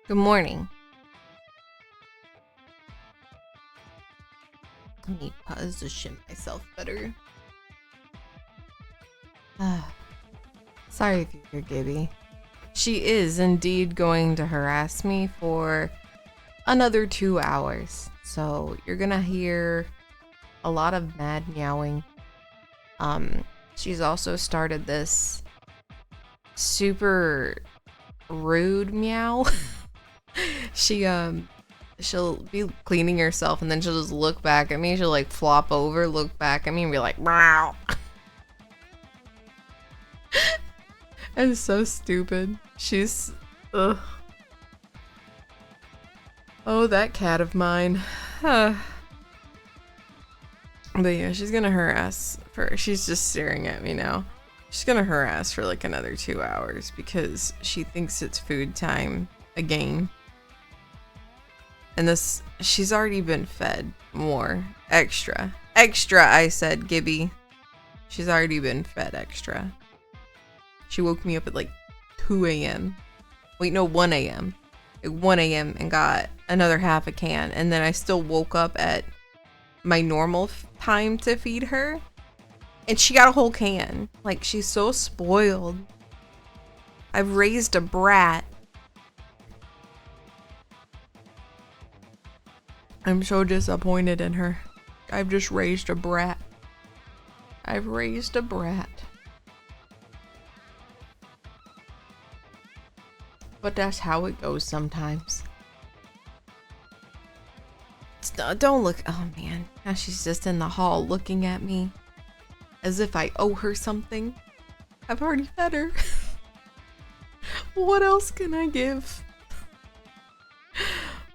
Good morning. Let me position myself better. Sorry if you're gibby. She is indeed going to harass me for another 2 hours. So you're gonna hear a lot of mad meowing. She's also started this super rude meow. She'll be cleaning herself and then she'll just look back at me. She'll like flop over, look back at me and be like, "Meow." It's so stupid. She's ugh. Oh, that cat of mine. But yeah, she's gonna harass she's just staring at me now. She's gonna harass for like another 2 hours because she thinks it's food time again. And she's already been fed more. Extra. Extra, I said, Gibby. She's already been fed extra. She woke me up at like 2 a.m. Wait, no, 1 a.m. At 1 a.m. and got another half a can. And then I still woke up at my normal time to feed her. And she got a whole can. Like, she's so spoiled. I've raised a brat. I'm so disappointed in her. I've just raised a brat. I've raised a brat. But that's how it goes sometimes. Don't look. Oh man. Now she's just in the hall looking at me as if I owe her something. I've already fed her. What else can I give?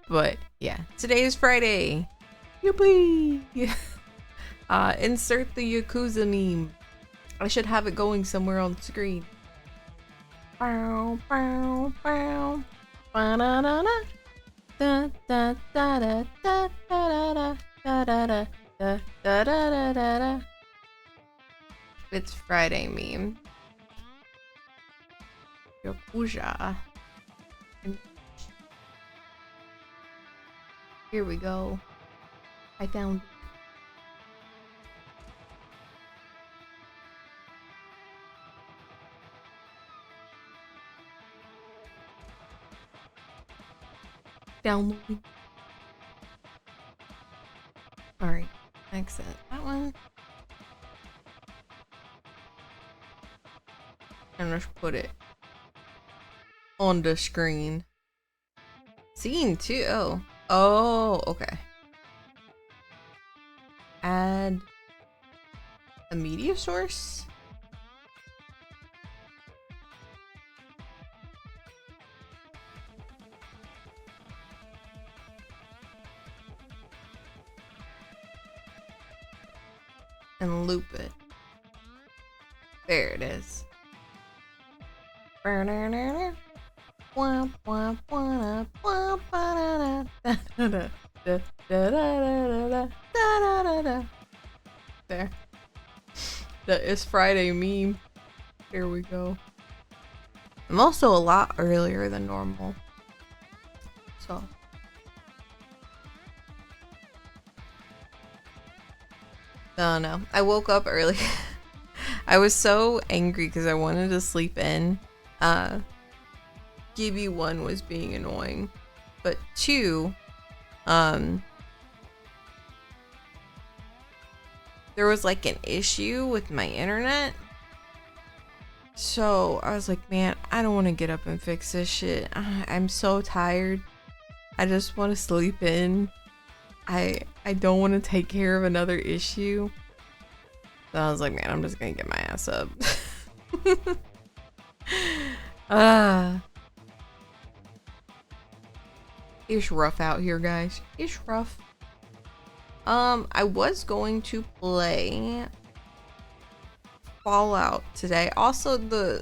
But yeah, today is Friday. Yippee! Insert the yakuza meme. I should have it going somewhere on the screen. Bow, bow, bow. Ba-da-da-da. Da da da da da da da da da da da da da da. It's Friday meme. Yakuza. Here we go. I found it. Downloading. Alright, exit that one. And just put it on the screen. Scene 2. Oh, okay. Add a media source. And loop it. There it is. There. That is Friday meme. Here we go. I'm also a lot earlier than normal. So. Oh no. I woke up early. I was so angry because I wanted to sleep in. Gibby 1 was being annoying. But 2, there was like an issue with my internet. So I was like, man, I don't want to get up and fix this shit. I'm so tired. I just want to sleep in. I don't want to take care of another issue. So I was like, man, I'm just gonna get my ass up. It's rough out here, guys. It's rough. I was going to play Fallout today. Also, our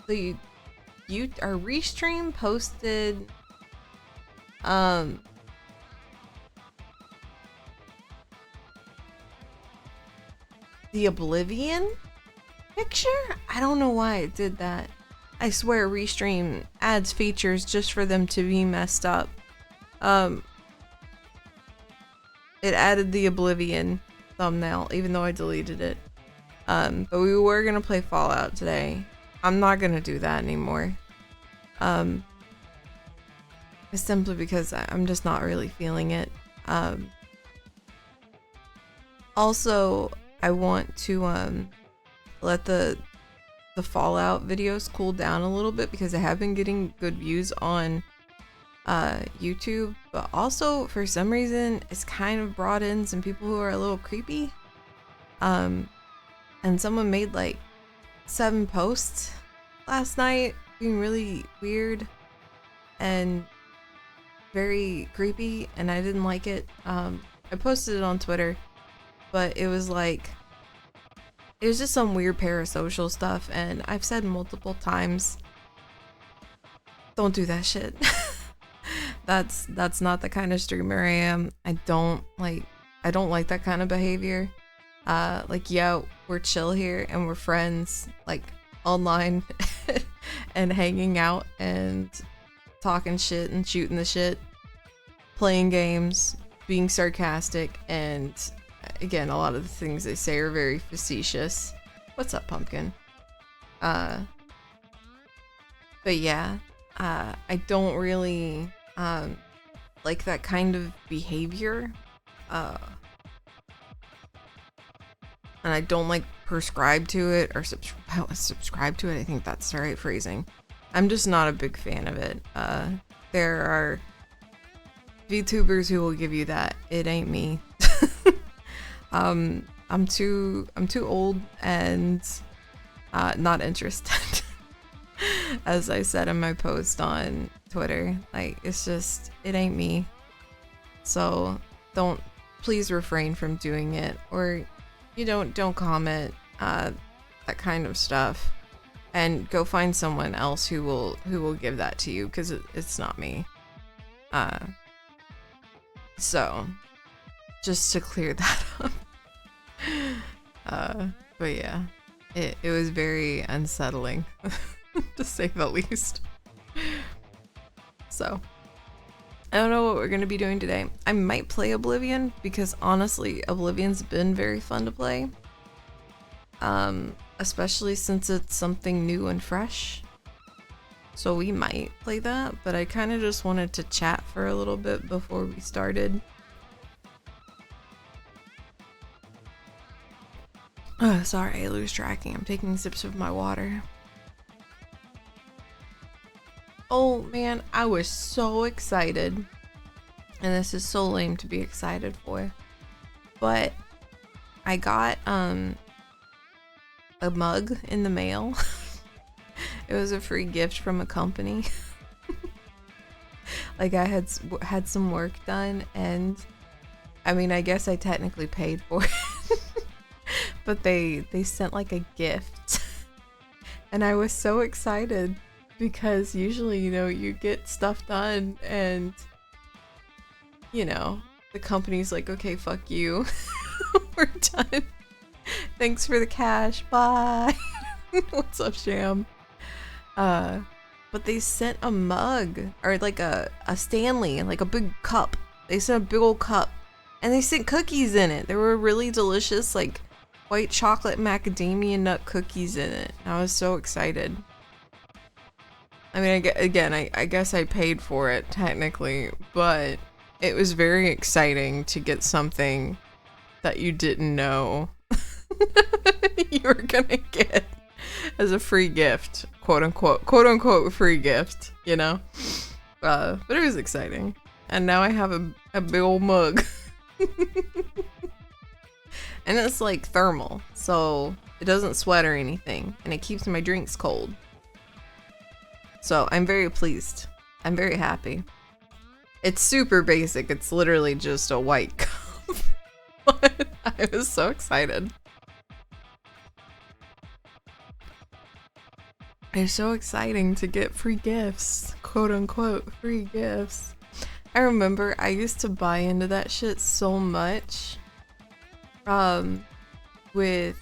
restream posted the Oblivion picture. I don't know why it did that. I swear Restream adds features just for them to be messed up. It added the Oblivion thumbnail, even though I deleted it. But we were gonna play Fallout today. I'm not gonna do that anymore. It's simply because I'm just not really feeling it. Also, I want to let the Fallout videos cool down a little bit because I have been getting good views on YouTube, but also for some reason it's kind of brought in some people who are a little creepy. And someone made like 7 posts last night being really weird and very creepy, and I didn't like it. I posted it on Twitter, but it was just some weird parasocial stuff, and I've said multiple times, don't do that shit. That's not the kind of streamer I am. I don't like that kind of behavior. Like, yeah, we're chill here and we're friends, like online and hanging out and talking shit and shooting the shit, playing games, being sarcastic, and again, a lot of the things they say are very facetious. What's up, Pumpkin? But yeah, I don't really like that kind of behavior. And I don't like prescribe to it or subscribe to it. I think that's the right phrasing. I'm just not a big fan of it. There are VTubers who will give you that. It ain't me. I'm too old and not interested. As I said in my post on Twitter, like, it's just, it ain't me. So please refrain from doing it, or you don't comment that kind of stuff, and go find someone else who will give that to you, because it's not me. So just to clear that up. But yeah, it was very unsettling to say the least. So I don't know what we're gonna be doing today. I might play Oblivion, because honestly, Oblivion's been very fun to play. Especially since it's something new and fresh. So we might play that, but I kind of just wanted to chat for a little bit before we started. Oh, sorry, I lose tracking. I'm taking sips of my water. Oh man, I was so excited. And this is so lame to be excited for. But I got a mug in the mail. It was a free gift from a company. Like, I had some work done, and I mean, I guess I technically paid for it. But they sent like a gift. And I was so excited, because usually, you know, you get stuff done and, you know, the company's like, okay, fuck you. We're done. Thanks for the cash. Bye. What's up, Sham? But they sent a mug, or like a Stanley, like a big cup. They sent a big old cup, and they sent cookies in it. There were really delicious, like, white chocolate macadamia nut cookies in it. I was so excited. I mean, I guess I paid for it technically, but it was very exciting to get something that you didn't know you were gonna get as a free gift, quote unquote free gift, you know? But it was exciting. And now I have a big old mug. And it's like thermal, so it doesn't sweat or anything, and it keeps my drinks cold. So I'm very pleased. I'm very happy. It's super basic. It's literally just a white cup. But I was so excited. It's so exciting to get free gifts, quote unquote free gifts. I remember I used to buy into that shit so much. With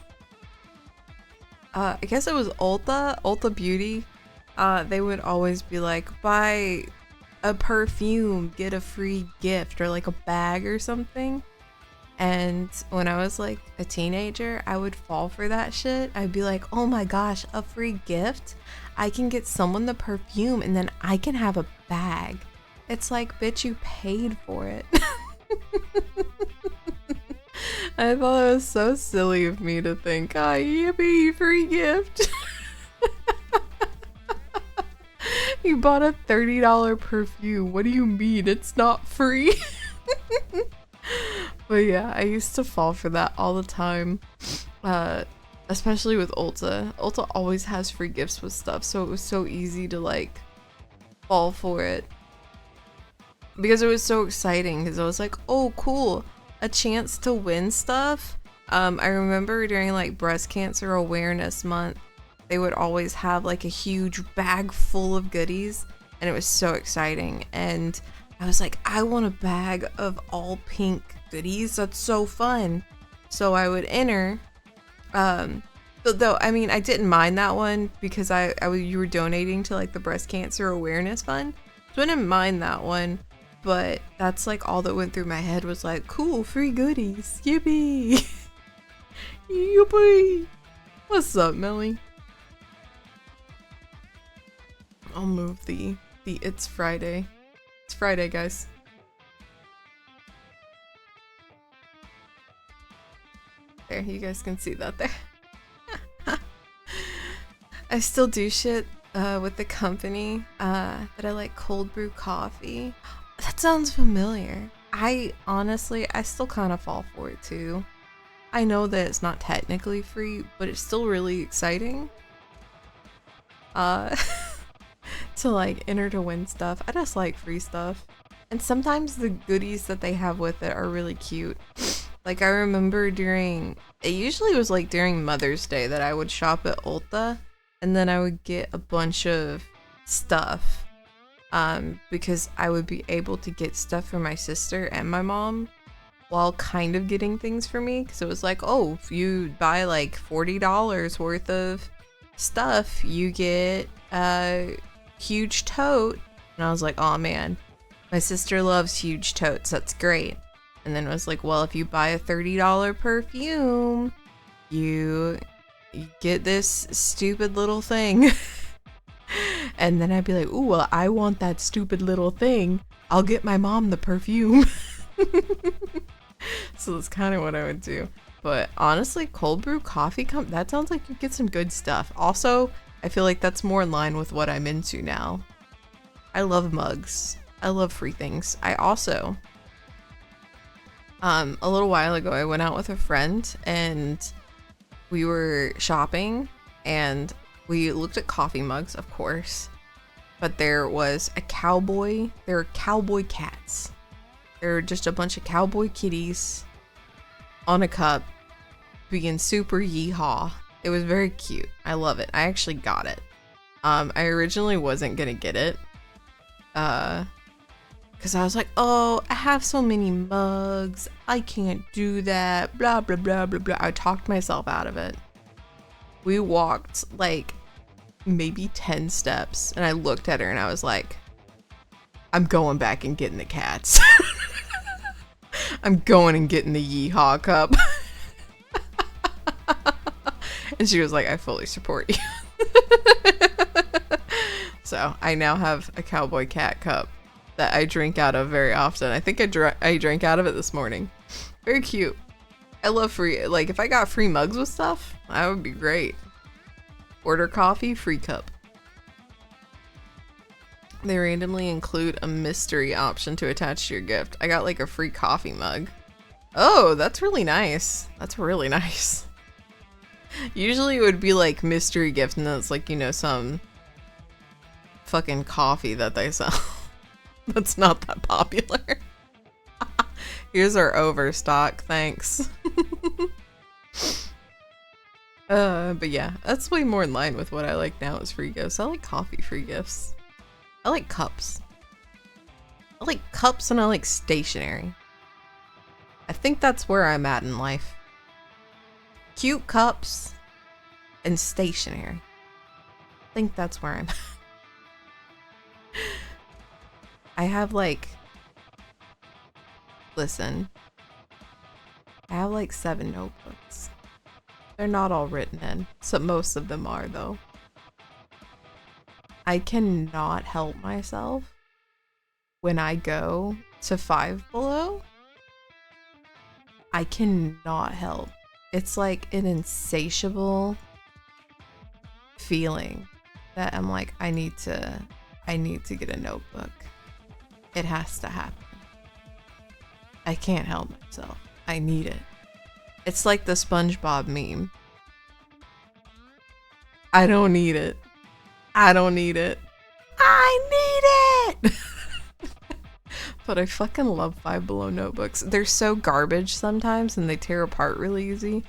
I guess it was Ulta Beauty. they would always be like, buy a perfume, get a free gift, or like a bag or something. And when I was like a teenager, I would fall for that shit. I'd be like, oh my gosh, a free gift? I can get someone the perfume and then I can have a bag. It's like, bitch, you paid for it. I thought it was so silly of me to think, ah, yippee, free gift. You bought a $30 perfume. What do you mean? It's not free. But yeah, I used to fall for that all the time. Especially with Ulta. Ulta always has free gifts with stuff, so it was so easy to like fall for it. Because it was so exciting, because I was like, oh cool, a chance to win stuff. I remember during like breast cancer awareness month, they would always have like a huge bag full of goodies, and it was so exciting. And I was like, I want a bag of all pink goodies. That's so fun. So I would enter. Though I mean, I didn't mind that one because you were donating to like the breast cancer awareness fund, so I didn't mind that one. But that's like all that went through my head was like, cool, free goodies, yippee, yippee. What's up, Melly? I'll move the it's Friday. It's Friday, guys. There, you guys can see that there. I still do shit with the company that I like cold brew coffee. That sounds familiar. I still kind of fall for it too. I know that it's not technically free, but it's still really exciting. To like enter to win stuff. I just like free stuff. And sometimes the goodies that they have with it are really cute. Like I remember it usually was like during Mother's Day that I would shop at Ulta, and then I would get a bunch of stuff. Because I would be able to get stuff for my sister and my mom while kind of getting things for me. Because it was like, oh, if you buy like $40 worth of stuff, you get a huge tote. And I was like, oh man, my sister loves huge totes. That's great. And then it was like, well, if you buy a $30 perfume, you get this stupid little thing. And then I'd be like, ooh, well, I want that stupid little thing. I'll get my mom the perfume. So that's kind of what I would do. But honestly, cold brew coffee, that sounds like you get some good stuff. Also, I feel like that's more in line with what I'm into now. I love mugs. I love free things. I also, a little while ago, I went out with a friend and we were shopping and we looked at coffee mugs, of course, but there was a cowboy. There were cowboy cats. There were just a bunch of cowboy kitties on a cup being super yeehaw. It was very cute. I love it. I actually got it. I originally wasn't gonna get it. Because I was like, oh, I have so many mugs. I can't do that. Blah, blah, blah, blah, blah. I talked myself out of it. We walked like maybe 10 steps and I looked at her and I was like, I'm going back and getting the cats. I'm going and getting the yeehaw cup. And she was like, I fully support you. So I now have a cowboy cat cup that I drink out of very often. I think I drank out of it this morning. Very cute. I love free, like if I got free mugs with stuff, that would be great. Order coffee, free cup. They randomly include a mystery option to attach to your gift. I got like a free coffee mug. Oh, that's really nice. That's really nice. Usually it would be like mystery gift and then it's like, you know, some fucking coffee that they sell. That's not that popular. Here's our overstock, thanks. But yeah, that's way more in line with what I like now as free gifts. I like coffee free gifts. I like cups. I like cups and I like stationery. I think that's where I'm at in life. Cute cups and stationery. I think that's where I'm at. I have like, listen, I have like 7 notebooks. They're not all written in, so most of them are though. I cannot help myself when I go to Five Below. I cannot help. It's like an insatiable feeling that I'm like, I need to get a notebook. It has to happen. I can't help myself. I need it. It's like the SpongeBob meme. I don't need it. I don't need it. I need it! But I fucking love Five Below notebooks. They're so garbage sometimes and they tear apart really easy.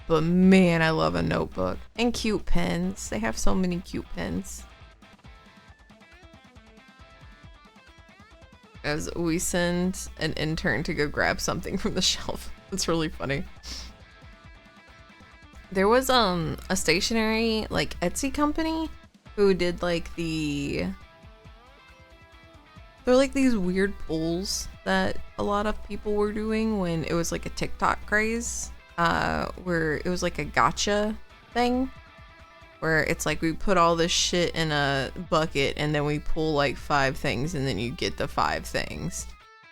But man, I love a notebook. And cute pens. They have so many cute pens. As we send an intern to go grab something from the shelf. It's really funny. There was a stationery like Etsy company who did like they're like these weird pulls that a lot of people were doing when it was like a TikTok craze, where it was like a gotcha thing where it's like we put all this shit in a bucket and then we pull like 5 things and then you get the 5 things.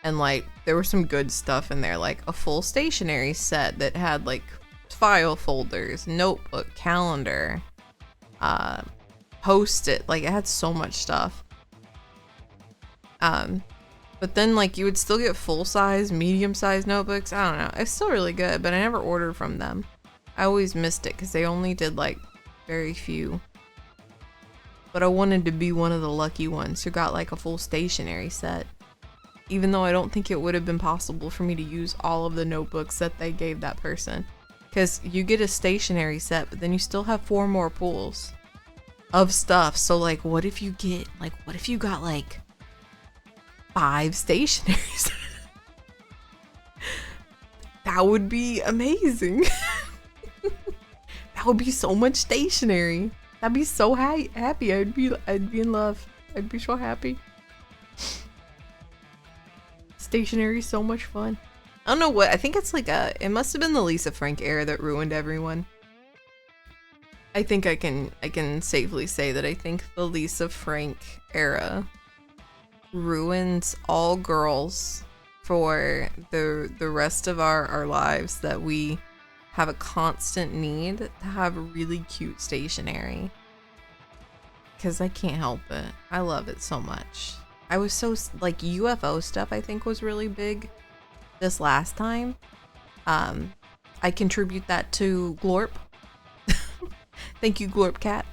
And like there was some good stuff in there, like a full stationery set that had like file folders, notebook, calendar, post-it, like it had so much stuff. But then like you would still get full-size, medium-sized notebooks. I don't know, it's still really good, but I never ordered from them. I always missed it because they only did like very few. But I wanted to be one of the lucky ones who got like a full stationery set. Even though I don't think it would have been possible for me to use all of the notebooks that they gave that person. Because you get a stationery set, but then you still have 4 more pulls of stuff. So like, what if you got like 5 stationaries? That would be amazing. That would be so much stationery. I'd be so happy. I'd be in love. I'd be so happy. Stationery is so much fun. I don't know what, I think it's like it must have been the Lisa Frank era that ruined everyone. I think I can safely say that I think the Lisa Frank era ruins all girls for the rest of our lives, that we have a constant need to have really cute stationery. Because I can't help it. I love it so much. I was so, like, UFO stuff I think was really big this last time. I contribute that to Glorp. Thank you, Glorp Cat.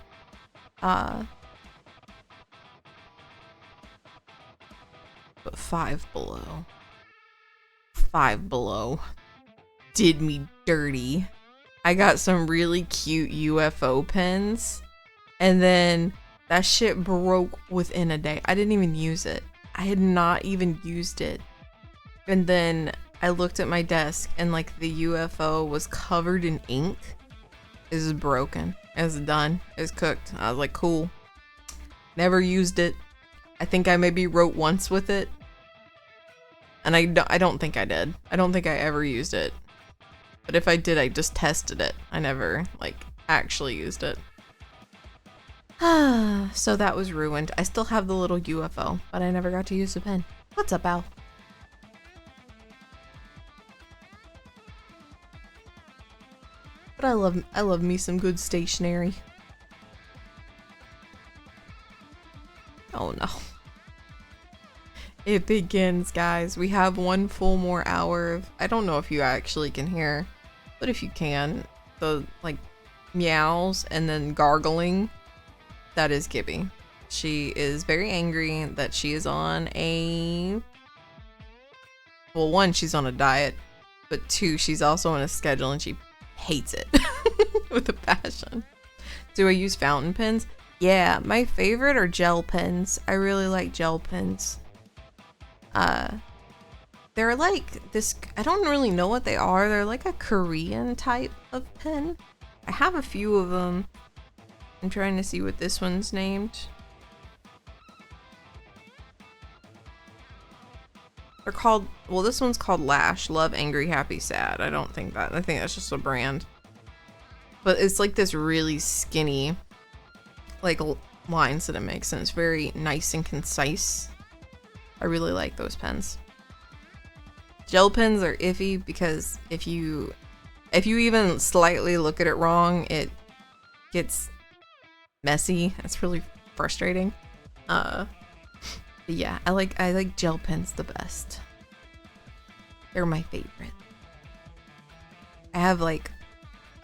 But Five Below did me dirty. I got some really cute UFO pens, and then that shit broke within a day. I didn't even use it. I had not even used it. And then I looked at my desk and like the UFO was covered in ink. This is broken. It's done. It's cooked. I was like, cool. Never used it. I think I maybe wrote once with it. And I don't think I did. I don't think I ever used it. But if I did, I just tested it. I never, like, actually used it. So that was ruined. I still have the little UFO, but I never got to use the pen. What's up, Al? But I love me some good stationery. Oh no. It begins, guys. We have 1 full more hour of, I don't know if you actually can hear, but if you can, the like meows and then gargling, that is Gibby. She is very angry that she is on a, well, 1, she's on a diet, but 2, she's also on a schedule and she hates it with a passion. Do I use fountain pens? Yeah, my favorite are gel pens. I really like gel pens. They're like this, I don't really know what they are. They're like a Korean type of pen. I have a few of them. I'm trying to see what this one's named. They're called, well, this one's called Lash. Love, Angry, Happy, Sad. I think that's just a brand. But it's like this really skinny, like, lines that it makes, and it's very nice and concise. I really like those pens. Gel pens are iffy because if you even slightly look at it wrong, it gets messy. It's really frustrating. But yeah, I like gel pens the best. They're my favorite. I have like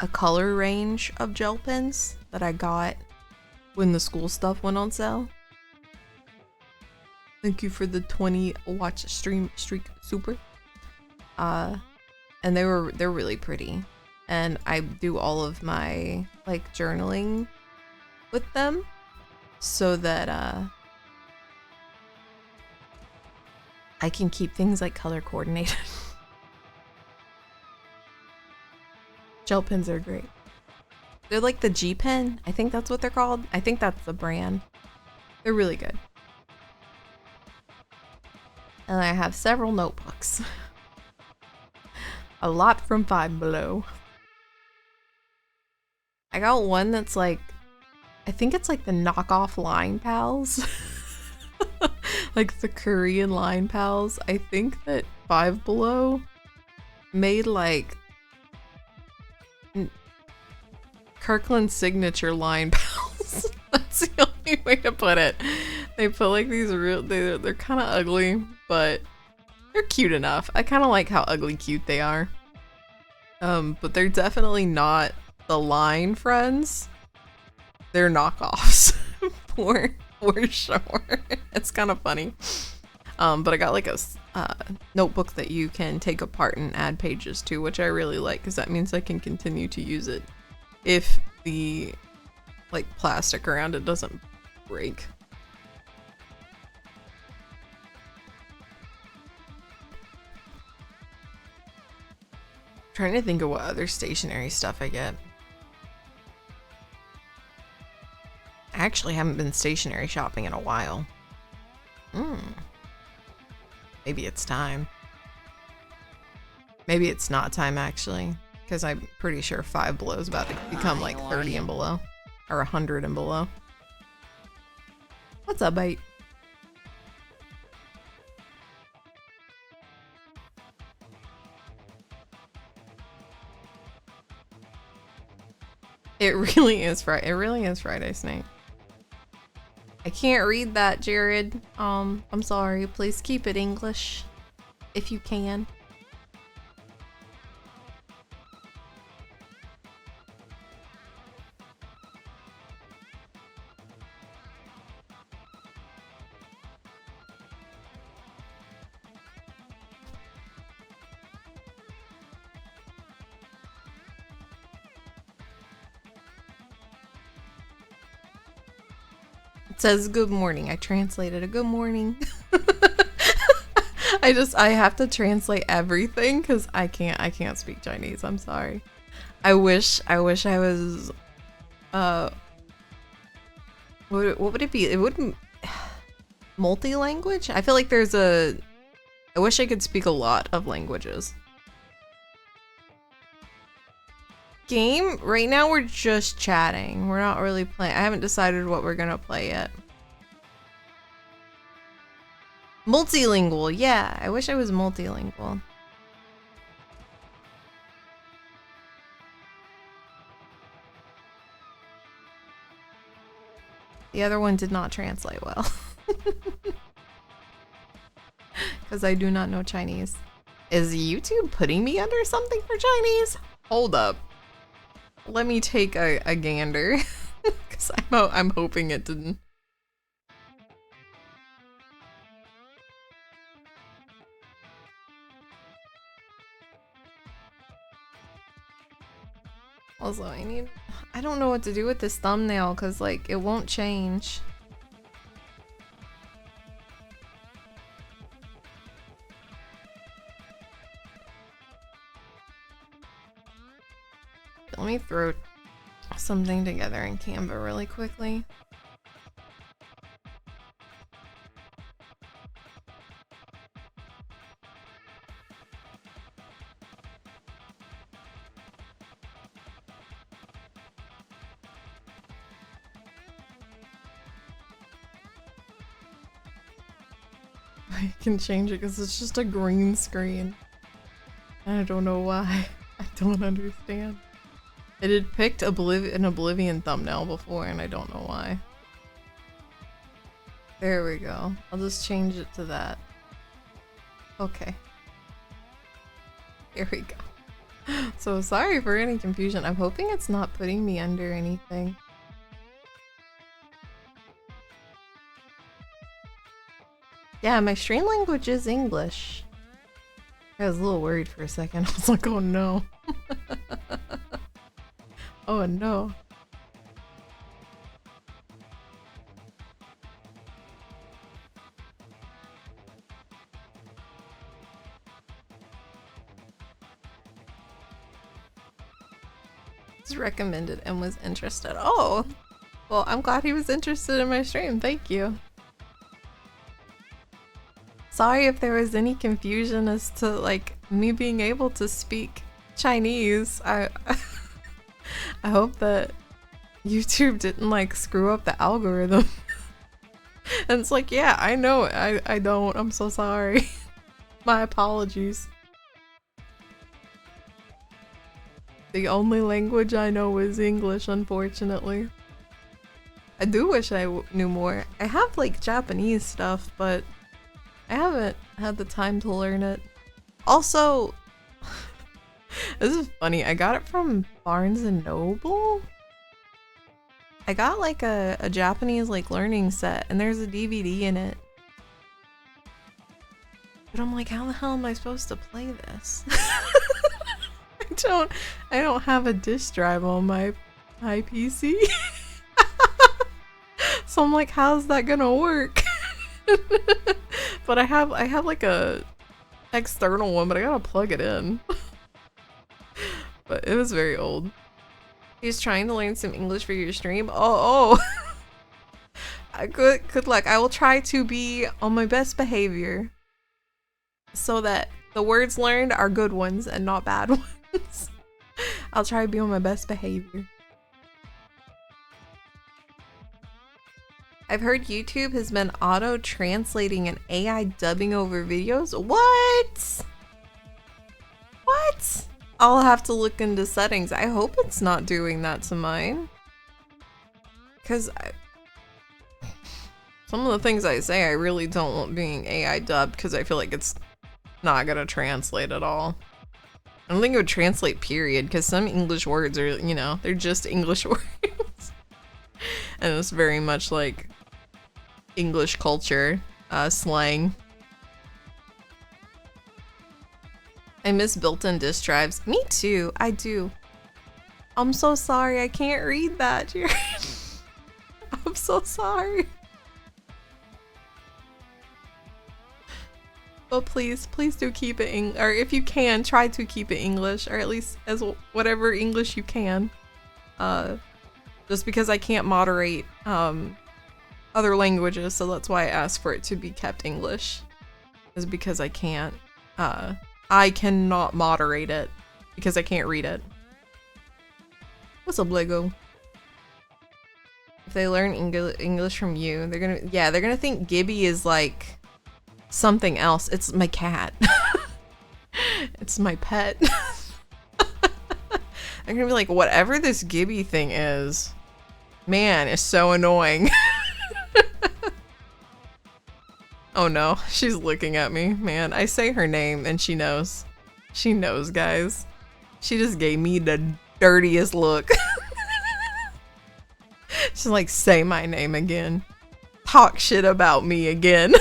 a color range of gel pens that I got when the school stuff went on sale. Thank you for the 20 watch stream streak, super. And they're really pretty. And I do all of my like journaling with them so that I can keep things like color coordinated. Gel pens are great. They're like the G pen. I think that's what they're called. I think that's the brand. They're really good. And I have several notebooks. A lot from Five Below. I got one that's like, I think it's like the knockoff Line Pals. Like the Korean Line Pals. I think that Five Below made like Kirkland signature Line Pals. That's the only way to put it. They put like these they're kind of ugly, but they're cute enough. I kind of like how ugly cute they are. But they're definitely not the Line friends. They're knockoffs for sure. It's kind of funny. But I got like a notebook that you can take apart and add pages to, which I really like because that means I can continue to use it if the like plastic around it doesn't break. Trying to think of what other stationery stuff I get. I actually haven't been stationery shopping in a while. Maybe it's time. Maybe it's not time actually, because I'm pretty sure Five Below is about to become like 30 and below, or 100 and below. What's up, Bite? It really is Friday. It really is Friday, Snake. I can't read that, Jared. I'm sorry. Please keep it English, if you can. It says good morning. I translated a good morning. I have to translate everything because I can't speak Chinese. I'm sorry. I wish I was what would it be? It wouldn't multi-language? I feel like I wish I could speak a lot of languages. Game? Right now we're just chatting. We're not really playing. I haven't decided what we're gonna play yet. Multilingual, yeah. I wish I was multilingual. The other one did not translate well. Because I do not know Chinese. Is YouTube putting me under something for Chinese? Hold up. Let me take a gander. Because I'm hoping it didn't. Also, I don't know what to do with this thumbnail because like it won't change. Let me throw something together in Canva really quickly. I can change it because it's just a green screen. I don't know why. I don't understand. It had picked an Oblivion thumbnail before and I don't know why. There we go. I'll just change it to that. Okay. Here we go. So sorry for any confusion. I'm hoping it's not putting me under anything. Yeah, my stream language is English. I was a little worried for a second. I was like, oh no. Oh no. It's recommended and was interested. Oh, well, I'm glad he was interested in my stream. Thank you. Sorry if there was any confusion as to like me being able to speak Chinese. I hope that YouTube didn't like screw up the algorithm. And it's like, yeah, I know it. I don't. I'm so sorry. My apologies. The only language I know is English, unfortunately. I do wish I knew more. I have like Japanese stuff, but I haven't had the time to learn it. Also, this is funny. I got it from Barnes and Noble. I got like a Japanese like learning set and there's a DVD in it. But I'm like, how the hell am I supposed to play this? I don't have a disk drive on my PC. So I'm like, how's that gonna work? But I have like a external one, but I gotta plug it in. But it was very old. He's trying to learn some English for your stream. Oh. Good luck. I will try to be on my best behavior so that the words learned are good ones and not bad ones. I'll try to be on my best behavior. I've heard YouTube has been auto-translating and AI dubbing over videos. What? What? I'll have to look into settings. I hope it's not doing that to mine. Because some of the things I say I really don't want being AI dubbed because I feel like it's not gonna translate at all. I don't think it would translate, period, because some English words are, you know, they're just English words. And it's very much like English culture, slang. I miss built-in disk drives. Me too, I do. I'm so sorry, I can't read that, Jared. I'm so sorry. But please do keep it or if you can, try to keep it English, or at least as whatever English you can. Just because I can't moderate other languages, so that's why I asked for it to be kept English. Is because I can't. I cannot moderate it because I can't read it. What's up, Lego? If they learn English from you, they're gonna think Gibby is like something else. It's my cat. It's my pet. I'm gonna be like, whatever this Gibby thing is, man, it's so annoying. Oh no, she's looking at me, man. I say her name and she knows. She knows, guys. She just gave me the dirtiest look. She's like, say my name again. Talk shit about me again.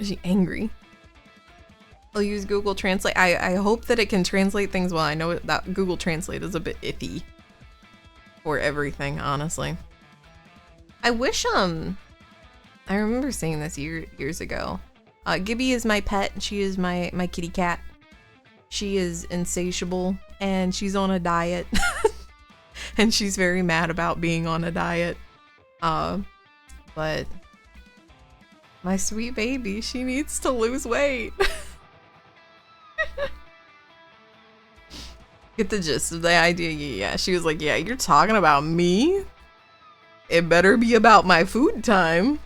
Is she angry? I'll use Google Translate. I hope that it can translate things well. I know that Google Translate is a bit iffy for everything, honestly. I wish, I remember saying this years ago. Gibby is my pet. She is my kitty cat. She is insatiable and she's on a diet. And she's very mad about being on a diet. But my sweet baby, she needs to lose weight. Get the gist of the idea. Yeah, she was like, yeah, you're talking about me? It better be about my food time.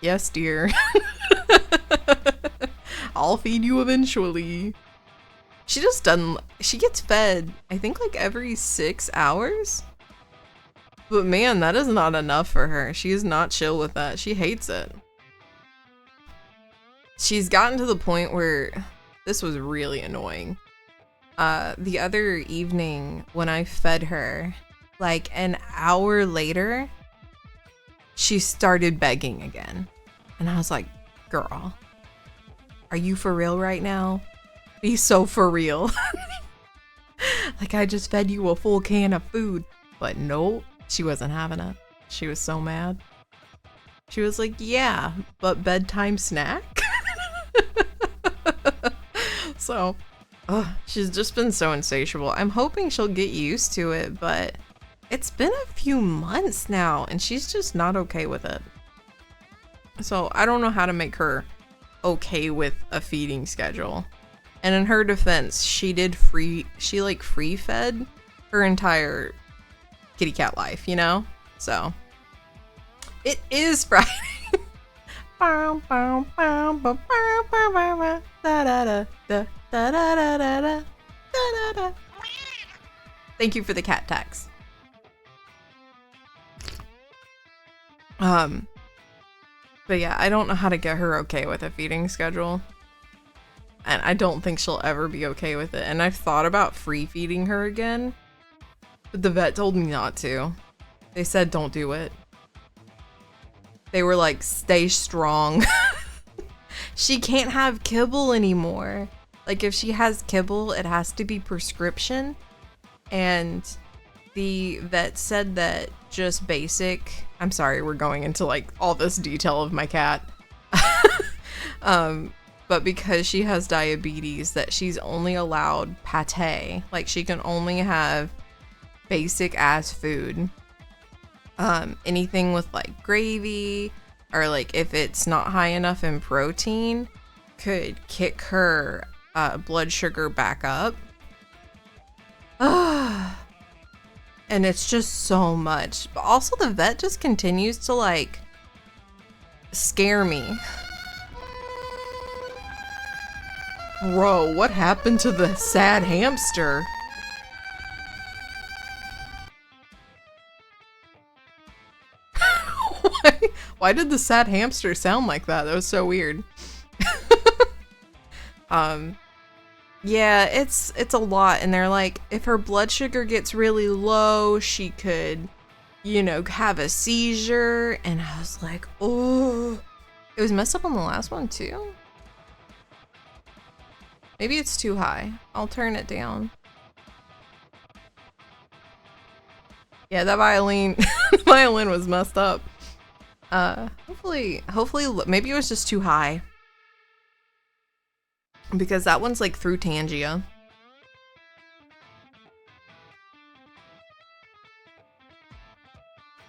Yes, dear. I'll feed you eventually. She just doesn't, she gets fed, I think like every 6 hours. But man, that is not enough for her. She is not chill with that. She hates it. She's gotten to the point where this was really annoying. The other evening when I fed her, like an hour later, she started begging again. And I was like, girl, are you for real right now? Be so for real. Like, I just fed you a full can of food. But nope, she wasn't having it. She was so mad. She was like, yeah, but bedtime snack? So, she's just been so insatiable. I'm hoping she'll get used to it, but it's been a few months now, and she's just not okay with it. So, I don't know how to make her okay with a feeding schedule. And in her defense, she free fed her entire kitty cat life, you know? So, it is Friday. Thank you for the cat tax. But yeah, I don't know how to get her okay with a feeding schedule. And I don't think she'll ever be okay with it. And I've thought about free feeding her again, but the vet told me not to. They said don't do it. They were like, stay strong. She can't have kibble anymore. Like, if she has kibble, it has to be prescription. And the vet said that just basic, I'm sorry, we're going into like all this detail of my cat. But because she has diabetes, that she's only allowed pate. Like, she can only have basic ass food. Anything with like gravy, or like if it's not high enough in protein, could kick her blood sugar back up. And it's just so much. But also the vet just continues to like scare me. Bro, what happened to the sad hamster? Why did the sad hamster sound like that? That was so weird. Yeah, it's a lot, and they're like, if her blood sugar gets really low, she could, you know, have a seizure. And I was like, oh, it was messed up on the last one too. Maybe it's too high. I'll turn it down. Yeah, that violin was messed up. Hopefully, maybe it was just too high. Because that one's like through Tangia.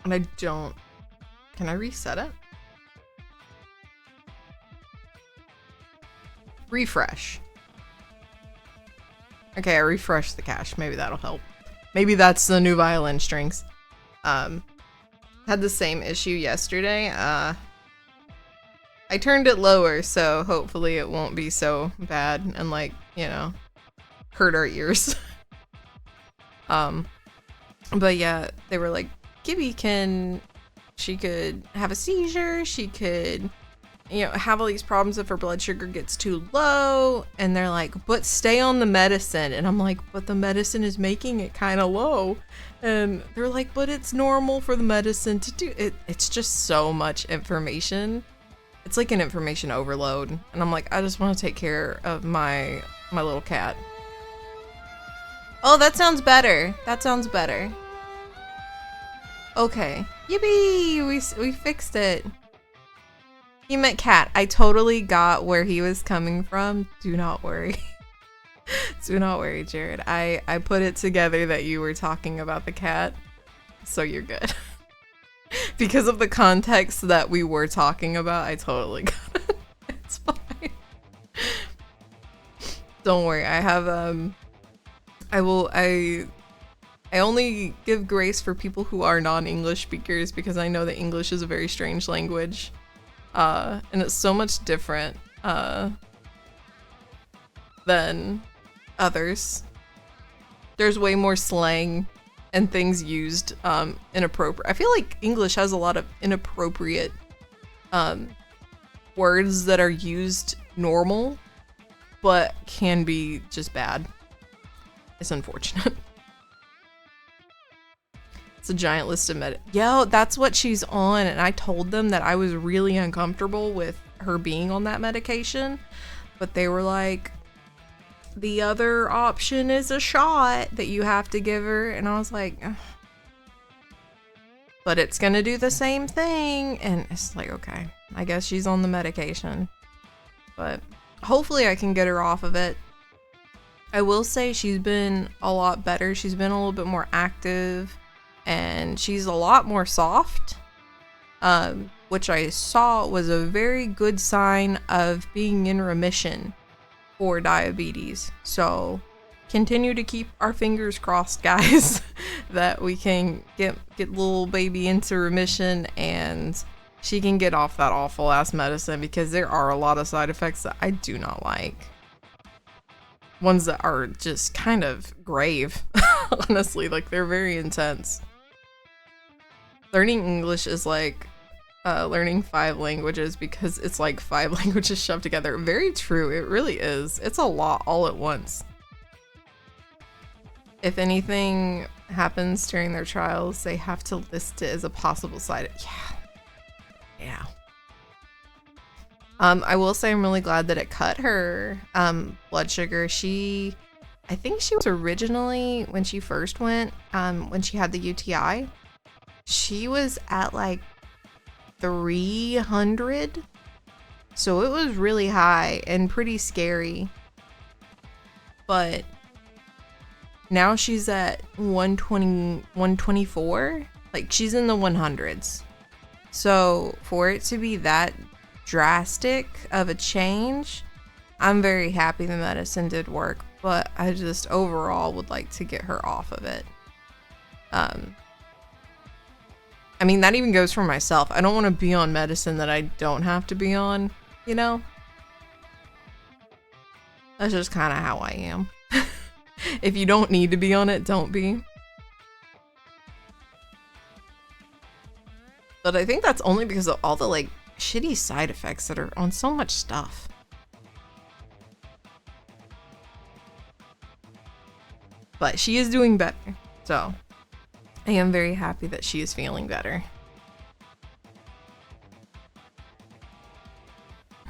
And I don't... Can I reset it? Refresh. Okay, I refreshed the cache. Maybe that'll help. Maybe that's the new violin strings. Had the same issue yesterday. I turned it lower, so hopefully it won't be so bad and, like, you know, hurt our ears. But yeah, they were like, Gibby she could have a seizure, she could, you know, have all these problems if her blood sugar gets too low, and they're like, but stay on the medicine. And I'm like, but the medicine is making it kind of low. And they're like, but it's normal for the medicine to do it. It's just so much information. It's like an information overload. And I'm like, I just want to take care of my little cat. Oh, that sounds better. That sounds better. Okay. Yippee! We fixed it. He meant cat. I totally got where he was coming from. Do not worry. Do not worry, Jared. I put it together that you were talking about the cat. So you're good. Because of the context that we were talking about, I totally got it. It's fine. Don't worry. I have I only give grace for people who are non-English speakers because I know that English is a very strange language. And it's so much different than others. There's way more slang and things used inappropriate. I feel like English has a lot of inappropriate words that are used normal, but can be just bad. It's unfortunate. It's a giant list of Yo, that's what she's on, and I told them that I was really uncomfortable with her being on that medication, but they were like, the other option is a shot that you have to give her, and I was like, ugh. But it's gonna do the same thing, and it's like, okay, I guess she's on the medication, but hopefully I can get her off of it. I will say she's been a lot better. She's been a little bit more active, and she's a lot more soft, which I saw was a very good sign of being in remission for diabetes. So continue to keep our fingers crossed, guys, that we can get little baby into remission and she can get off that awful ass medicine, because there are a lot of side effects that I do not like. Ones that are just kind of grave, honestly, like they're very intense. Learning English is like learning 5 languages, because it's like 5 languages shoved together. Very true, it really is. It's a lot all at once. If anything happens during their trials, they have to list it as a possible side. Yeah. I will say I'm really glad that it cut her blood sugar. I think she was originally, when she first went, when she had the UTI, she was at like 300. So it was really high and pretty scary. But now she's at 120, 124. Like, she's in the 100s. So for it to be that drastic of a change, I'm very happy the medicine did work, but I just overall would like to get her off of it. I mean, that even goes for myself. I don't want to be on medicine that I don't have to be on, you know? That's just kind of how I am. If you don't need to be on it, don't be. But I think that's only because of all the like shitty side effects that are on so much stuff. But she is doing better, so I am very happy that she is feeling better.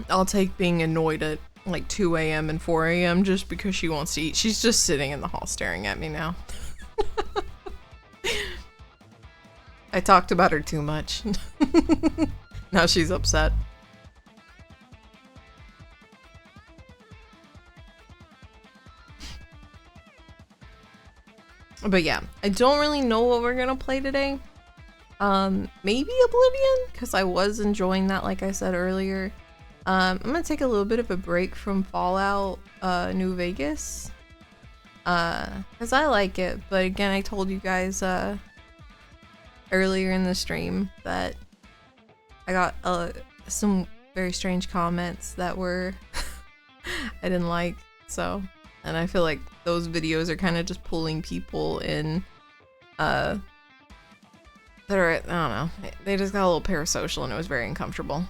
I'll take being annoyed at like 2 a.m. and 4 a.m. just because she wants to eat. She's just sitting in the hall staring at me now. I talked about her too much. Now she's upset. But yeah, I don't really know what we're gonna play today. Maybe Oblivion, because I was enjoying that, like I said earlier. I'm gonna take a little bit of a break from Fallout New Vegas, because I like it, but again, I told you guys earlier in the stream that I got some very strange comments that were I didn't like, so, and I feel like those videos are kind of just pulling people in that are, I don't know, they just got a little parasocial and it was very uncomfortable.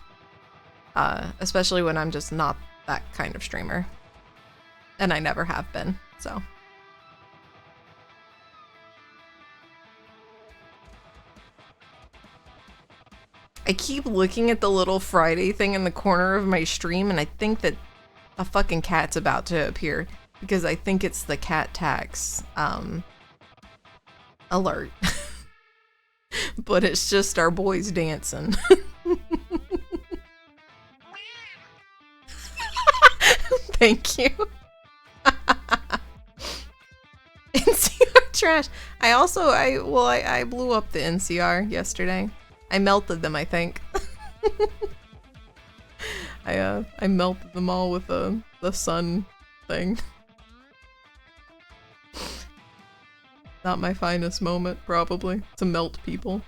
Especially when I'm just not that kind of streamer. And I never have been, so. I keep looking at the little Friday thing in the corner of my stream and I think that a fucking cat's about to appear, because I think it's the cat tax alert. But it's just our boys dancing. Thank you. NCR trash. I blew up the NCR yesterday. I melted them, I think. I melted them all with the sun thing. not my finest moment, probably. To melt people.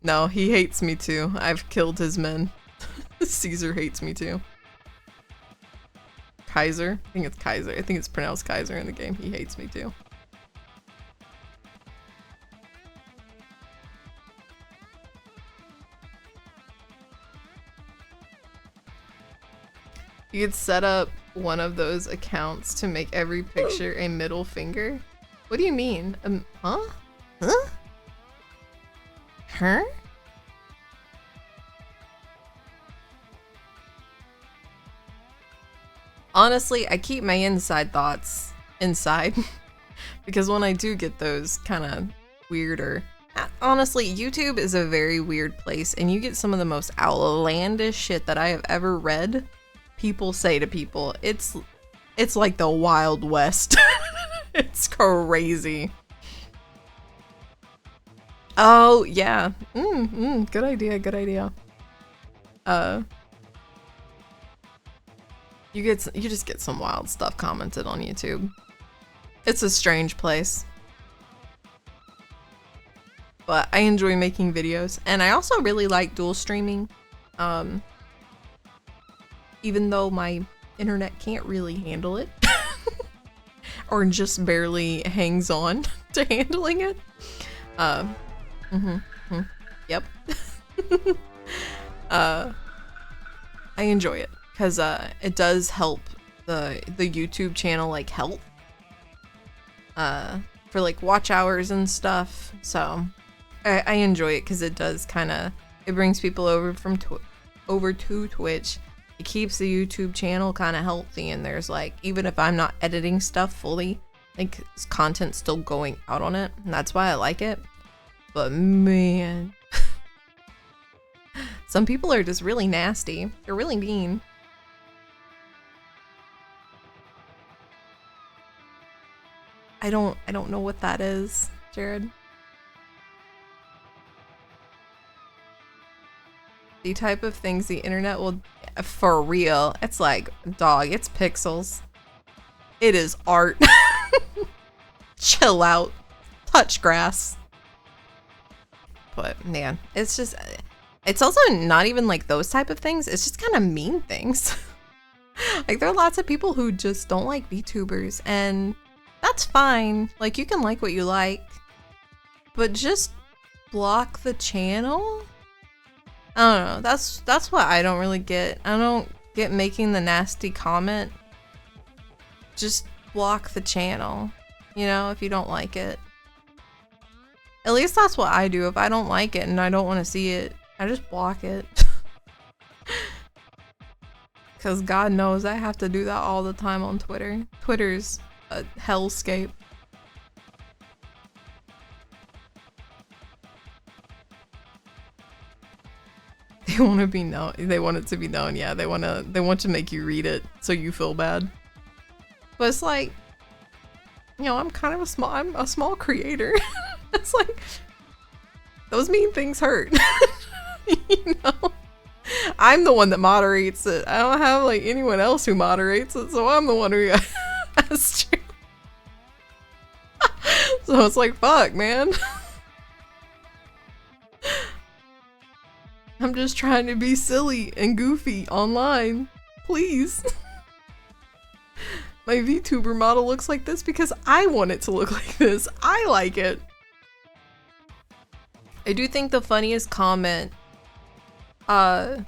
No, he hates me too. I've killed his men. Caesar hates me too. Kaiser? I think it's Kaiser. I think it's pronounced Kaiser in the game. He hates me too. You could set up one of those accounts to make every picture a middle finger? What do you mean? Huh? Huh? Huh? Honestly, I keep my inside thoughts inside. Because when I do get those kind of weirder... Honestly, YouTube is a very weird place, and you get some of the most outlandish shit that I have ever read people say to people. It's like the Wild West. It's crazy. Oh, yeah. Good idea, good idea. You just get some wild stuff commented on YouTube. It's a strange place. But I enjoy making videos, and I also really like dual streaming. Even though my internet can't really handle it. Or just barely hangs on to handling it. Yep. I enjoy it because it does help the YouTube channel like health. For like watch hours and stuff. So I enjoy it because it does it brings people over from over to Twitch. It keeps the YouTube channel kind of healthy, and there's like, even if I'm not editing stuff fully, like content's still going out on it, and that's why I like it. But man, some people are just really nasty. They're really mean. I don't know what that is, Jared. The type of things the internet will, for real, it's like, dog, it's pixels. It is art. Chill out. Touch grass. But man, it's just, it's also not even like those type of things. It's just kind of mean things. Like there are lots of people who just don't like VTubers, and that's fine. Like you can like what you like, but just block the channel? I don't know. That's what I don't really get. I don't get making the nasty comment. Just block the channel, you know, if you don't like it. At least that's what I do. If I don't like it and I don't want to see it, I just block it. Because God knows I have to do that all the time on Twitter. Twitter's a hellscape. They want to be known. They want it to be known. Yeah, they want to make you read it so you feel bad. But it's like, you know, I'm a small creator. It's like those mean things hurt. You know, I'm the one that moderates it. I don't have like anyone else who moderates it, so I'm the one who has to. So it's like, fuck, man. I'm just trying to be silly and goofy online. Please. My VTuber model looks like this because I want it to look like this. I like it. I do think the funniest comment was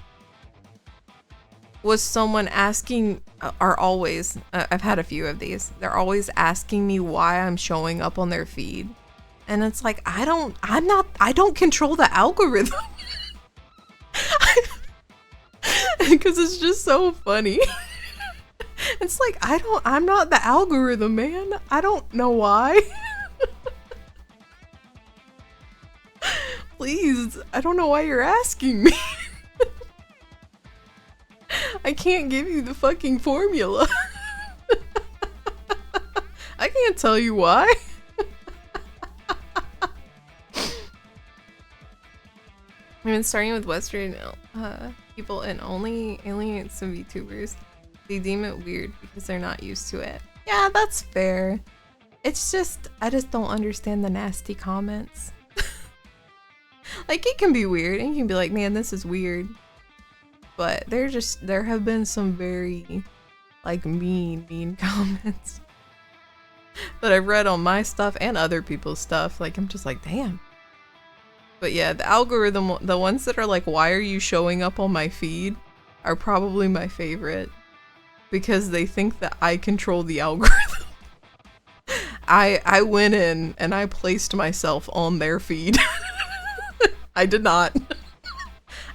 someone asking, I've had a few of these. They're always asking me why I'm showing up on their feed. And it's like, I don't control the algorithm. Because it's just so funny. It's like, I'm not the algorithm, man. I don't know why. Please, I don't know why you're asking me. I can't give you the fucking formula. I can't tell you why. I've been starting with Western people and only alienates some VTubers. They deem it weird because they're not used to it. Yeah, that's fair. It's just, I just don't understand the nasty comments. Like, it can be weird, and you can be like, man, this is weird. But there have been some very, like, mean comments that I've read on my stuff and other people's stuff. Like, I'm just like, damn. But yeah, the algorithm, the ones that are like, why are you showing up on my feed, are probably my favorite. Because they think that I control the algorithm. I went in and I placed myself on their feed. I did not.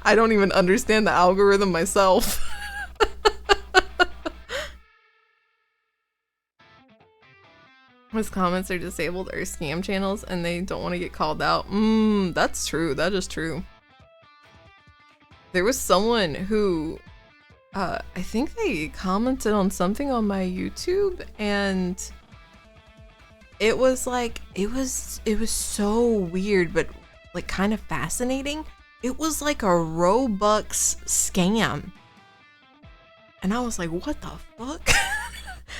I don't even understand the algorithm myself. His comments are disabled or scam channels and they don't want to get called out. That's true. That is true. There was someone who, I think they commented on something on my YouTube, and it was like, it was so weird, but like kind of fascinating. It was like a Robux scam. And I was like, what the fuck?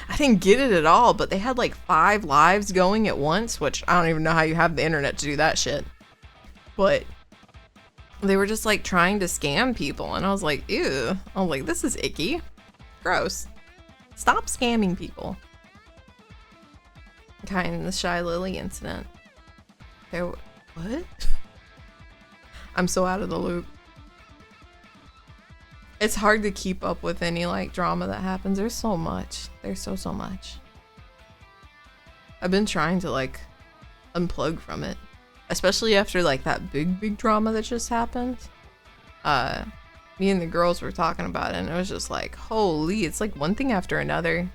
I didn't get it at all, but they had like 5 lives going at once, which I don't even know how you have the internet to do that shit. But they were just like trying to scam people, and I was like, ew. I was like, this is icky. Gross. Stop scamming people. Kind of the Shy Lily incident. What? I'm so out of the loop. It's hard to keep up with any like drama that happens. There's so much. There's so much. I've been trying to like unplug from it, especially after like that big drama that just happened. Me and the girls were talking about it, and it was just like, holy, it's like one thing after another.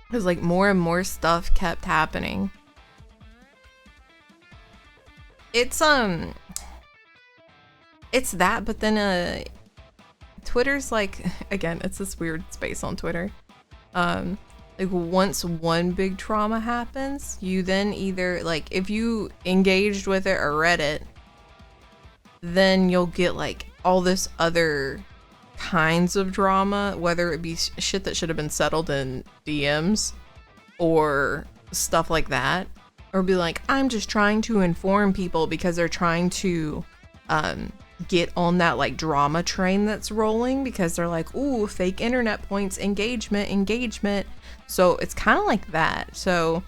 Because like more and more stuff kept happening. It's that, but then Twitter's like, again, it's this weird space on Twitter. Like once one big trauma happens, you then either like, if you engaged with it or read it, then you'll get like all this other kinds of drama, whether it be shit that should have been settled in DMs or stuff like that, or be like, I'm just trying to inform people because they're trying to get on that like drama train that's rolling, because they're like, ooh, fake internet points, engagement. So it's kind of like that. So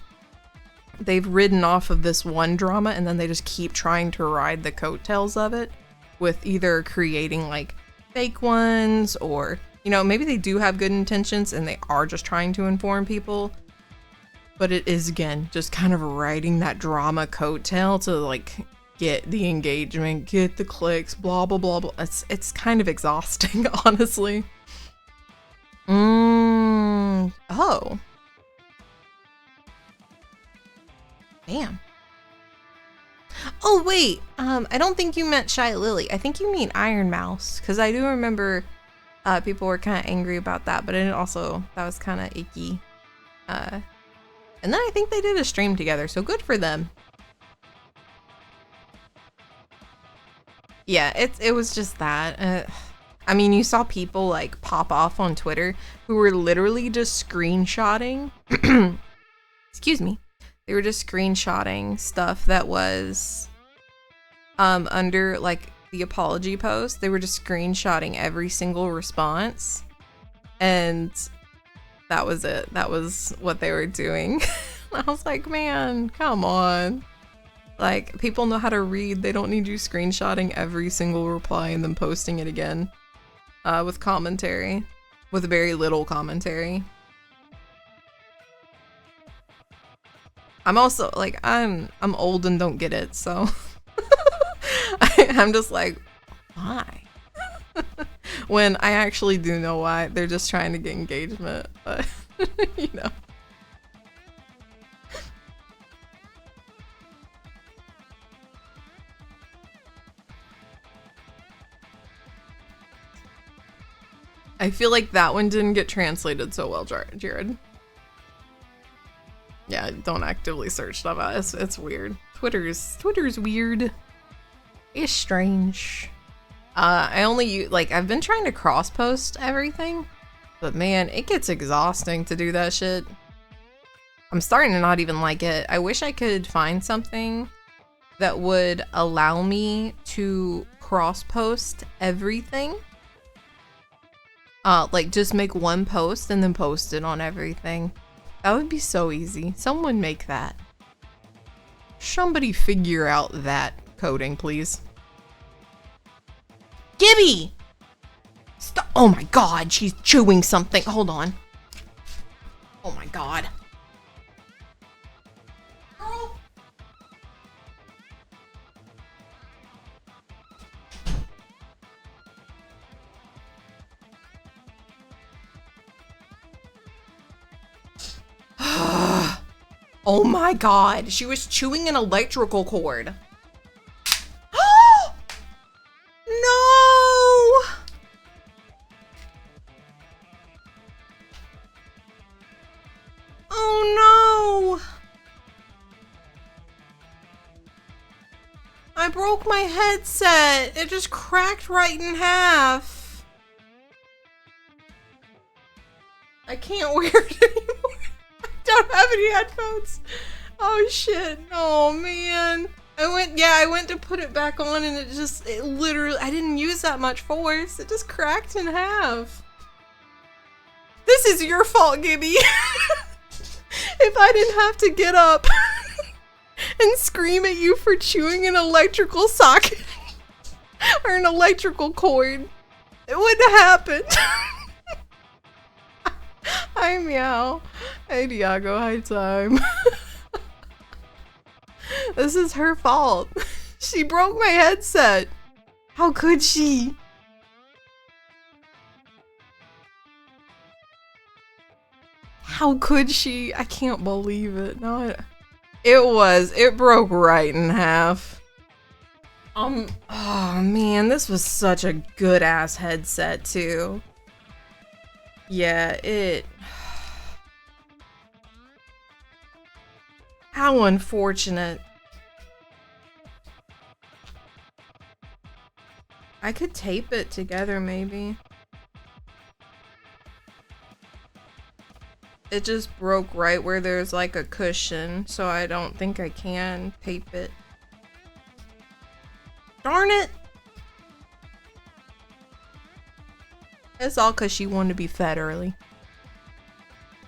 they've ridden off of this one drama, and then they just keep trying to ride the coattails of it with either creating like fake ones, or, you know, maybe they do have good intentions and they are just trying to inform people, but it is, again, just kind of riding that drama coattail to like get the engagement, get the clicks, blah blah blah blah. It's kind of exhausting, honestly. Oh, damn. Oh wait, I don't think you meant Shy Lily. I think you mean Iron Mouse, because I do remember people were kind of angry about that, but it also, that was kind of icky. And then I think they did a stream together, so good for them. Yeah, it was just that. I mean, you saw people like pop off on Twitter who were literally just screenshotting. Excuse me. They were just screenshotting stuff that was under like the apology post. They were just screenshotting every single response, and that was it. That was what they were doing. I was like, man, come on. Like, people know how to read. They don't need you screenshotting every single reply and then posting it again with commentary, with very little commentary. I'm also like, I'm old and don't get it, so I'm just like, why? When I actually do know why. They're just trying to get engagement, but you know. I feel like that one didn't get translated so well, Jared. Yeah, don't actively search stuff out. It's weird. Twitter's weird. It's strange. I only like, I've been trying to cross post everything, but man, it gets exhausting to do that shit. I'm starting to not even like it. I wish I could find something that would allow me to cross-post everything. Like just make one post and then post it on everything. That would be so easy. Someone make that. Somebody figure out that coding, please. Gibby! Stop. Oh my god, she's chewing something. Hold on. Oh my god. Girl. Oh my god, she was chewing an electrical cord. No! Oh no! I broke my headset. It just cracked right in half. I can't wear it anymore. I don't have any headphones. Oh shit. Oh man. I went to put it back on and it literally, I didn't use that much force. It just cracked in half. This is your fault, Gibby. If I didn't have to get up and scream at you for chewing an electrical socket or an electrical cord, it wouldn't have happened. Hi, Meow. Hey, Diago. Hi, Time. This is her fault. She broke my headset. How could she? How could she? I can't believe it. No, it broke right in half. Oh man, this was such a good ass headset too. Yeah, how unfortunate. I could tape it together maybe. It just broke right where there's like a cushion, so I don't think I can tape it. Darn it! It's all cause she wanted to be fed early.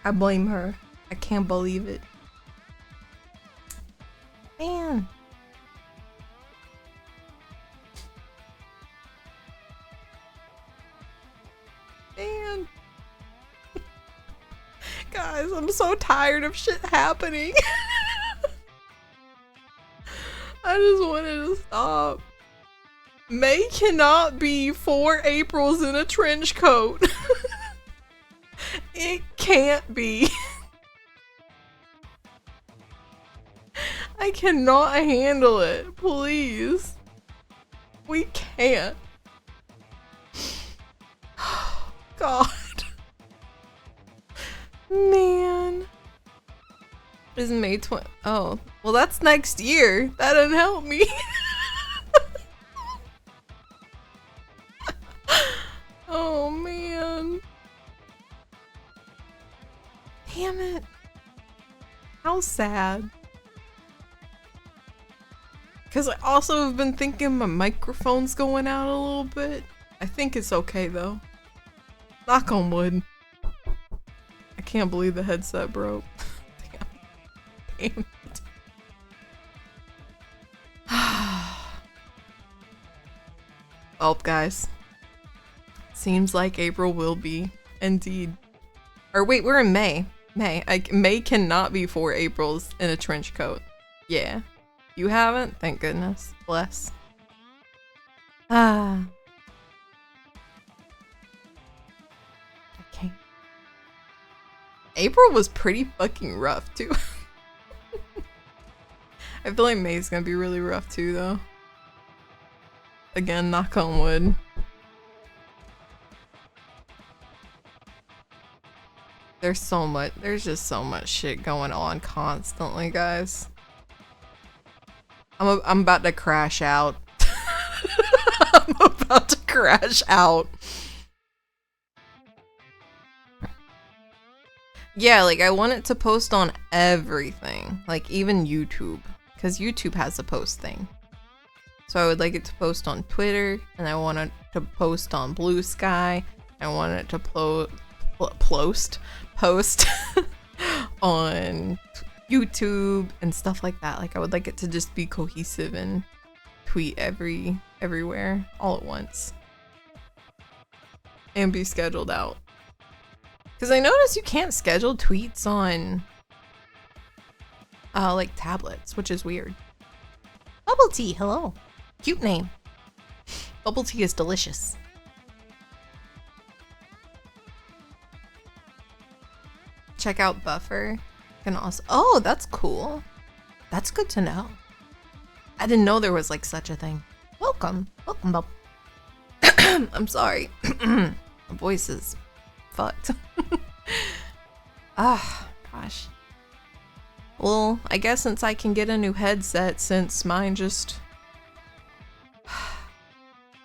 I blame her. I can't believe it. Man. Man. Guys, I'm so tired of shit happening. I just wanted to stop. May cannot be 4 Aprils in a trench coat. It can't be. I cannot handle it. Please. We can't. God. Man. Is May 20? Oh, well, that's next year. That didn't help me. Oh, man. Damn it. How sad. Because I also have been thinking my microphone's going out a little bit. I think it's okay, though. Knock on wood. I can't believe the headset broke. Damn it. Well, guys. Seems like April will be. Indeed. Or wait, we're in May. May cannot be 4 Aprils in a trench coat. Yeah. You haven't? Thank goodness. Bless. Ah. Okay. April was pretty fucking rough, too. I feel like May's gonna be really rough, too, though. Again, knock on wood. There's just so much shit going on constantly, guys. I'm about to crash out. I'm about to crash out. Yeah, like I want it to post on everything, like even YouTube, because YouTube has a post thing. So I would like it to post on Twitter, and I want it to post on Blue Sky. I want it to post on YouTube and stuff like that. Like I would like it to just be cohesive and tweet everywhere all at once. And be scheduled out. Because I noticed you can't schedule tweets on like tablets, which is weird. Bubble tea, hello. Cute name. Bubble tea is delicious. Check out Buffer. Can also. Oh, that's cool. That's good to know. I didn't know there was like such a thing. Welcome, Bub. I'm sorry. My voice is fucked. Ah, gosh. Well, I guess since I can get a new headset, since mine just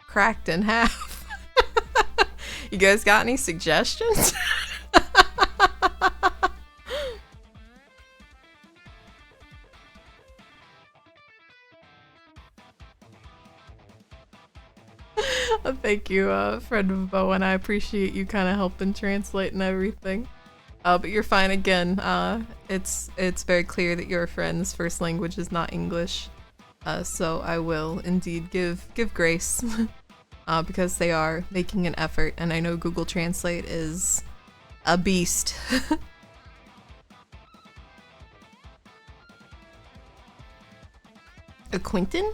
cracked in half. You guys got any suggestions? Thank you, friend of Bo, and I appreciate you kind of helping translate and everything. But you're fine again. It's very clear that your friend's first language is not English. So I will indeed give grace because they are making an effort, and I know Google Translate is a beast. A Quentin?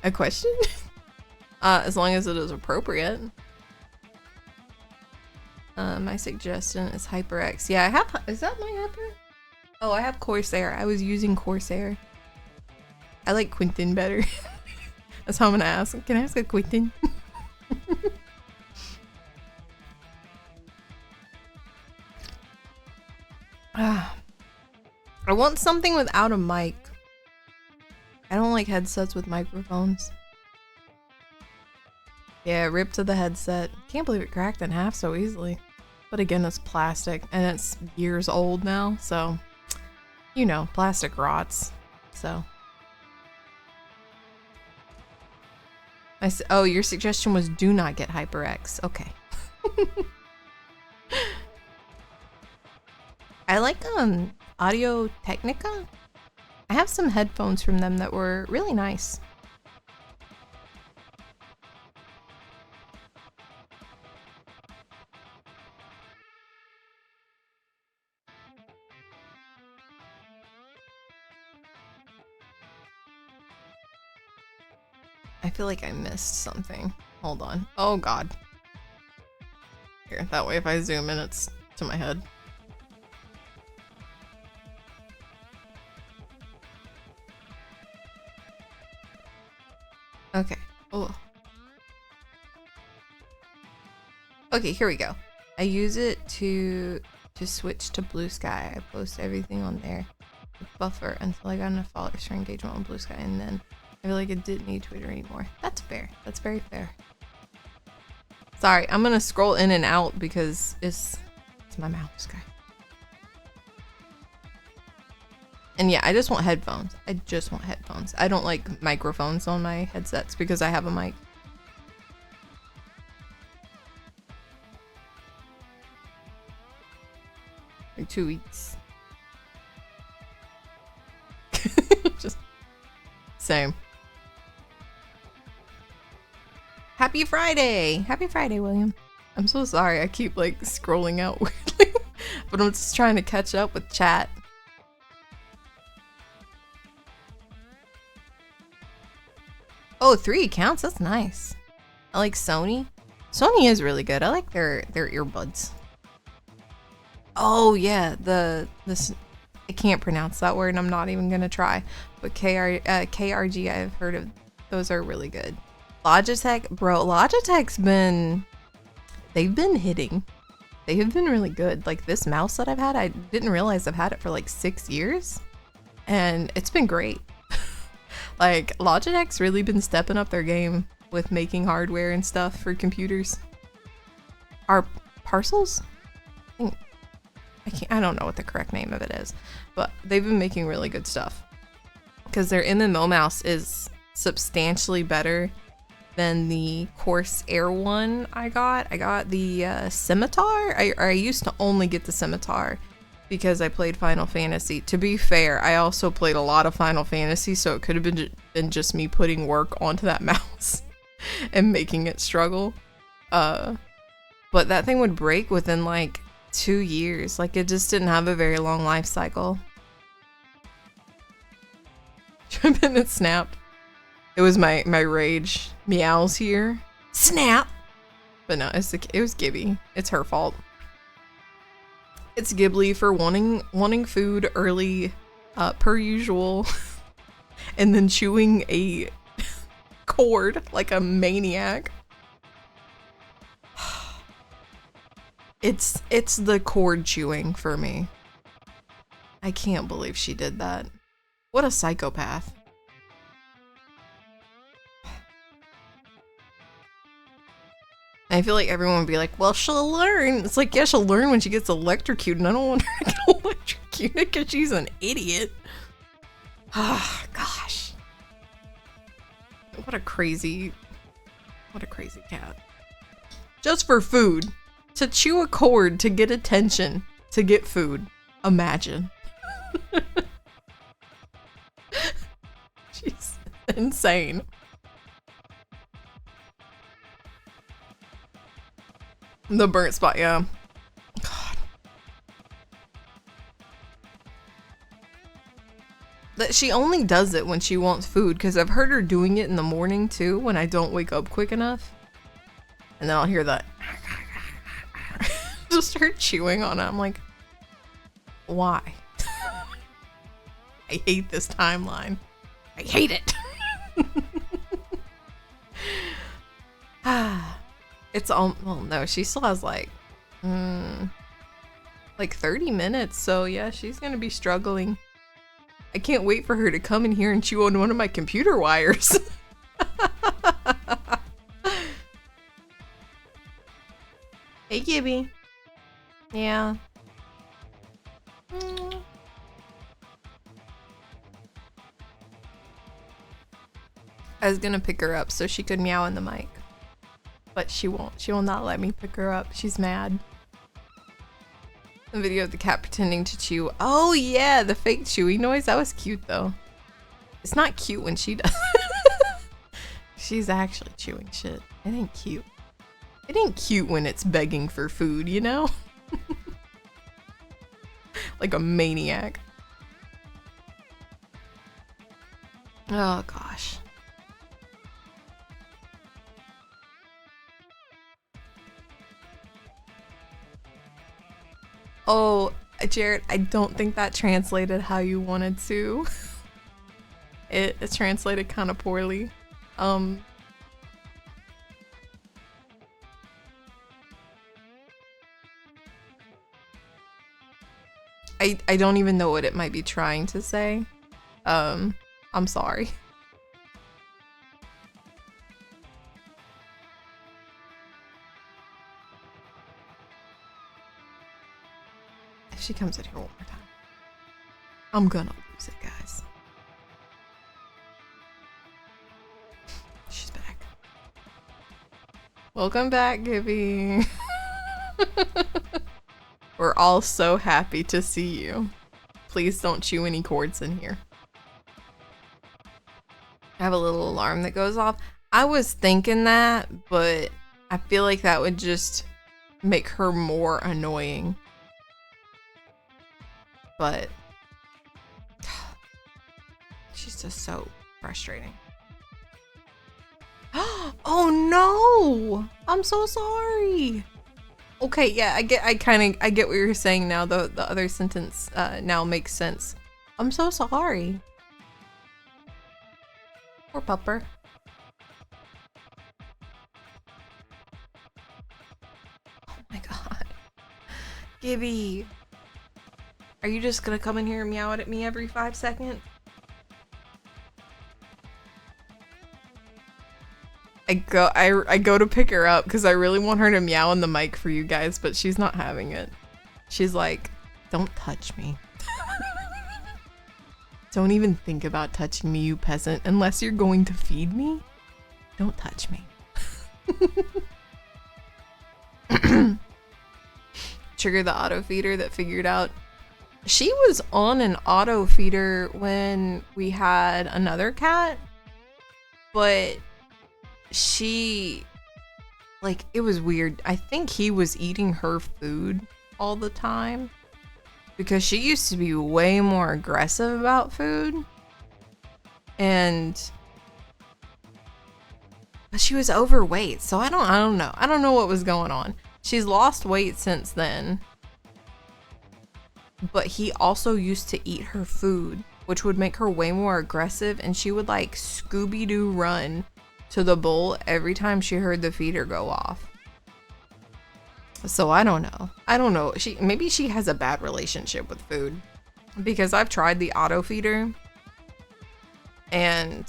A question? As long as it is appropriate. My suggestion is HyperX. Yeah, I have. Is that my Hyper? Oh, I have Corsair. I was using Corsair. I like Quentin better. That's how I'm gonna ask. Can I ask a Quentin? I want something without a mic. I don't like headsets with microphones. Yeah, rip to the headset. Can't believe it cracked in half so easily. But again, it's plastic, and it's years old now, so you know, plastic rots. So oh, your suggestion was do not get HyperX. Okay. I like Audio Technica. I have some headphones from them that were really nice. I feel like I missed something. Hold on. Oh god. Here, that way if I zoom in, it's to my head. Okay. Oh. Okay, here we go. I use it to switch to Blue Sky. I post everything on there. Buffer until I got enough followers for engagement on Blue Sky, and then I feel like it didn't need Twitter anymore. That's fair. That's very fair. Sorry, I'm gonna scroll in and out because it's my mouse guy. And yeah, I just want headphones. I just want headphones. I don't like microphones on my headsets because I have a mic. Like 2 weeks. Just same. Happy Friday! Happy Friday, William. I'm so sorry. I keep like scrolling out weirdly, but I'm just trying to catch up with chat. Oh, 3 accounts? That's nice. I like Sony. Sony is really good. I like their earbuds. Oh yeah, this I can't pronounce that word and I'm not even gonna try. But KRG, I've heard of. Those are really good. Logitech, bro, they've been hitting. They have been really good. Like this mouse that I've had, I didn't realize I've had it for like 6 years. And it's been great. Like Logitech's really been stepping up their game with making hardware and stuff for computers. Are parcels? I think I don't know what the correct name of it is, but they've been making really good stuff. Because their MMO mouse is substantially better than the Corsair one I got. I got the Scimitar. I used to only get the Scimitar because I played Final Fantasy. To be fair, I also played a lot of Final Fantasy, so it could have been just me putting work onto that mouse and making it struggle. But that thing would break within like 2 years. Like, it just didn't have a very long life cycle. And it snapped. It was my rage. Meows here. Snap! But no, it was Gibby. It's her fault. It's Ghibli for wanting food early, per usual, and then chewing a cord like a maniac. It's the cord chewing for me. I can't believe she did that. What a psychopath. I feel like everyone would be like, well, she'll learn. It's like, yeah, she'll learn when she gets electrocuted, and I don't want her to get electrocuted because she's an idiot. Ah, gosh. What a crazy cat. Just for food. To chew a cord to get attention. To get food. Imagine. She's insane. The burnt spot, yeah. God. That she only does it when she wants food, because I've heard her doing it in the morning too, when I don't wake up quick enough. And then I'll hear that. Just start chewing on it. I'm like, why? I hate this timeline. I hate it. It's all, well, no, she still has like 30 minutes. So yeah, she's gonna be struggling. I can't wait for her to come in here and chew on one of my computer wires. Hey, Gibby. Yeah. I was gonna pick her up so she could meow in the mic. But she won't. She will not let me pick her up. She's mad. The video of the cat pretending to chew. Oh yeah, the fake chewy noise. That was cute though. It's not cute when she does. She's actually chewing shit. It ain't cute. It ain't cute when it's begging for food, you know? Like a maniac. Oh gosh. Oh, Jared, I don't think that translated how you wanted to. It translated kind of poorly. I don't even know what it might be trying to say. I'm sorry. If she comes in here one more time, I'm gonna lose it, guys. She's back. Welcome back, Gibby. We're all so happy to see you. Please don't chew any cords in here. I have a little alarm that goes off. I was thinking that, but I feel like that would just make her more annoying. But she's just so frustrating. Oh no! I'm so sorry. Okay, yeah, I get what you're saying now. The other sentence now makes sense. I'm so sorry. Poor pupper. Oh my god. Gibby. Are you just gonna come in here and meow at me every 5 seconds? I go to pick her up because I really want her to meow in the mic for you guys, but she's not having it. She's like, Don't touch me. Don't even think about touching me, you peasant, unless you're going to feed me. Don't touch me. Trigger the auto feeder that figured out. She was on an auto feeder when we had another cat, but she, like, it was weird. I think he was eating her food all the time because she used to be way more aggressive about food, but she was overweight, so I don't know what was going on. She's lost weight since then, but he also used to eat her food, which would make her way more aggressive, and she would like Scooby-Doo run to the bowl every time she heard the feeder go off. So I don't know. Maybe she has a bad relationship with food, because I've tried the auto feeder and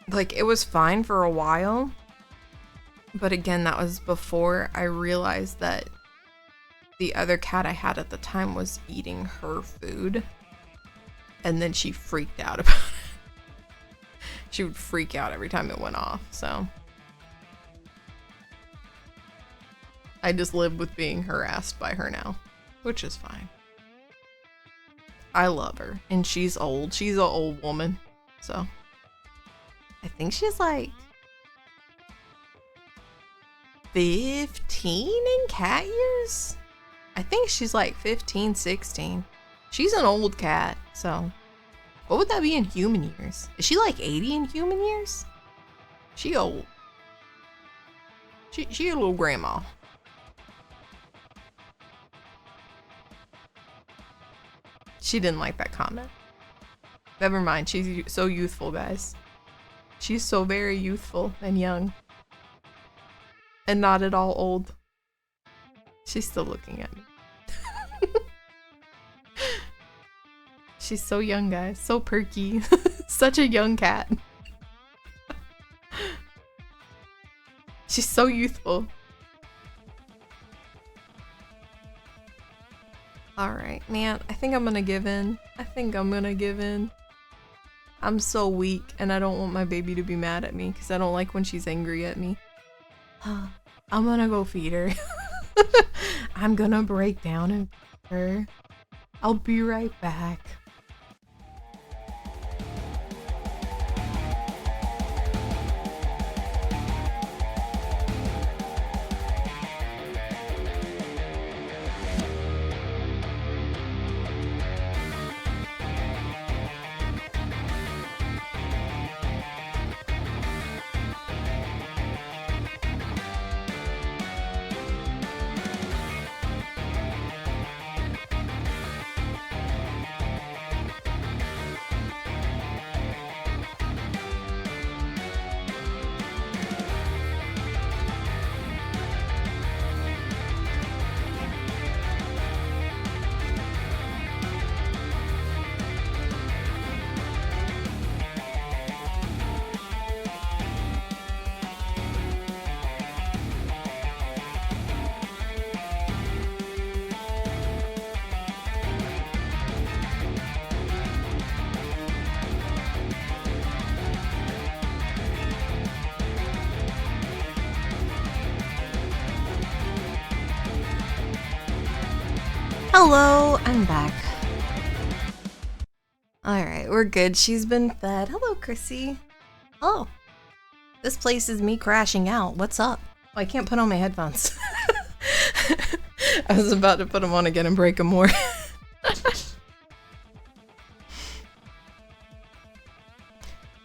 like it was fine for a while, but again, that was before I realized that the other cat I had at the time was eating her food, and then she freaked out about it. She would freak out every time it went off, so I just live with being harassed by her now, which is fine. I love her, and she's old. She's an old woman, so I think she's like 15 in cat years. I think she's like 15, 16. She's an old cat, so what would that be in human years? Is she like 80 in human years? She old. She a little grandma. She didn't like that comment. Never mind, she's so youthful, guys. She's so very youthful and young. And not at all old. She's still looking at me. She's so young, guys. So perky. Such a young cat. She's so youthful. Alright, man. I think I'm gonna give in. I'm so weak, and I don't want my baby to be mad at me, because I don't like when she's angry at me. I'm gonna go feed her. I'm gonna break down and feed her. I'll be right back. Hello, I'm back. Alright, we're good. She's been fed. Hello, Chrissy. Oh, this place is me crashing out. What's up? Oh, I can't put on my headphones. I was about to put them on again and break them more.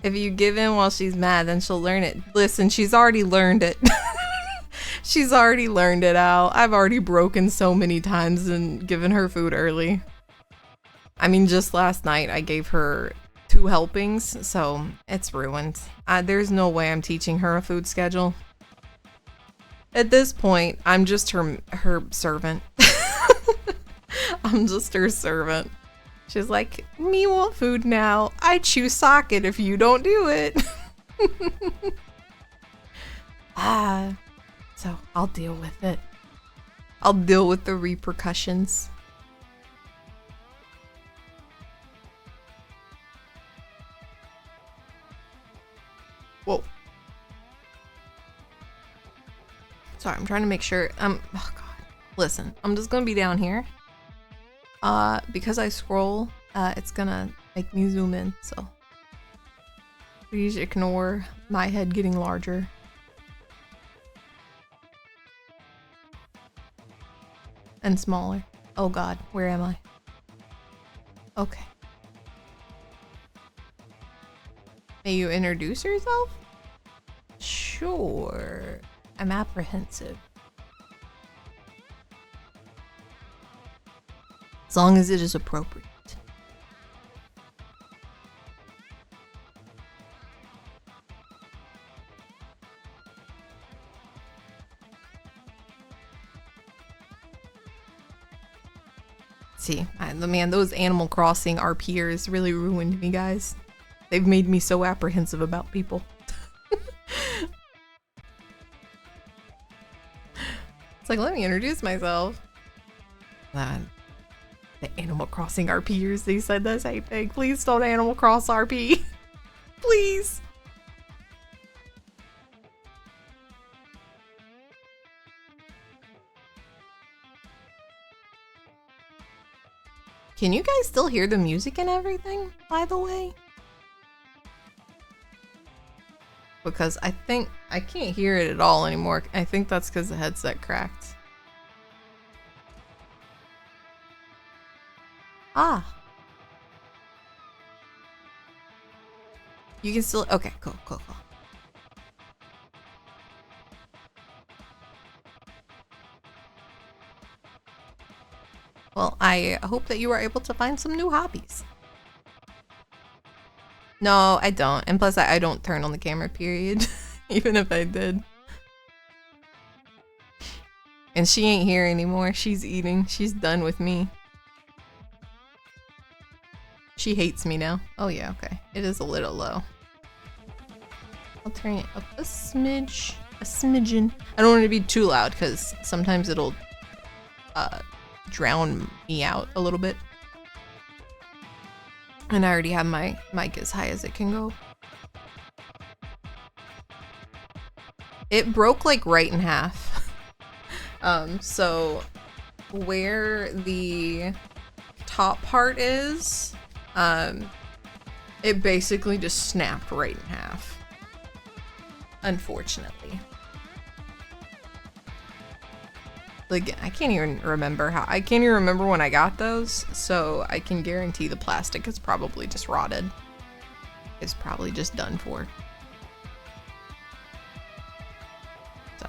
If you give in while she's mad, then she'll learn it. Listen, she's already learned it. She's already learned it out. I've already broken so many times and given her food early. I mean, just last night I gave her 2 helpings, so it's ruined. There's no way I'm teaching her a food schedule. At this point, I'm just her servant. I'm just her servant. She's like, me want food now. I choose socket if you don't do it. So I'll deal with it. I'll deal with the repercussions. Whoa. Sorry, I'm trying to make sure. Oh god. Listen, I'm just gonna be down here. Because I scroll, it's gonna make me zoom in, so please ignore my head getting larger. And smaller. Oh god, where am I? Okay. May you introduce yourself? Sure. I'm apprehensive. As long as it is appropriate. See, man, those Animal Crossing RPers really ruined me, guys. They've made me so apprehensive about people. It's like, let me introduce myself. The Animal Crossing RPers, they said the same thing. Please don't Animal Cross RP. Please. Can you guys still hear the music and everything, by the way? Because I think I can't hear it at all anymore. I think that's because the headset cracked. Ah. You can still, okay, cool. Well, I hope that you are able to find some new hobbies. No, I don't. And plus, I don't turn on the camera, period. Even if I did. And she ain't here anymore. She's eating. She's done with me. She hates me now. Oh yeah, okay. It is a little low. I'll turn it up a smidge. A smidgen. I don't want it to be too loud because sometimes it'll drown me out a little bit. And I already have my mic as high as it can go. It broke like right in half. So where the top part is, it basically just snapped right in half. Unfortunately. Like, I can't even remember when I got those, so I can guarantee the plastic is probably just rotted. It's probably just done for. So.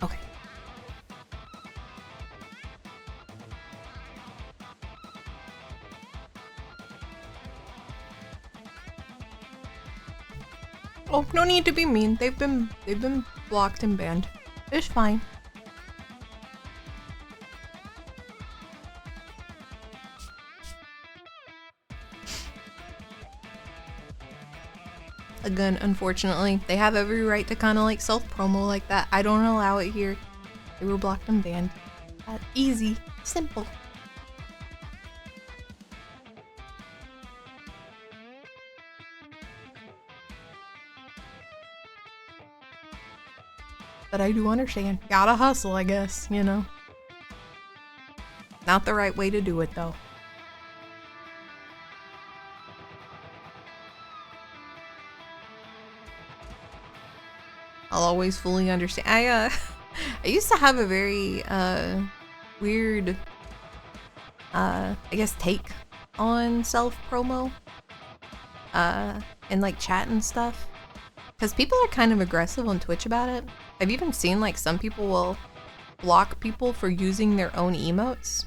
Okay. Oh, no need to be mean. They've been blocked and banned. It's fine. Again, unfortunately, they have every right to kind of like self-promo like that. I don't allow it here. They were blocked and banned. Easy. Simple. But I do understand. Gotta hustle, I guess, you know. Not the right way to do it, though. I'll always fully understand. I used to have a very weird I guess take on self-promo and like chat and stuff, because people are kind of aggressive on Twitch about it. I've even seen like some people will block people for using their own emotes,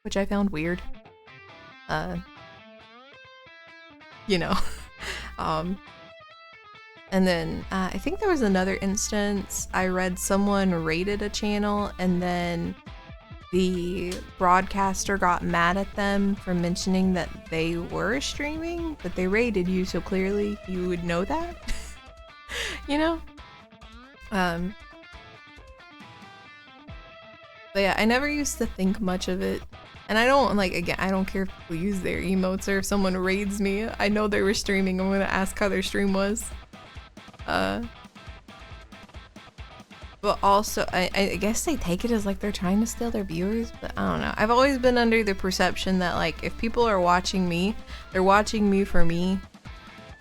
which I found weird. You know. And then I think there was another instance I read someone raided a channel and then the broadcaster got mad at them for mentioning that they were streaming, but they raided you, so clearly you would know that. You know? But yeah, I never used to think much of it. And I don't, like, again, I don't care if people use their emotes or if someone raids me. I know they were streaming. I'm gonna ask how their stream was. But also, I guess they take it as like they're trying to steal their viewers, but I don't know. I've always been under the perception that like if people are watching me, they're watching me for me,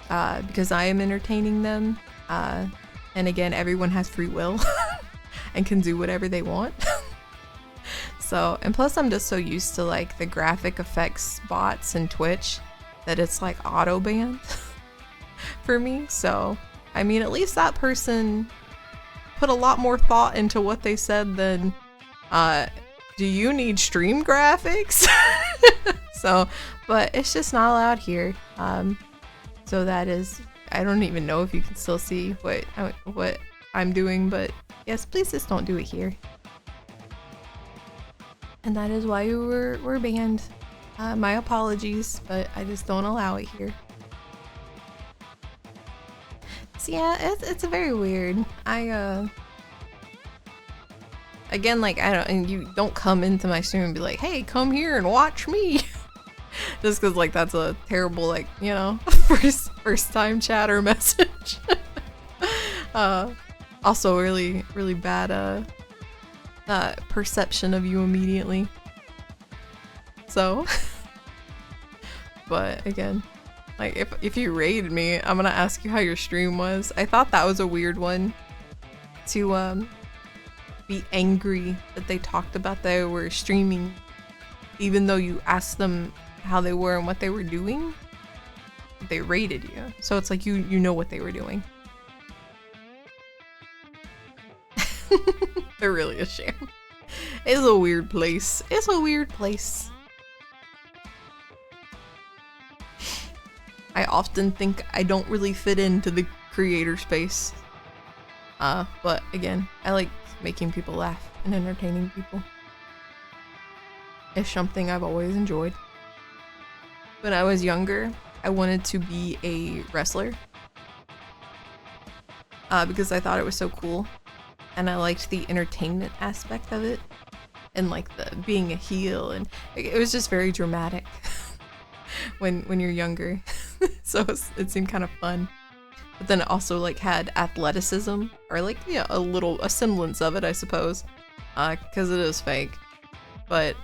because I am entertaining them. And again, everyone has free will and can do whatever they want. So, and plus I'm just so used to like the graphic effects bots in Twitch that it's like auto banned for me. So, I mean, at least that person put a lot more thought into what they said than, do you need stream graphics? So, but it's just not allowed here. So that is, I don't even know if you can still see what I'm doing, but yes, please just don't do it here. And that is why we're banned. My apologies, but I just don't allow it here. So yeah, it's very weird. Again, like, and you don't come into my stream and be like, hey, come here and watch me. Just because, like, that's a terrible, like, you know, first time chatter message. Also really, really bad, perception of you immediately. So, but again, like, if you raid me, I'm gonna ask you how your stream was. I thought that was a weird one to, be angry that they talked about they were streaming, even though you asked them how they were and what they were doing. They raided you, so it's like you know what they were doing. They're really a sham. It's a weird place. It's a weird place. I often think I don't really fit into the creator space. But again, I like making people laugh and entertaining people. It's something I've always enjoyed. When I was younger, I wanted to be a wrestler. Because I thought it was so cool. And I liked the entertainment aspect of it. And like the being a heel, and it was just very dramatic when you're younger. So it seemed kind of fun. But then it also like had athleticism, or like, yeah, a semblance of it, I suppose, because it is fake. But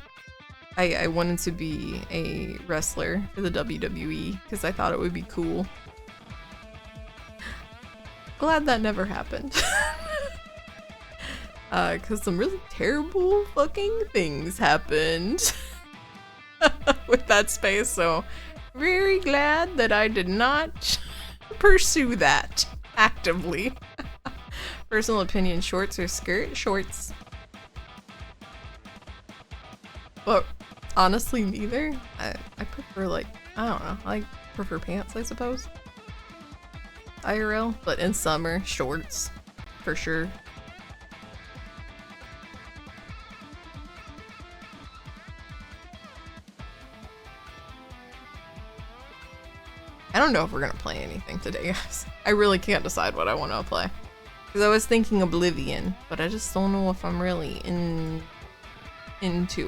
I wanted to be a wrestler for the WWE because I thought it would be cool. Glad that never happened. Because some really terrible fucking things happened with that space, so very glad that I did not pursue that actively. Personal opinion, shorts or skirt? Shorts. But honestly, neither. I prefer, like, I don't know, I prefer pants, I suppose. IRL, but in summer, shorts, for sure. I don't know if we're gonna play anything today, guys. I really can't decide what I want to play. Because I was thinking Oblivion, but I just don't know if I'm really into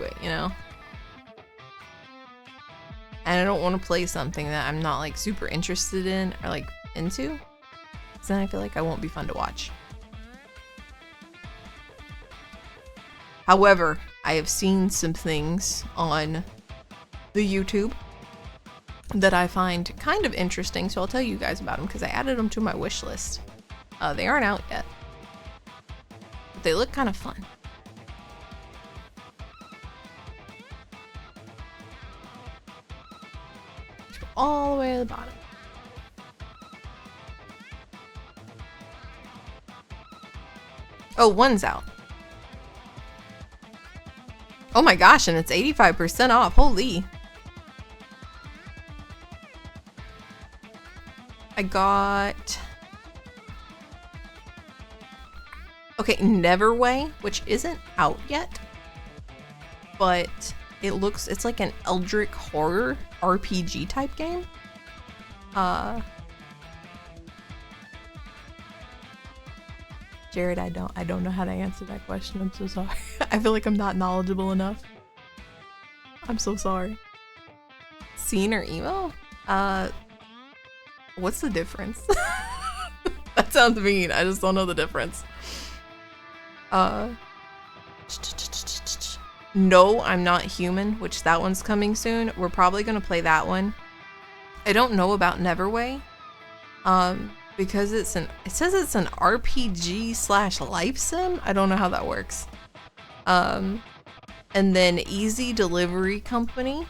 it, you know? And I don't want to play something that I'm not, like, super interested in or, like, into. Because then I feel like I won't be fun to watch. However, I have seen some things on the YouTube that I find kind of interesting, so I'll tell you guys about them because I added them to my wish list. They aren't out yet, but they look kind of fun. All the way to the bottom. Oh, one's out. Oh my gosh, and it's 85% off. Holy. I got... Okay, Neverway, which isn't out yet. But it's like an Eldritch horror RPG type game. Jared, I don't know how to answer that question. I'm so sorry. I feel like I'm not knowledgeable enough. I'm so sorry. Scene or emo? What's the difference? That sounds mean. I just don't know the difference. No, I'm Not Human, which that one's coming soon. We're probably gonna play that one. I don't know about Neverway. Because it says it's an RPG / life sim. I don't know how that works. And then Easy Delivery Company.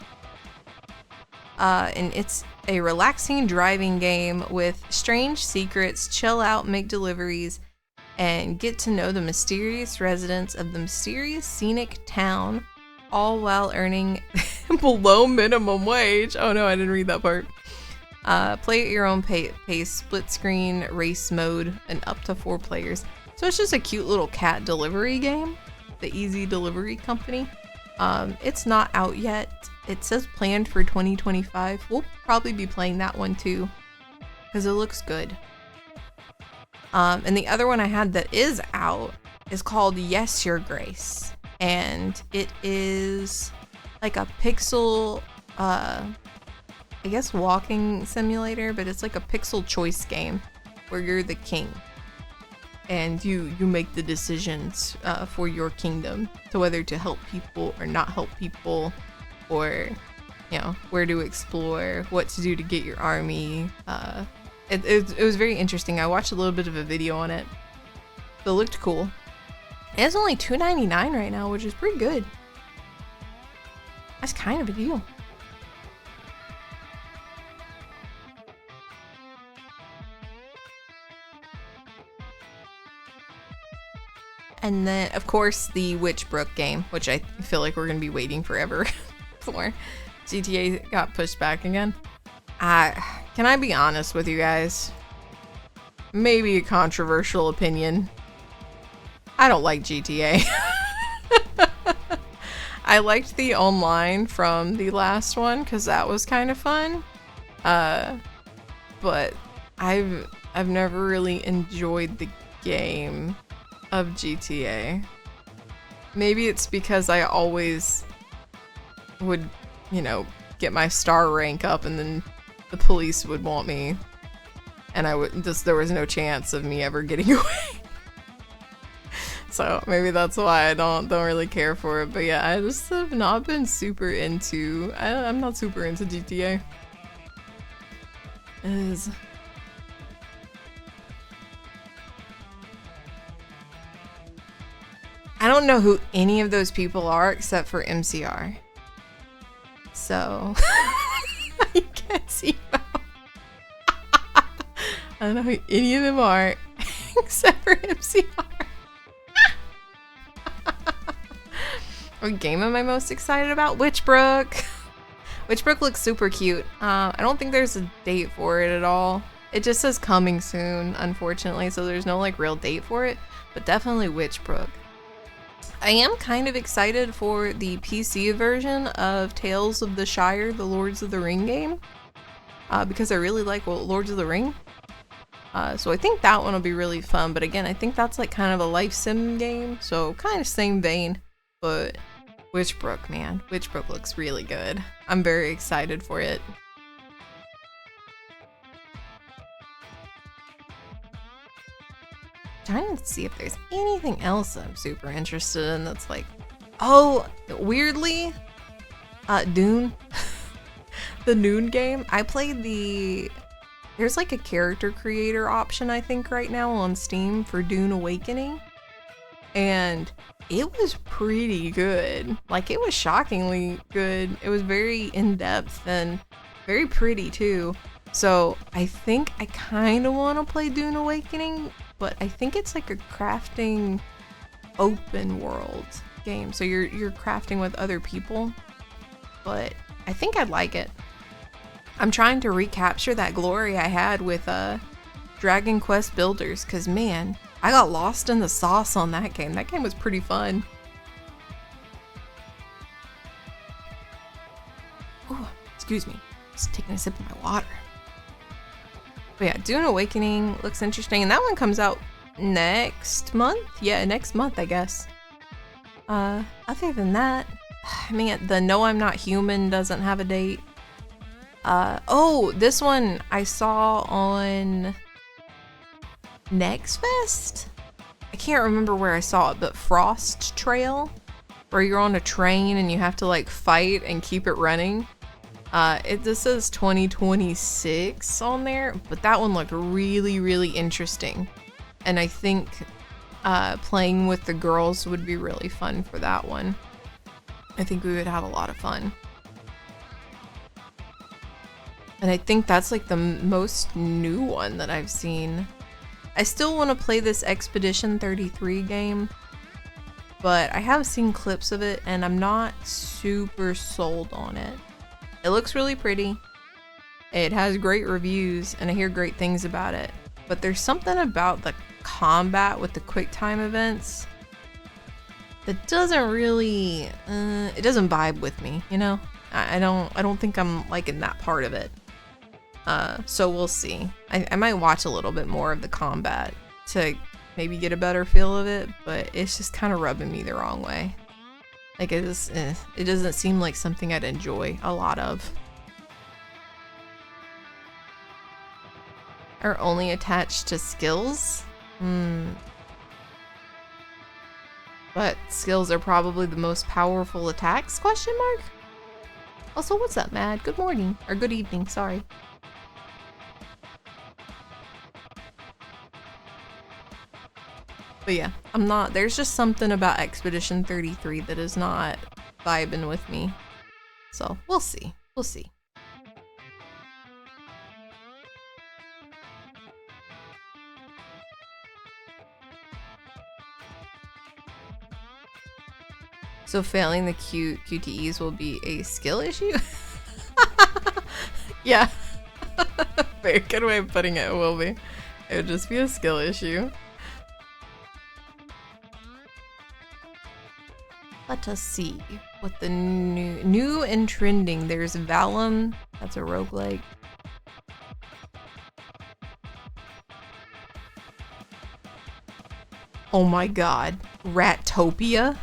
And it's a relaxing driving game with strange secrets, chill out, make deliveries, and get to know the mysterious residents of the mysterious scenic town, all while earning below minimum wage. Oh no, I didn't read that part. Play at your own pace, split screen, race mode, and up to 4 players. So it's just a cute little cat delivery game, the Easy Delivery Company. It's not out yet. It says planned for 2025. We'll probably be playing that one too, because it looks good. And the other one I had that is out is called Yes, Your Grace. And it is like a pixel, I guess walking simulator, but it's like a pixel choice game where you're the king. And you make the decisions for your kingdom. So whether to help people or not help people, or, you know, where to explore, what to do to get your army. It was very interesting. I watched a little bit of a video on it. It looked cool. It's only $2.99 right now, which is pretty good. That's kind of a deal. And then, of course, the Witchbrook game, which I feel like we're going to be waiting forever for. GTA got pushed back again. Can I be honest with you guys? Maybe a controversial opinion. I don't like GTA. I liked the online from the last one because that was kind of fun. But I've never really enjoyed the game of GTA. Maybe it's because I always would, you know, get my star rank up and then the police would want me, and there was no chance of me ever getting away. So maybe that's why I don't really care for it. But yeah, I just have not been super into, I'm not super into GTA. I don't know who any of those people are except for MCR. So you can't see them. I don't know who any of them are except for MCR. What game am I most excited about? Witchbrook. Witchbrook looks super cute. I don't think there's a date for it at all. It just says coming soon, unfortunately, so there's no like real date for it, but definitely Witchbrook. I am kind of excited for the PC version of Tales of the Shire, the Lords of the Ring game, because I really like Lords of the Ring. So I think that one will be really fun, but again, I think that's like kind of a life sim game, so kind of same vein, but Witchbrook, man. Witchbrook looks really good. I'm very excited for it. Trying to see if there's anything else I'm super interested in that's like, oh, weirdly, Dune. The Dune game. I played there's like a character creator option I think right now on Steam for Dune Awakening, and it was pretty good. Like, it was shockingly good. It was very in-depth and very pretty too. So I think I kind of want to play Dune Awakening, but I think it's like a crafting open world. game. So you're crafting with other people, but I think I'd like it. I'm trying to recapture that glory I had with Dragon Quest Builders, because man, I got lost in the sauce on that game. That game was pretty fun. Oh, excuse me. Just taking a sip of my water. But yeah, Dune Awakening looks interesting, and that one comes out next month? Yeah, next month, I guess. Other than that, I mean, the No I'm Not Human doesn't have a date. Oh, this one I saw on Next Fest? I can't remember where I saw it, but Frost Trail, where you're on a train and you have to like fight and keep it running. This says 2026 on there, but that one looked really, really interesting. And I think playing with the girls would be really fun for that one. I think we would have a lot of fun. And I think that's like the most new one that I've seen. I still want to play this Expedition 33 game, but I have seen clips of it and I'm not super sold on it. It looks really pretty. It has great reviews and I hear great things about it. But there's something about the combat with the quick time events that doesn't really, it doesn't vibe with me, you know? I don't think I'm liking that part of it. So we'll see. I might watch a little bit more of the combat to maybe get a better feel of it, but it's just kind of rubbing me the wrong way. Like it doesn't seem like something I'd enjoy a lot of. Are only attached to skills? But skills are probably the most powerful attacks, question mark? Also, what's up, Mad? Good morning. Or good evening, sorry. But yeah, there's just something about Expedition 33 that is not vibing with me. So, we'll see. We'll see. So failing the QTEs will be a skill issue? Yeah. Very good way of putting it, will be. It would just be a skill issue. Let us see what the new and trending. There's Valum. That's a roguelike. Oh my god. Rattopia?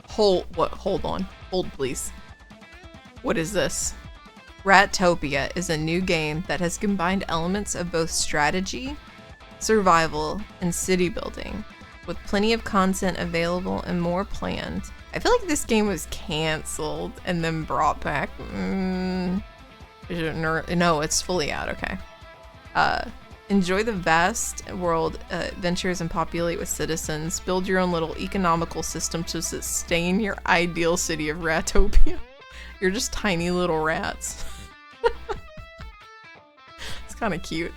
Hold on. Hold please. What is this? Rattopia is a new game that has combined elements of both strategy, survival, and city building, with plenty of content available and more planned. I feel like this game was cancelled and then brought back. No, it's fully out, okay. Enjoy the vast world adventures and populate with citizens. Build your own little economical system to sustain your ideal city of Rattopia. You're just tiny little rats. It's kind of cute.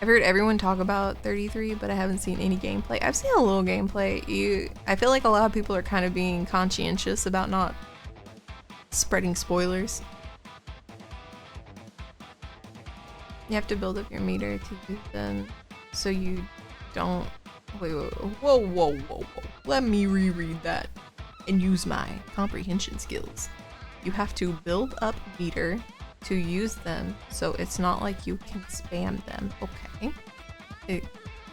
I've heard everyone talk about 33, but I haven't seen any gameplay. I've seen a little gameplay. I feel like a lot of people are kind of being conscientious about not spreading spoilers. You have to build up your meter to use them so you don't... Wait, whoa. Let me reread that and use my comprehension skills. You have to build up meter to use them, so it's not like you can spam them. Okay. It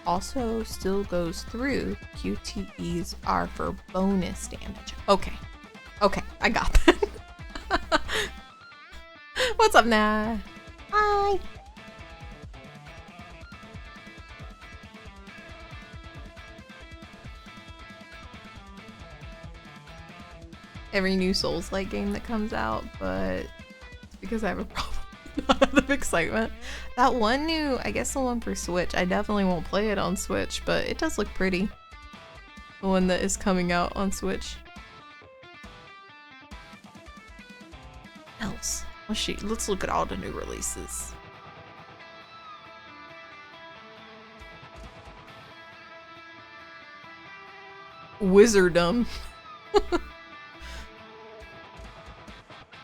also still goes through. QTEs are for bonus damage. Okay, I got that. What's up, Nah? Hi. Every new Souls-like game that comes out, but it's because I have a problem. Not out of excitement. That one new, I guess the one for Switch, I definitely won't play it on Switch, but it does look pretty. The one that is coming out on Switch. Else. Let's look at all the new releases. Wizardom.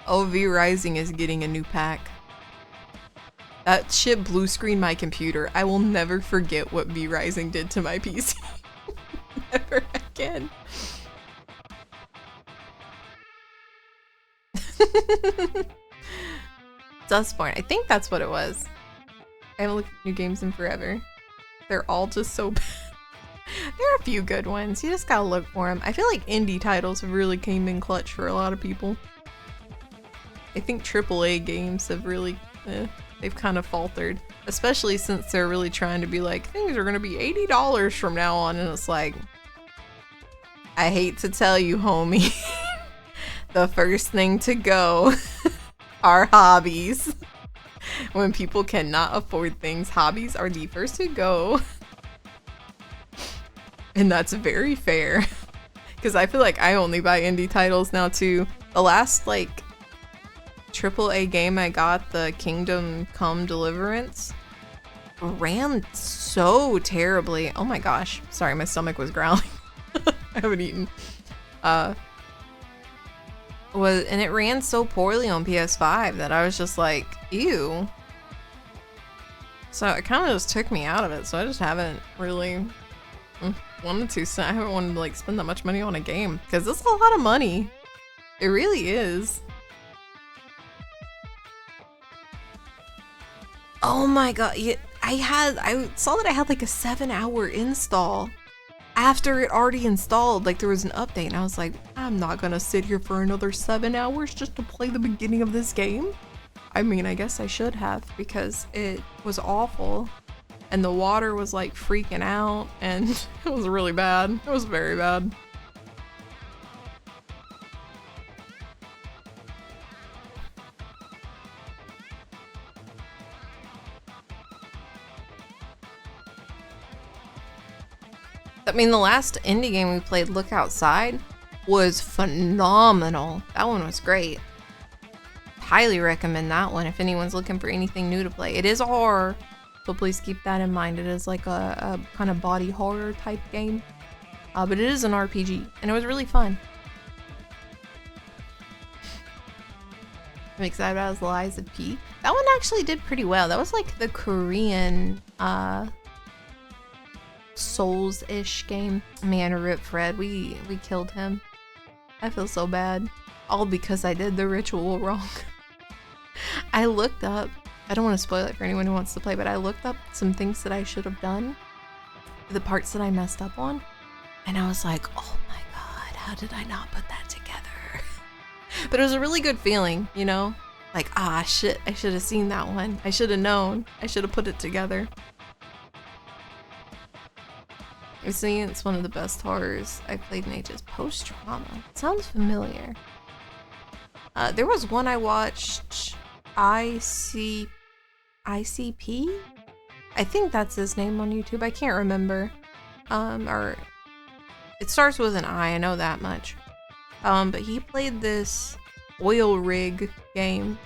Oh, V Rising is getting a new pack. That shit blue screened my computer. I will never forget what V Rising did to my PC. Never again. Dustborn. I think that's what it was. I haven't looked at new games in forever. They're all just so bad. There are a few good ones. You just gotta look for them. I feel like indie titles have really came in clutch for a lot of people. I think AAA games have really, they've kind of faltered. Especially since they're really trying to be like, things are gonna be $80 from now on, and it's like, I hate to tell you, homie. The first thing to go are hobbies. When people cannot afford things, hobbies are the first to go. And that's very fair. Because I feel like I only buy indie titles now too. The last like AAA game I got, the Kingdom Come Deliverance, ran so terribly. Oh my gosh. Sorry, my stomach was growling. I haven't eaten. And it ran so poorly on PS5 that I was just like, ew. So it kind of just took me out of it. So I just haven't really wanted to. So I haven't wanted to like spend that much money on a game because it's a lot of money. It really is. Oh my god! Yeah, I saw that I had like a 7-hour install after it already installed. Like there was an update, and I was like, I'm not gonna sit here for another 7 hours just to play the beginning of this game. I mean, I guess I should have because it was awful. And the water was like freaking out, and it was really bad. It was very bad. I mean, the last indie game we played, Look Outside, was phenomenal. That one was great. Highly recommend that one if anyone's looking for anything new to play. It is a horror. So please keep that in mind. It is like a kind of body horror type game. But it is an RPG. And it was really fun. I'm excited about his Lies of P. That one actually did pretty well. That was like the Korean Souls-ish game. Man, Rip Fred. We killed him. I feel so bad. All because I did the ritual wrong. I looked up, I don't want to spoil it for anyone who wants to play, but I looked up some things that I should have done, the parts that I messed up on, and I was like, oh my god, how did I not put that together? But it was a really good feeling, you know? Like, ah, shit, I should have seen that one. I should have known. I should have put it together. You're saying it's one of the best horrors I've played in ages. Post-trauma. Sounds familiar. There was one I watched, ICP? I think that's his name on YouTube. I can't remember. Or it starts with an I know that much. But he played this oil rig game.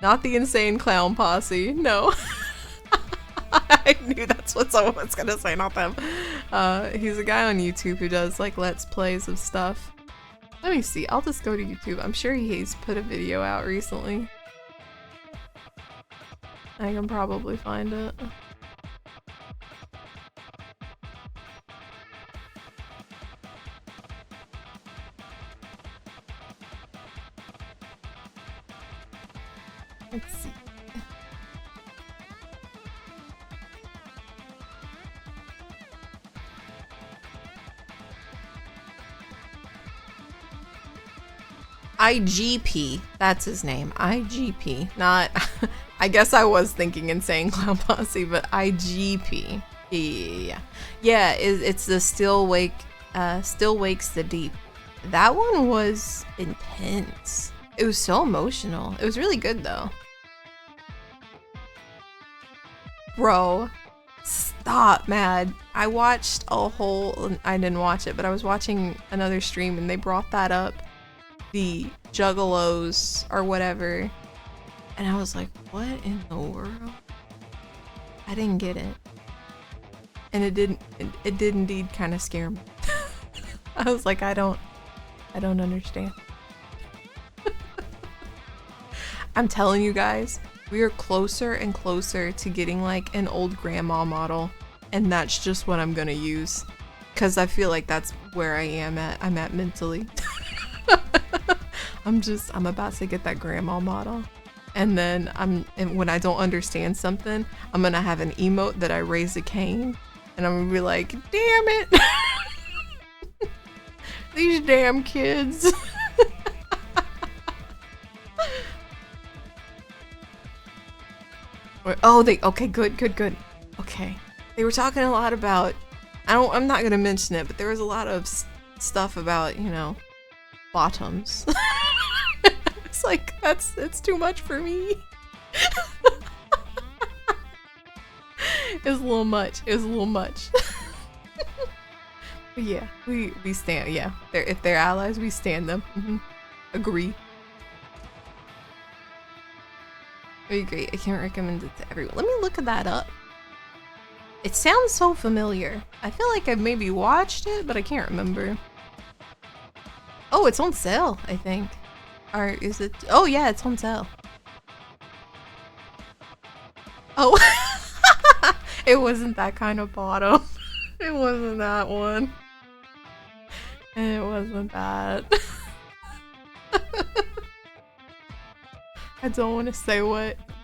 Not the Insane Clown Posse. No. I knew that's what someone was gonna say, not them. He's a guy on YouTube who does like Let's Plays of stuff. Let me see, I'll just go to YouTube. I'm sure he's put a video out recently. I can probably find it. Let's see. IGP, that's his name. IGP, not. I guess I was thinking Insane Clown Posse, but IGP. Yeah. It's the Still Wakes the Deep. That one was intense. It was so emotional. It was really good though. Bro, stop, Mad. I watched a whole. I didn't watch it, but I was watching another stream and they brought that up. The Juggalos or whatever, and I was like, what in the world? I didn't get it, and it did indeed kind of scare me. I was like, I don't understand. I'm telling you guys, we are closer and closer to getting like an old grandma model, and that's just what I'm gonna use, because I feel like that's where I'm at mentally. I'm about to get that grandma model, and then when I don't understand something, I'm gonna have an emote that I raise a cane, and I'm gonna be like, damn it. These damn kids. Oh, okay, good. Okay. They were talking a lot about, I'm not gonna mention it, but there was a lot of stuff about, you know, bottoms. It's like, it's too much for me. It was a little much. But yeah, we stand, yeah. If they're allies, we stand them. Agree. Very great. I can't recommend it to everyone. Let me look that up. It sounds so familiar. I feel like I've maybe watched it, but I can't remember. Oh, it's on sale, I think. Or is it? Oh yeah, it's on sale. Oh. It wasn't that kind of bottom. It wasn't that one. It wasn't that. I don't want to say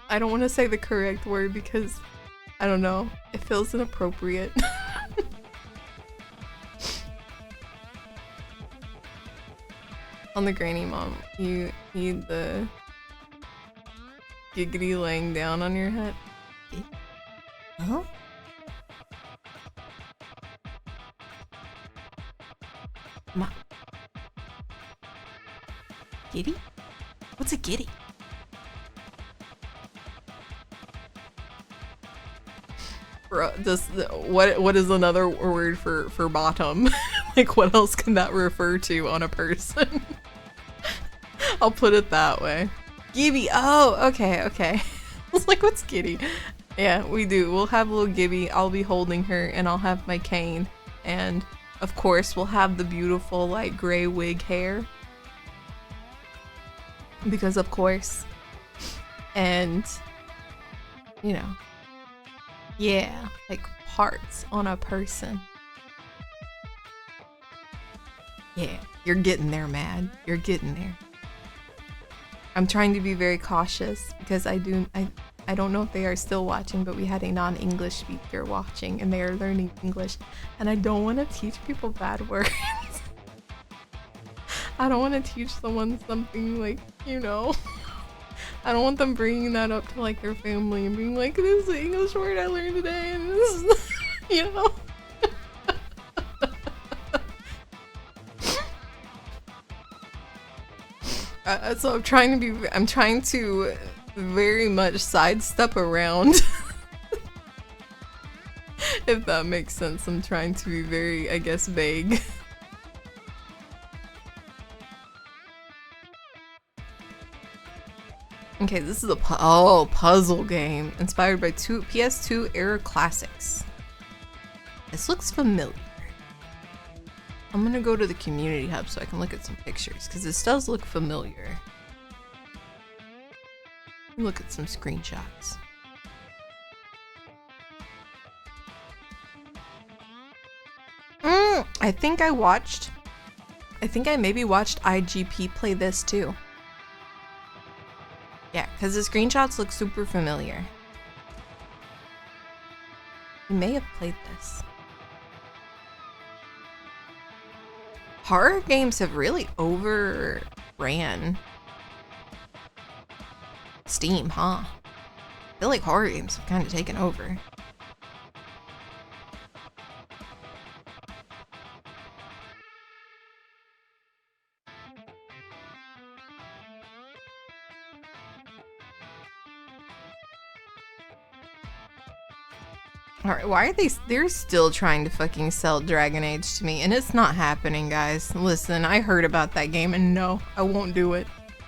I don't want to say the correct word because I don't know. It feels inappropriate. On the granny mom, you need the giggity laying down on your head. Huh? Giddy? What's a giddy? What is another word for bottom? Like, what else can that refer to on a person? I'll put it that way. Gibby. Oh, okay. I was like, what's Giddy? Yeah, we do. We'll have little Gibby. I'll be holding her, and I'll have my cane, and of course, we'll have the beautiful like gray wig hair, because of course, and you know. Yeah, like parts on a person. Yeah, you're getting there, Mad. You're getting there. I'm trying to be very cautious because I don't know if they are still watching, but we had a non-English speaker watching and they are learning English, and I don't want to teach people bad words. I don't want to teach someone something like, you know. I don't want them bringing that up to like their family and being like, this is the English word I learned today, and this is, you know. So I'm trying to very much sidestep around. If that makes sense. I'm trying to be very, I guess, vague. Okay, this is a puzzle game inspired by PS2 era classics. This looks familiar. I'm gonna go to the community hub so I can look at some pictures because this does look familiar. Look at some screenshots. I think I maybe watched IGP play this too. Yeah, because the screenshots look super familiar. You may have played this. Horror games have really overran Steam, huh? I feel like horror games have kind of taken over. Alright, why are they're still trying to fucking sell Dragon Age to me, and it's not happening, guys. Listen, I heard about that game, and no, I won't do it.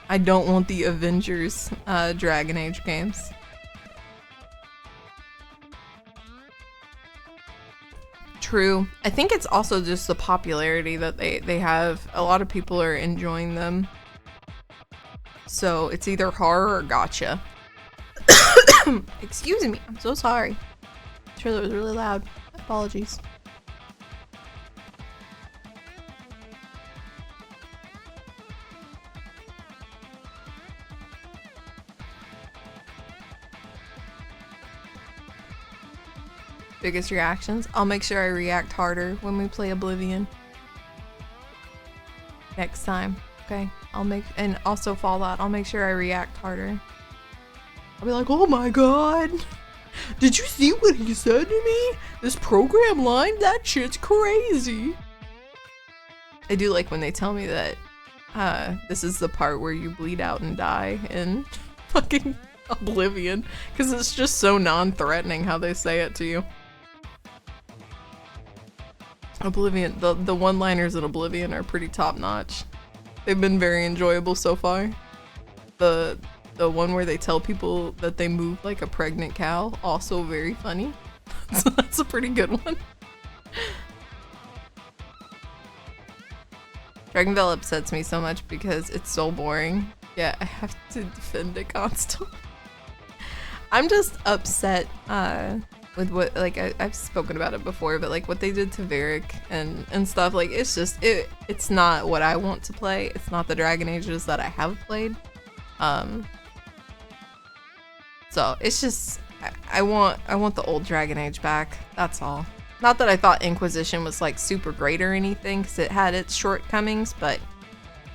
I don't want the Avengers Dragon Age games. True. I think it's also just the popularity that they have. A lot of people are enjoying them. So it's either horror or gotcha. Excuse me. I'm so sorry. I'm sure that was really loud. Apologies. Biggest reactions? I'll make sure I react harder when we play Oblivion. Next time. Okay? And also Fallout, I'll make sure I react harder. I'll be like, oh my god! Did you see what he said to me? This program line? That shit's crazy! I do like when they tell me that this is the part where you bleed out and die in fucking Oblivion. Because it's just so non-threatening how they say it to you. Oblivion, the one-liners in Oblivion are pretty top-notch. They've been very enjoyable so far. The one where they tell people that they move like a pregnant cow, also very funny. So that's a pretty good one. Dragonville upsets me so much because it's so boring. Yeah, I have to defend it constantly. I'm just upset with what, like, I've spoken about it before, but like what they did to Varric and stuff, like it's just it's not what I want to play. It's not the Dragon Ages that I have played. So it's just I want the old Dragon Age back. That's all. Not that I thought Inquisition was like super great or anything, because it had its shortcomings, but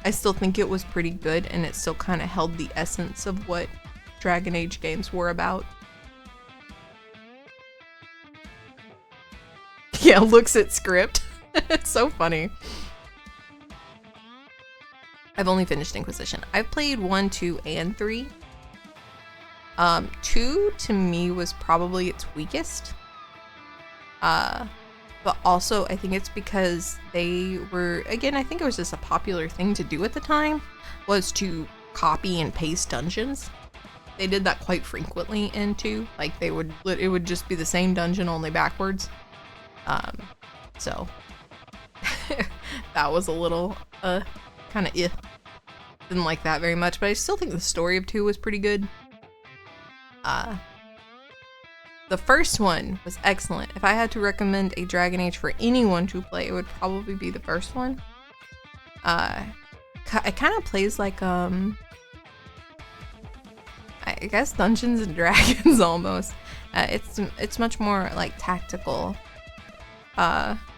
I still think it was pretty good, and it still kind of held the essence of what Dragon Age games were about. Yeah, looks at script. It's so funny. I've only finished Inquisition. I've played 1, 2, and 3. 2 to me was probably its weakest. But also I think it's because they were, again, I think it was just a popular thing to do at the time, was to copy and paste dungeons. They did that quite frequently in 2. Like it would just be the same dungeon only backwards. So that was a little kind of didn't like that very much, but I still think the story of 2 was pretty good. The first one was excellent. If I had to recommend a Dragon Age for anyone to play, it would probably be the first one. It kind of plays like I guess Dungeons and Dragons almost. It's much more like tactical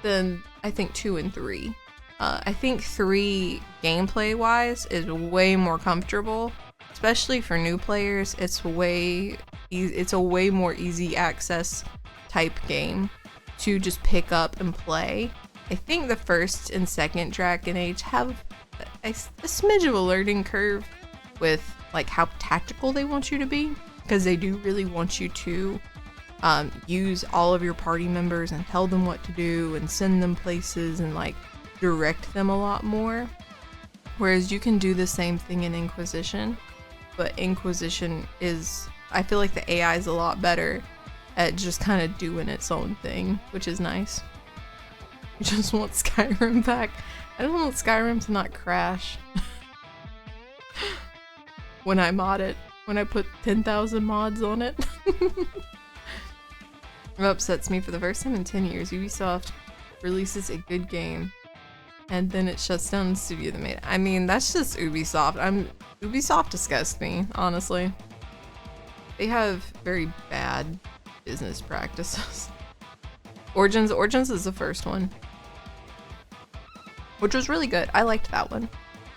than I think 2 and 3. I think 3 gameplay wise is way more comfortable, especially for new players. It's a way more easy access type game to just pick up and play. I think the first and second Dragon Age have a smidge of a learning curve with like how tactical they want you to be, because they do really want you to use all of your party members and tell them what to do and send them places and like direct them a lot more. Whereas you can do the same thing in Inquisition, but Inquisition is, I feel like the AI is a lot better at just kind of doing its own thing, which is nice. I just want Skyrim back. I don't want Skyrim to not crash. When I mod it. When I put 10,000 mods on it. It upsets me. For the first time in 10 years, Ubisoft releases a good game and then it shuts down the studio that made it. I mean, that's just Ubisoft. Ubisoft disgusts me, honestly. They have very bad business practices. Origins is the first one, which was really good. I liked that one.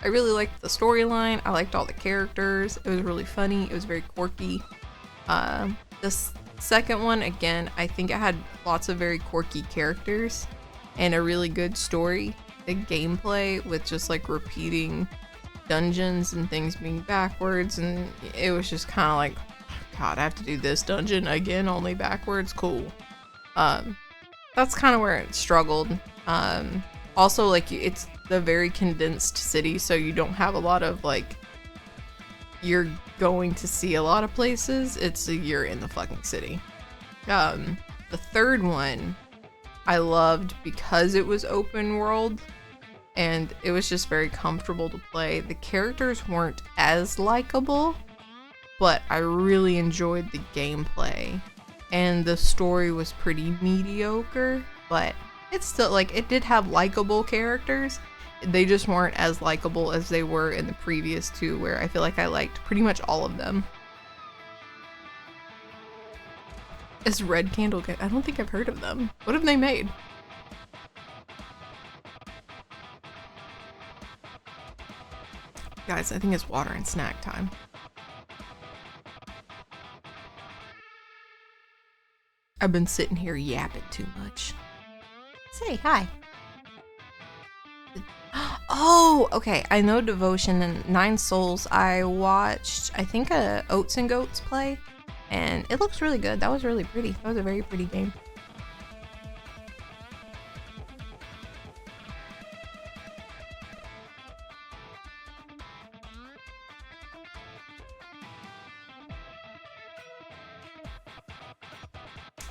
I really liked the storyline. I liked all the characters. It was really funny. It was very quirky. This second one, again, I think it had lots of very quirky characters and a really good story. The gameplay with just like repeating dungeons and things being backwards, and it was just kind of like, God, I have to do this dungeon again, only backwards. Cool. That's kind of where it struggled. Also, like, it's the very condensed city, so you don't have a lot of like, you're going to see a lot of places. You're in the fucking city. The third one I loved because it was open world and it was just very comfortable to play. The characters weren't as likable, but I really enjoyed the gameplay. And the story was pretty mediocre, but it's still like it did have likable characters. They just weren't as likable as they were in the previous two, where I feel like I liked pretty much all of them. Is Red Candle good? I don't think I've heard of them. What have they made? Guys, I think it's water and snack time. I've been sitting here yapping too much. Say hi. Oh, okay. I know Devotion and Nine Souls. I watched, I think, Oats and Goats play, and it looks really good. That was really pretty. That was a very pretty game.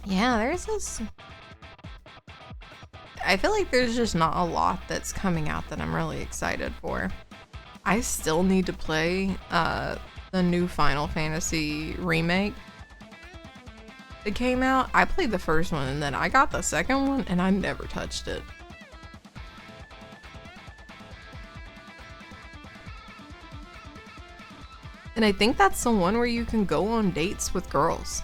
Yeah, there's this... I feel like there's just not a lot that's coming out that I'm really excited for. I still need to play the new Final Fantasy remake that came out. I played the first one and then I got the second one and I never touched it. And I think that's the one where you can go on dates with girls.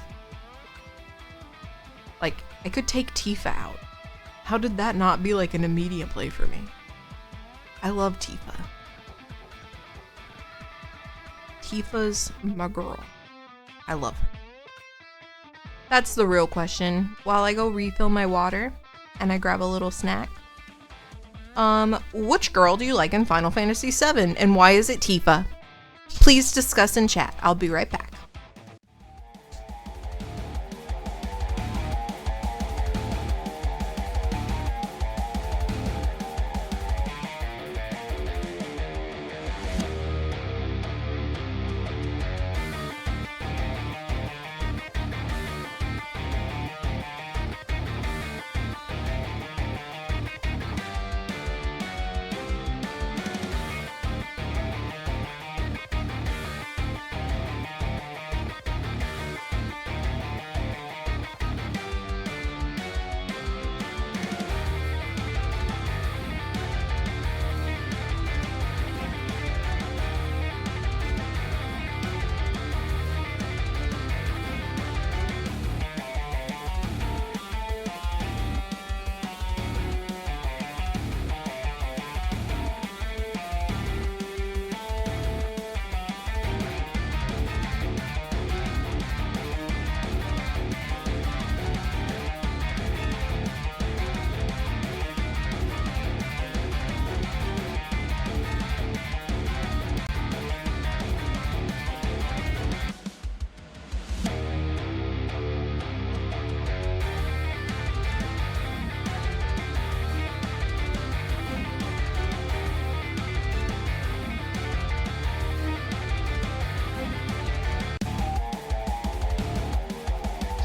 Like, I could take Tifa out. How did that not be like an immediate play for me? I love Tifa. Tifa's my girl. I love her. That's the real question. While I go refill my water and I grab a little snack. Which girl do you like in Final Fantasy VII and why is it Tifa? Please discuss in chat. I'll be right back.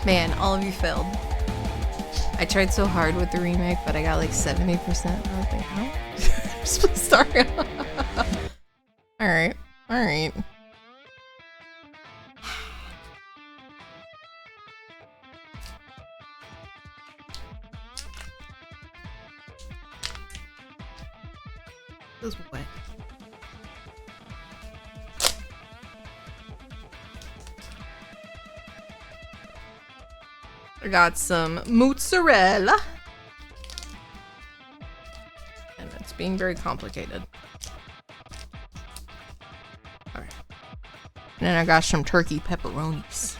Man, all of you failed. I tried so hard with the remake, but I got like 70%. I was like, oh. Sorry. Alright. Alright. This is wet. I got some mozzarella. And it's being very complicated. Alright. And then I got some turkey pepperonis.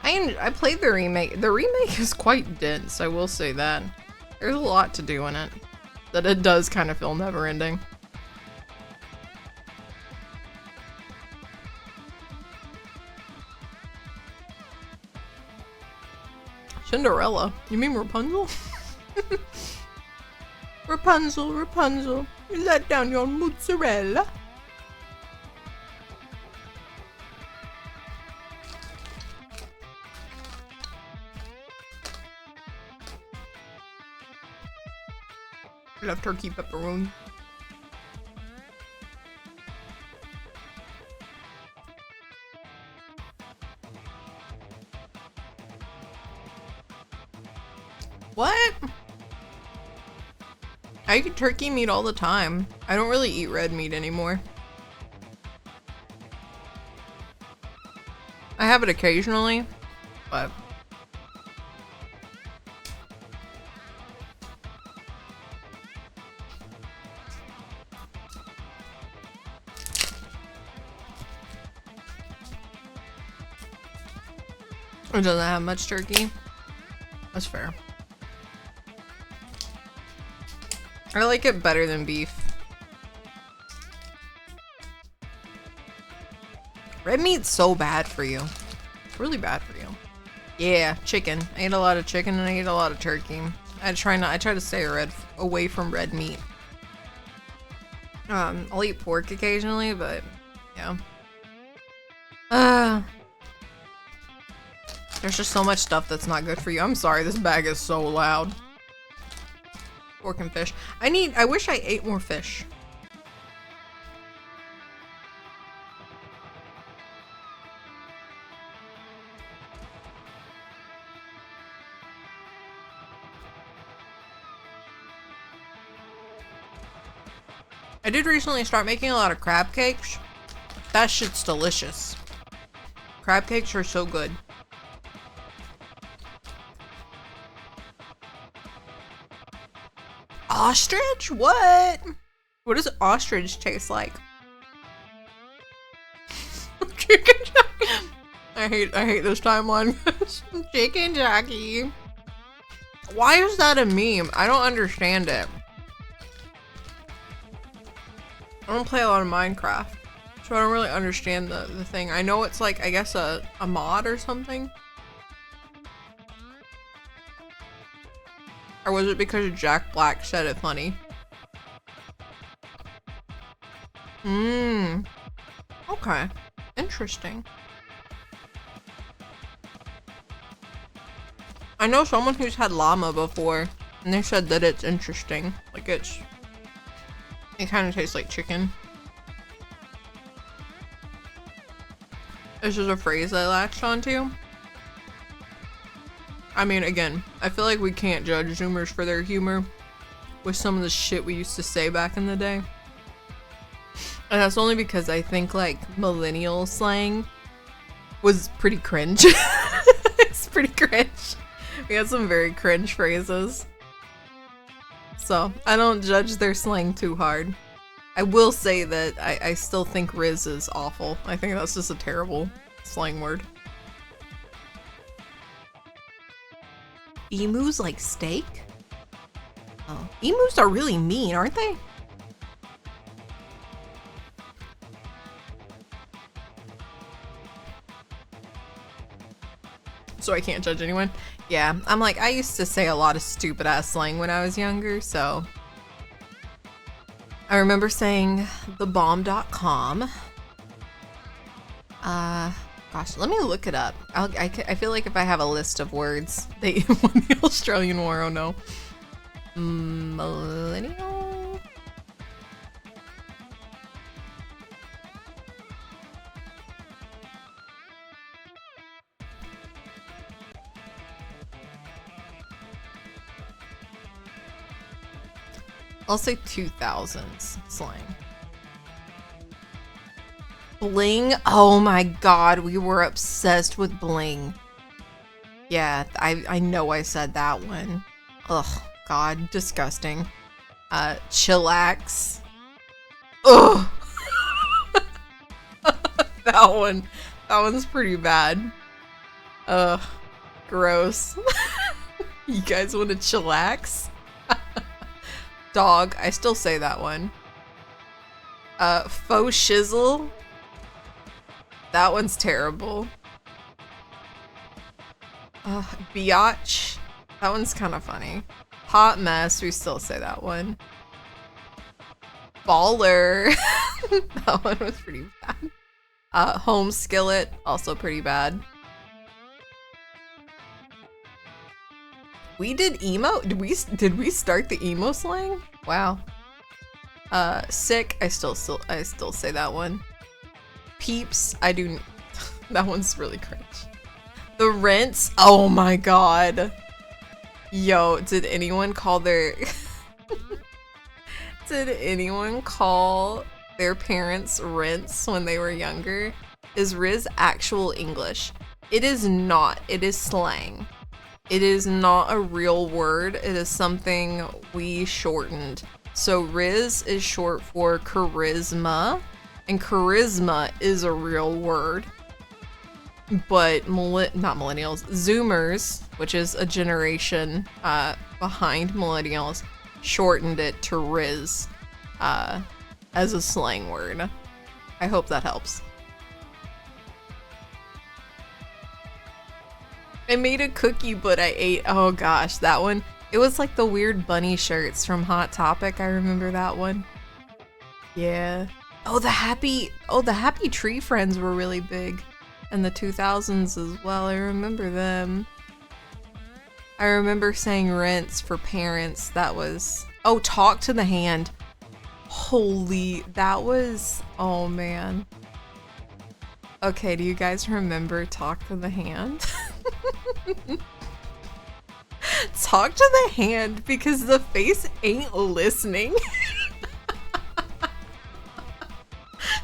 I played the remake. The remake is quite dense, I will say that. There's a lot to do in it. That it does kind of feel never ending. Cinderella? You mean Rapunzel? Rapunzel, Rapunzel, you let down your mozzarella. I love turkey pepperoni. What? I eat turkey meat all the time. I don't really eat red meat anymore. I have it occasionally, but it doesn't have much turkey. That's fair. I like it better than beef. Red meat's so bad for you. It's really bad for you. Yeah, chicken. I eat a lot of chicken and I eat a lot of turkey. I try to stay away from red meat. I'll eat pork occasionally, but yeah. There's just so much stuff that's not good for you. I'm sorry, this bag is so loud. Pork and fish. I wish I ate more fish. I did recently start making a lot of crab cakes. That shit's delicious. Crab cakes are so good. Ostrich? What? What does ostrich taste like? Chicken jockey. I hate this timeline. Chicken jockey. Why is that a meme? I don't understand it. I don't play a lot of Minecraft, so I don't really understand the thing. I know it's like, I guess a mod or something. Or was it because Jack Black said it funny? Okay. Interesting. I know someone who's had llama before, and they said that it's interesting. Like it kind of tastes like chicken. This is a phrase I latched onto. I mean, again, I feel like we can't judge Zoomers for their humor with some of the shit we used to say back in the day. And that's only because I think, like, millennial slang was pretty cringe. It's pretty cringe. We had some very cringe phrases. So, I don't judge their slang too hard. I will say that I still think Riz is awful. I think that's just a terrible slang word. Emus like steak? Oh, emus are really mean, aren't they? So I can't judge anyone? Yeah, I'm like, I used to say a lot of stupid ass slang when I was younger, so. I remember saying thebomb.com. Gosh, let me look it up. I feel like if I have a list of words, they won the Australian War, oh no. Millennial? I'll say 2000s slang. Bling? Oh my god, we were obsessed with bling. Yeah, I know I said that one. Ugh, god, disgusting. Chillax. Ugh. That one's pretty bad. Ugh, gross. You guys want to chillax? Dog, I still say that one. Faux shizzle. That one's terrible. Biatch. That one's kind of funny. Hot mess, we still say that one. Baller. That one was pretty bad. Home skillet, also pretty bad. We did emo? Did we start the emo slang? Wow. Sick. I still say that one. Peeps. I do. That one's really cringe. The Rents. Oh my god. Yo, did anyone call their did anyone call their parents Rents when they were younger? Is Riz actual English? It is not. It is slang. It is not a real word. It is something we shortened. So Riz is short for charisma, and charisma is a real word. But not millennials, Zoomers, which is a generation behind millennials, shortened it to Riz as a slang word. I hope that helps. I made a cookie, but I ate. Oh gosh, that one. It was like the weird bunny shirts from Hot Topic. I remember that one. Yeah. Oh, the happy tree friends were really big in the 2000s as well. I remember them. I remember saying Rents for parents. That was, oh, Talk to the Hand. Holy, that was, oh man. Okay, do you guys remember Talk to the Hand? Talk to the hand because the face ain't listening.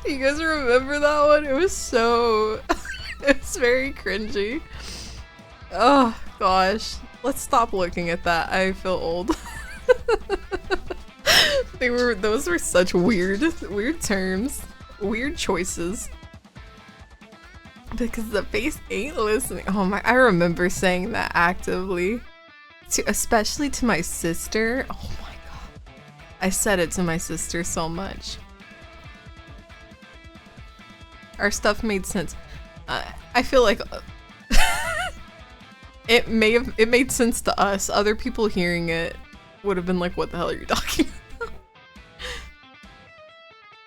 Do you guys remember that one? It was so... it was very cringy. Oh gosh. Let's stop looking at that. I feel old. Those were such weird terms. Weird choices. Because the face ain't listening. Oh my, I remember saying that actively. Especially to my sister. Oh my god. I said it to my sister so much. Our stuff made sense. I feel like it made sense to us. Other people hearing it would have been like, what the hell are you talking about?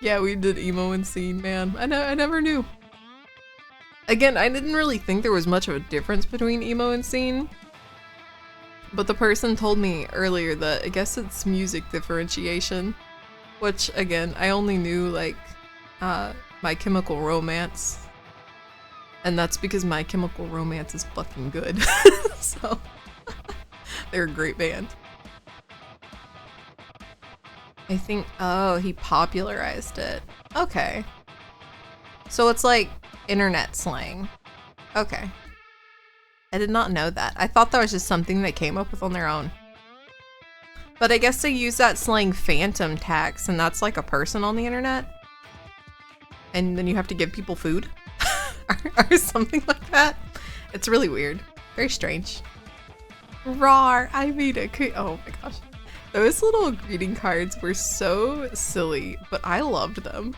Yeah, we did emo and scene, man. I never knew. Again, I didn't really think there was much of a difference between emo and scene. But the person told me earlier that I guess it's music differentiation. Which, again, I only knew, like, My Chemical Romance. And that's because My Chemical Romance is fucking good. So, they're a great band. I think, oh, he popularized it. Okay. So it's like internet slang. Okay. I did not know that. I thought that was just something they came up with on their own. But I guess they use that slang phantom tax, and that's like a person on the internet. And then you have to give people food. or something like that. It's really weird. Very strange. Rawr, I made a oh my gosh. Those little greeting cards were so silly, but I loved them.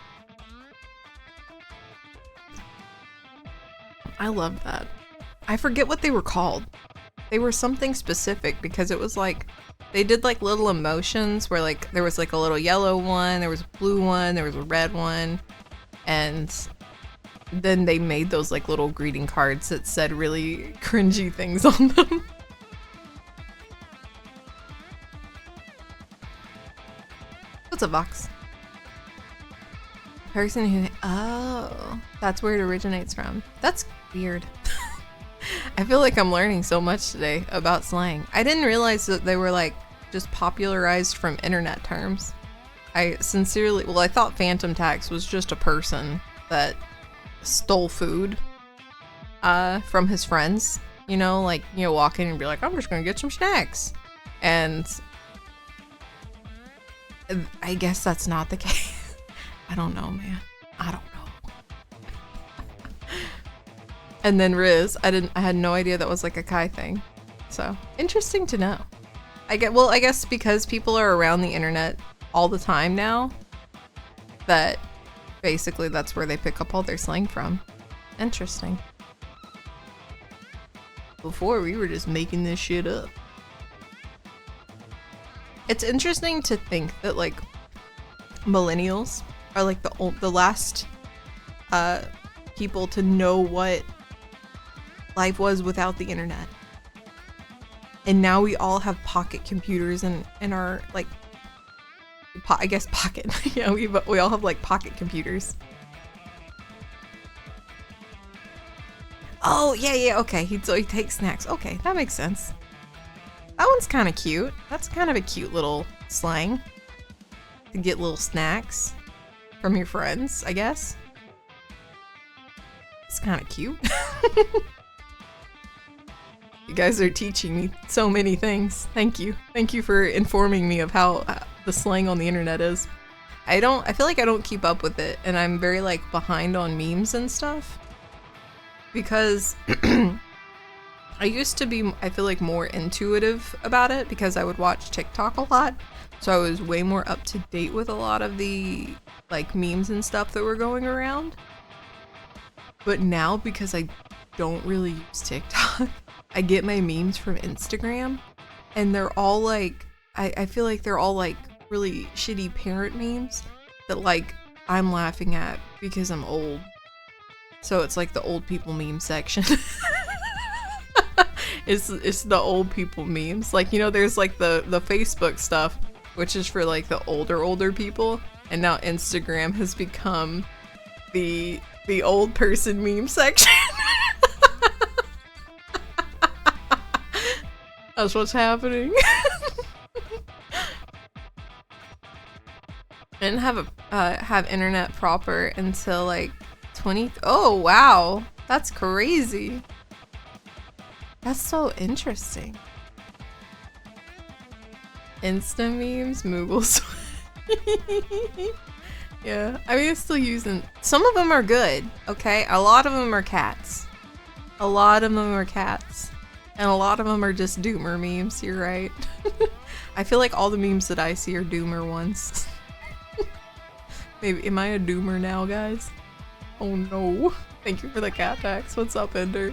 I loved that. I forget what they were called. They were something specific because it was like, they did like little emotions where like, there was like a little yellow one, there was a blue one, there was a red one. And then they made those like little greeting cards that said really cringy things on them. What's a Vox? Person who, oh, that's where it originates from. That's weird. I feel like I'm learning so much today about slang. I didn't realize that they were like just popularized from internet terms. I sincerely, well, I thought phantom tax was just a person that stole food from his friends, you know, like, you know, walk in and be like, I'm just gonna get some snacks. And I guess that's not the case. I don't know, man. I don't know. And then Riz, I had no idea that was like a Kai thing. So, interesting to know. I guess because people are around the internet all the time now, that basically that's where they pick up all their slang from. Interesting. Before we were just making this shit up. It's interesting to think that like millennials are like the last people to know what life was without the internet. And now we all have pocket computers in our like I guess pocket. Yeah, we all have like pocket computers. Oh, yeah, okay. So he takes snacks. Okay, that makes sense. That one's kind of cute. That's kind of a cute little slang. To get little snacks from your friends, I guess. It's kind of cute. You guys are teaching me so many things. Thank you. Thank you for informing me of how the slang on the internet is. I feel like I don't keep up with it, and I'm very like behind on memes and stuff. Because I used to be, I feel like, more intuitive about it because I would watch TikTok a lot. So I was way more up to date with a lot of the like memes and stuff that were going around. But now, because I don't really use TikTok, I get my memes from Instagram, and they're all like, I feel like they're all like really shitty parent memes that like I'm laughing at because I'm old. So it's like the old people meme section. It's the old people memes. Like, you know, there's like the Facebook stuff, which is for like the older people, and now Instagram has become the old person meme section. That's what's happening. I didn't have internet proper until like 20. Oh wow, that's crazy. That's so interesting. Insta memes, Moogles. Yeah, I mean, I'm still using. Some of them are good, okay? A lot of them are cats. A lot of them are cats. And a lot of them are just doomer memes, you're right. I feel like all the memes that I see are doomer ones. Maybe, am I a doomer now, guys? Oh no. Thank you for the cat tax. What's up, Ender?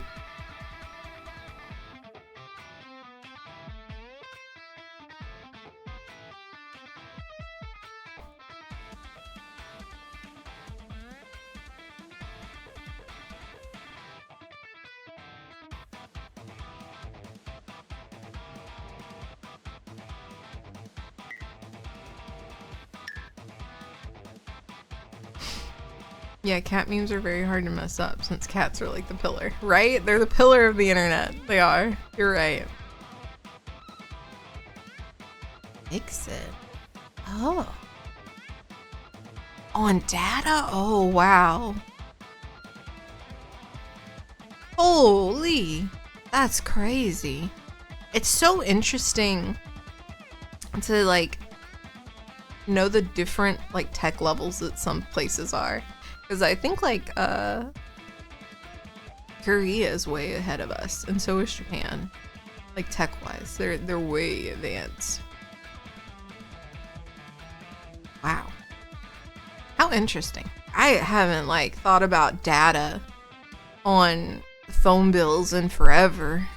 Yeah, cat memes are very hard to mess up since cats are like the pillar, right? They're the pillar of the internet. They are. You're right. Fix it. Oh. On data? Oh, wow. Holy. That's crazy. It's so interesting to like know the different like tech levels that some places are. Because I think like Korea is way ahead of us, and so is Japan. Like tech-wise, they're way advanced. Wow, how interesting. I haven't like thought about data on phone bills in forever.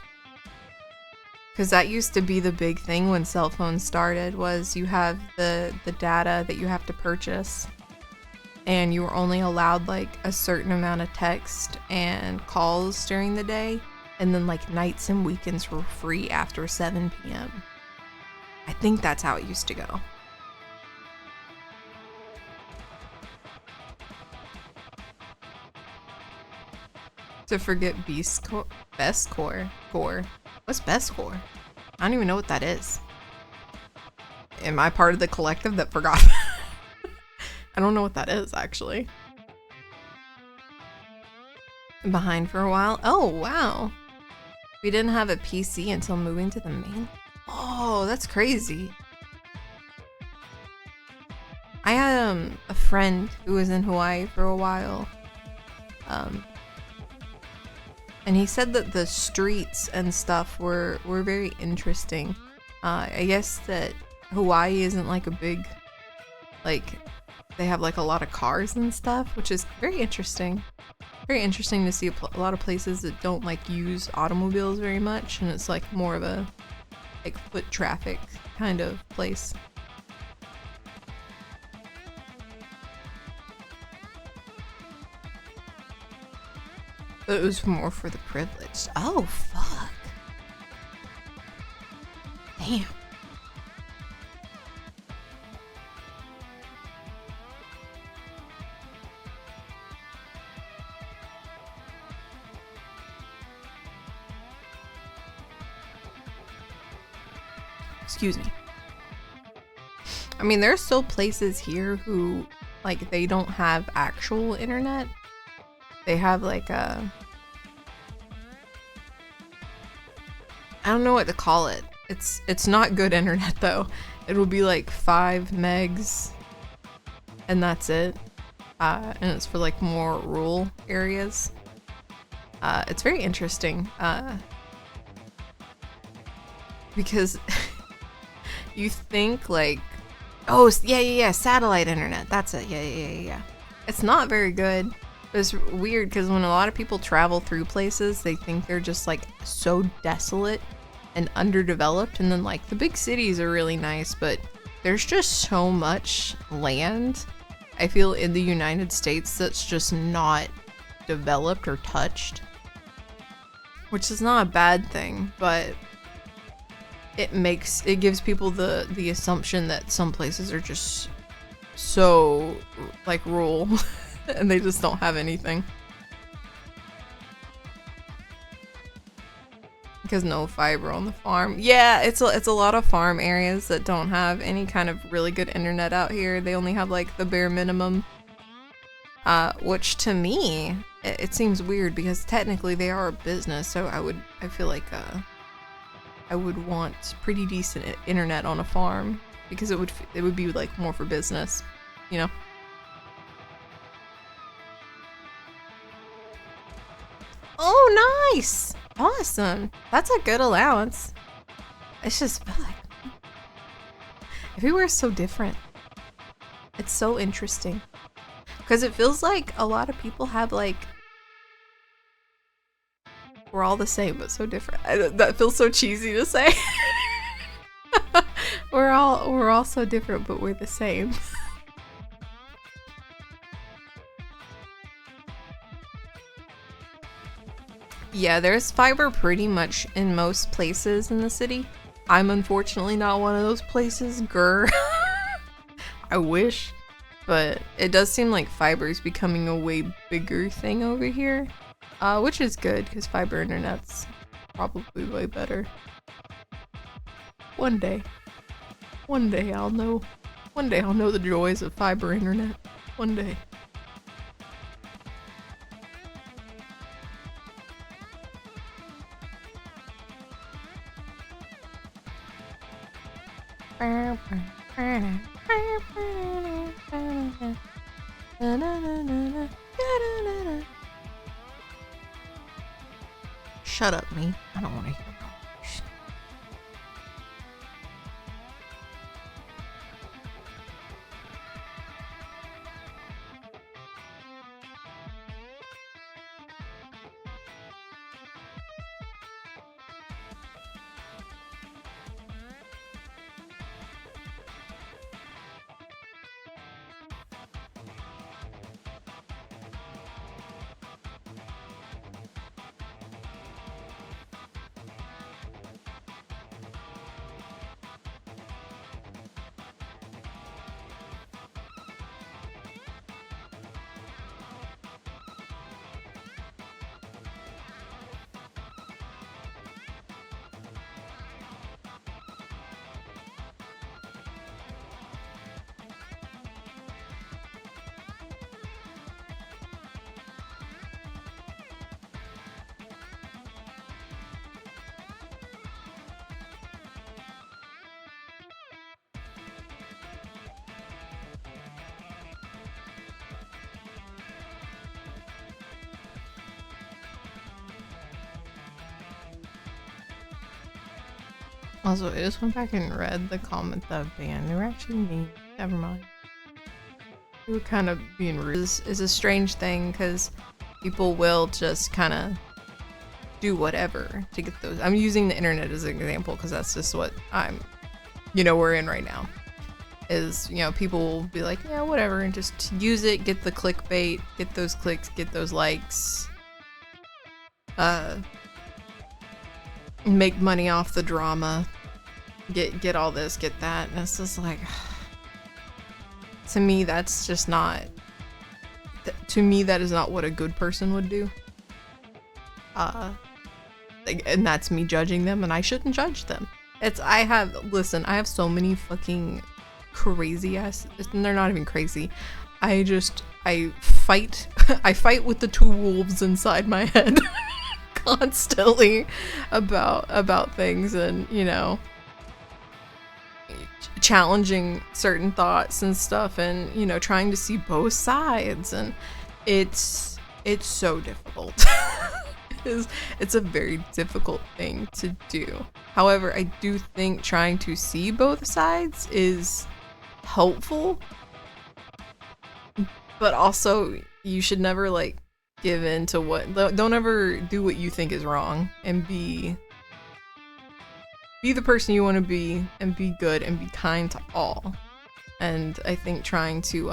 Because that used to be the big thing when cell phones started, was you have the data that you have to purchase. And you were only allowed like a certain amount of text and calls during the day, and then like nights and weekends were free after 7 p.m. I think that's how it used to go. To forget best core. What's best core? I don't even know what that is. Am I part of the collective that forgot? I don't know what that is, actually. Behind for a while? Oh, wow. We didn't have a PC until moving to the main. Oh, that's crazy. I had a friend who was in Hawaii for a while. And he said that the streets and stuff were very interesting. I guess that Hawaii isn't like a big, like, they have like a lot of cars and stuff, which is very interesting. Very interesting to see a lot of places that don't like use automobiles very much, and it's like more of a like foot traffic kind of place. But it was more for the privileged. Oh, fuck. Damn. Excuse me. I mean, there's still places here who, like, they don't have actual internet. They have, like, I don't know what to call it. It's not good internet, though. It will be, like, 5 megs, and that's it. And it's for, like, more rural areas. It's very interesting, because you think, like, oh, yeah, satellite internet, that's it, yeah. It's not very good, but it's weird, because when a lot of people travel through places, they think they're just, like, so desolate and underdeveloped, and then, like, the big cities are really nice, but there's just so much land, I feel, in the United States that's just not developed or touched. Which is not a bad thing, but it gives people the assumption that some places are just so, like, rural and they just don't have anything. Because no fiber on the farm. Yeah, it's a lot of farm areas that don't have any kind of really good internet out here. They only have, like, the bare minimum. Which to me, it seems weird because technically they are a business, so I feel like I would want pretty decent internet on a farm because it would be, like, more for business, you know? Oh, nice! Awesome. That's a good allowance. It's just like everywhere's so different. It's so interesting. Because it feels like a lot of people have, like, we're all the same but so different. That feels so cheesy to say. we're all so different but we're the same. Yeah, there's fiber pretty much in most places in the city. I'm unfortunately not one of those places. Grr. I wish. But it does seem like fiber is becoming a way bigger thing over here. Which is good, because fiber internet's probably way better. One day I'll know. One day I'll know the joys of fiber internet. One day. Shut up, me. I don't want to hear about this. Also, I just went back and read the comment that banned. They were actually mean. Never mind. They were kind of being rude. Is a strange thing because people will just kind of do whatever to get those. I'm using the internet as an example because that's just what we're in right now. Is, people will be like, yeah, whatever, and just use it, get the clickbait, get those clicks, get those likes. Make money off the drama, get all this, get that, and it's just like, to me that's just not, to me that is not what a good person would do. And that's me judging them, and I shouldn't judge them. Listen, I have so many fucking crazy ass, and they're not even crazy. I fight, I fight with the two wolves inside my head constantly about things, and, you know, challenging certain thoughts and stuff, and, you know, trying to see both sides, and it's so difficult. It's a very difficult thing to do. However, I do think trying to see both sides is helpful, but also you should never like give in to don't ever do what you think is wrong, and be the person you want to be, and be good and be kind to all. And I think trying to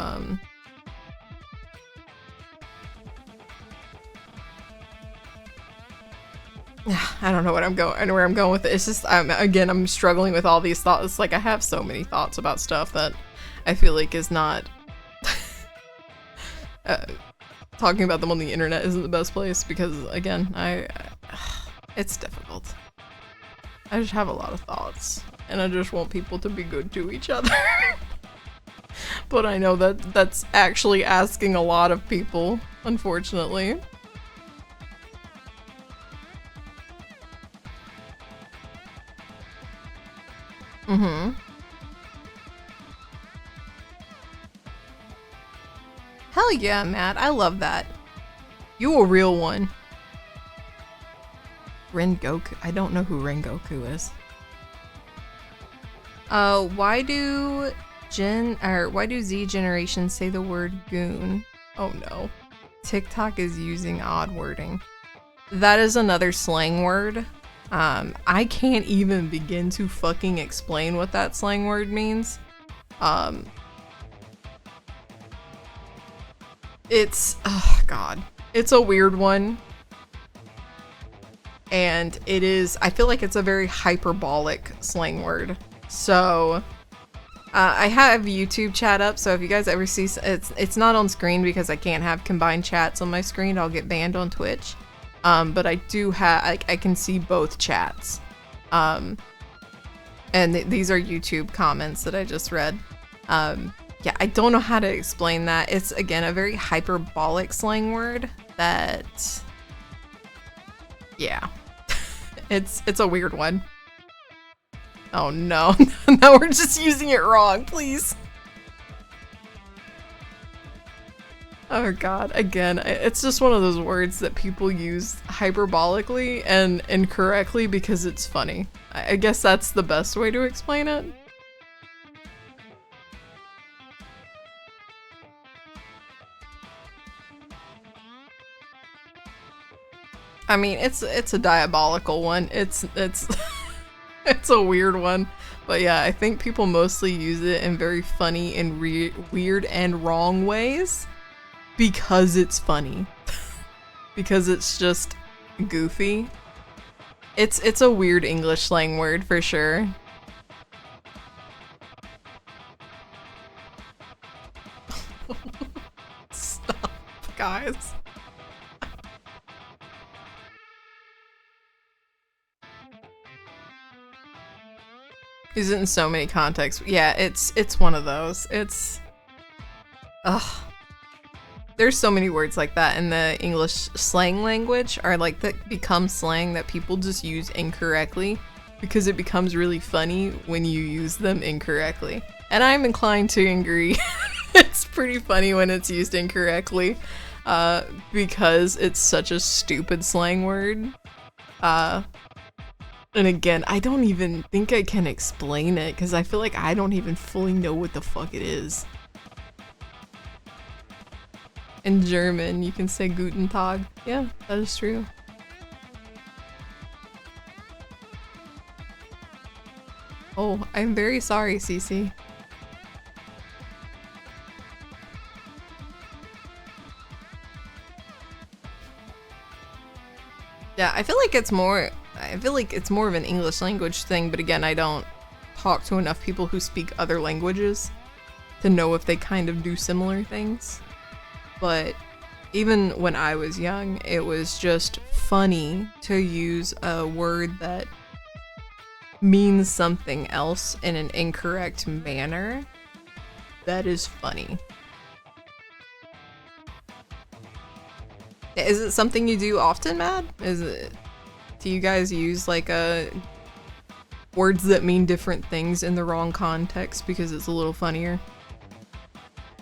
I don't know where I'm going with it. It's just I'm struggling with all these thoughts. It's like I have so many thoughts about stuff that I feel like is not talking about them on the internet isn't the best place, because again, it's difficult. I just have a lot of thoughts, and I just want people to be good to each other. But I know that's actually asking a lot of people, unfortunately. Mm-hmm. Hell yeah, Matt. I love that. You a real one. Rengoku. I don't know who Rengoku is. Why do Z generation say the word goon? Oh no. TikTok is using odd wording. That is another slang word. I can't even begin to fucking explain what that slang word means. Oh god. It's a weird one. And I feel like it's a very hyperbolic slang word. So, I have YouTube chat up, so if you guys ever see, it's not on screen because I can't have combined chats on my screen, I'll get banned on Twitch. But I do have, I can see both chats. And these are YouTube comments that I just read. Yeah, I don't know how to explain that. It's, again, a very hyperbolic slang word that, yeah. It's a weird one. Oh no, now we're just using it wrong, please. Oh god, again, it's just one of those words that people use hyperbolically and incorrectly because it's funny. I guess that's the best way to explain it. I mean, it's a diabolical one. It's it's a weird one. But yeah, I think people mostly use it in very funny and weird and wrong ways because it's funny. Because it's just goofy. It's a weird English slang word for sure. Stop, guys. Use it in so many contexts. Yeah, it's one of those. Ugh. There's so many words like that in the English slang language, or like that become slang that people just use incorrectly because it becomes really funny when you use them incorrectly. And I'm inclined to agree. It's pretty funny when it's used incorrectly, because it's such a stupid slang word. And again, I don't even think I can explain it because I feel like I don't even fully know what the fuck it is. In German, you can say Guten Tag. Yeah, that is true. Oh, I'm very sorry, Cece. Yeah, I feel like it's more of an English language thing, but again, I don't talk to enough people who speak other languages to know if they kind of do similar things. But even when I was young, it was just funny to use a word that means something else in an incorrect manner, that is funny. Is it something you do often, Matt? Do you guys use like words that mean different things in the wrong context because it's a little funnier?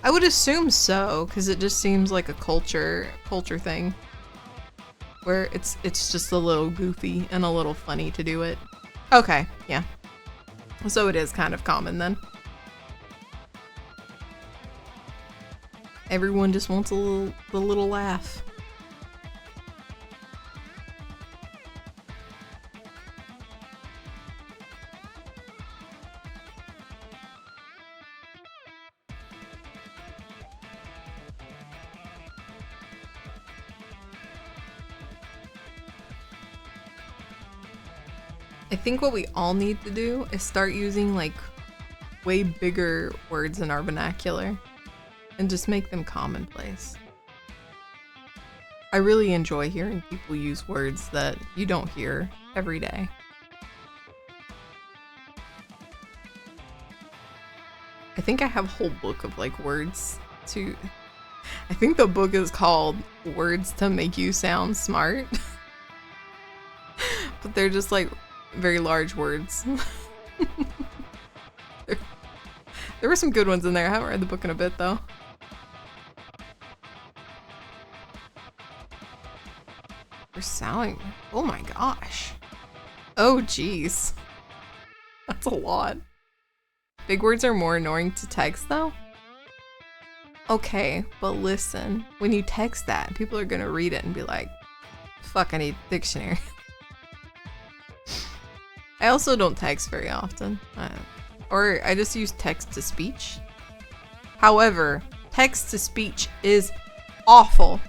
I would assume so, because it just seems like a culture thing. Where it's just a little goofy and a little funny to do it. Okay, yeah. So it is kind of common then. Everyone just wants a little laugh. I think what we all need to do is start using like way bigger words in our vernacular and just make them commonplace. I really enjoy hearing people use words that you don't hear every day. I think I have a whole book of like words to... I think the book is called Words to Make You Sound Smart. But they're just like very large words. There were some good ones in there. I haven't read the book in a bit though. We're sounding. Oh my gosh. Oh geez. That's a lot. Big words are more annoying to text though. Okay, but listen. When you text that, people are gonna read it and be like, fuck, I need a dictionary. I also don't text very often. Or I just use text to speech. However, text to speech is awful.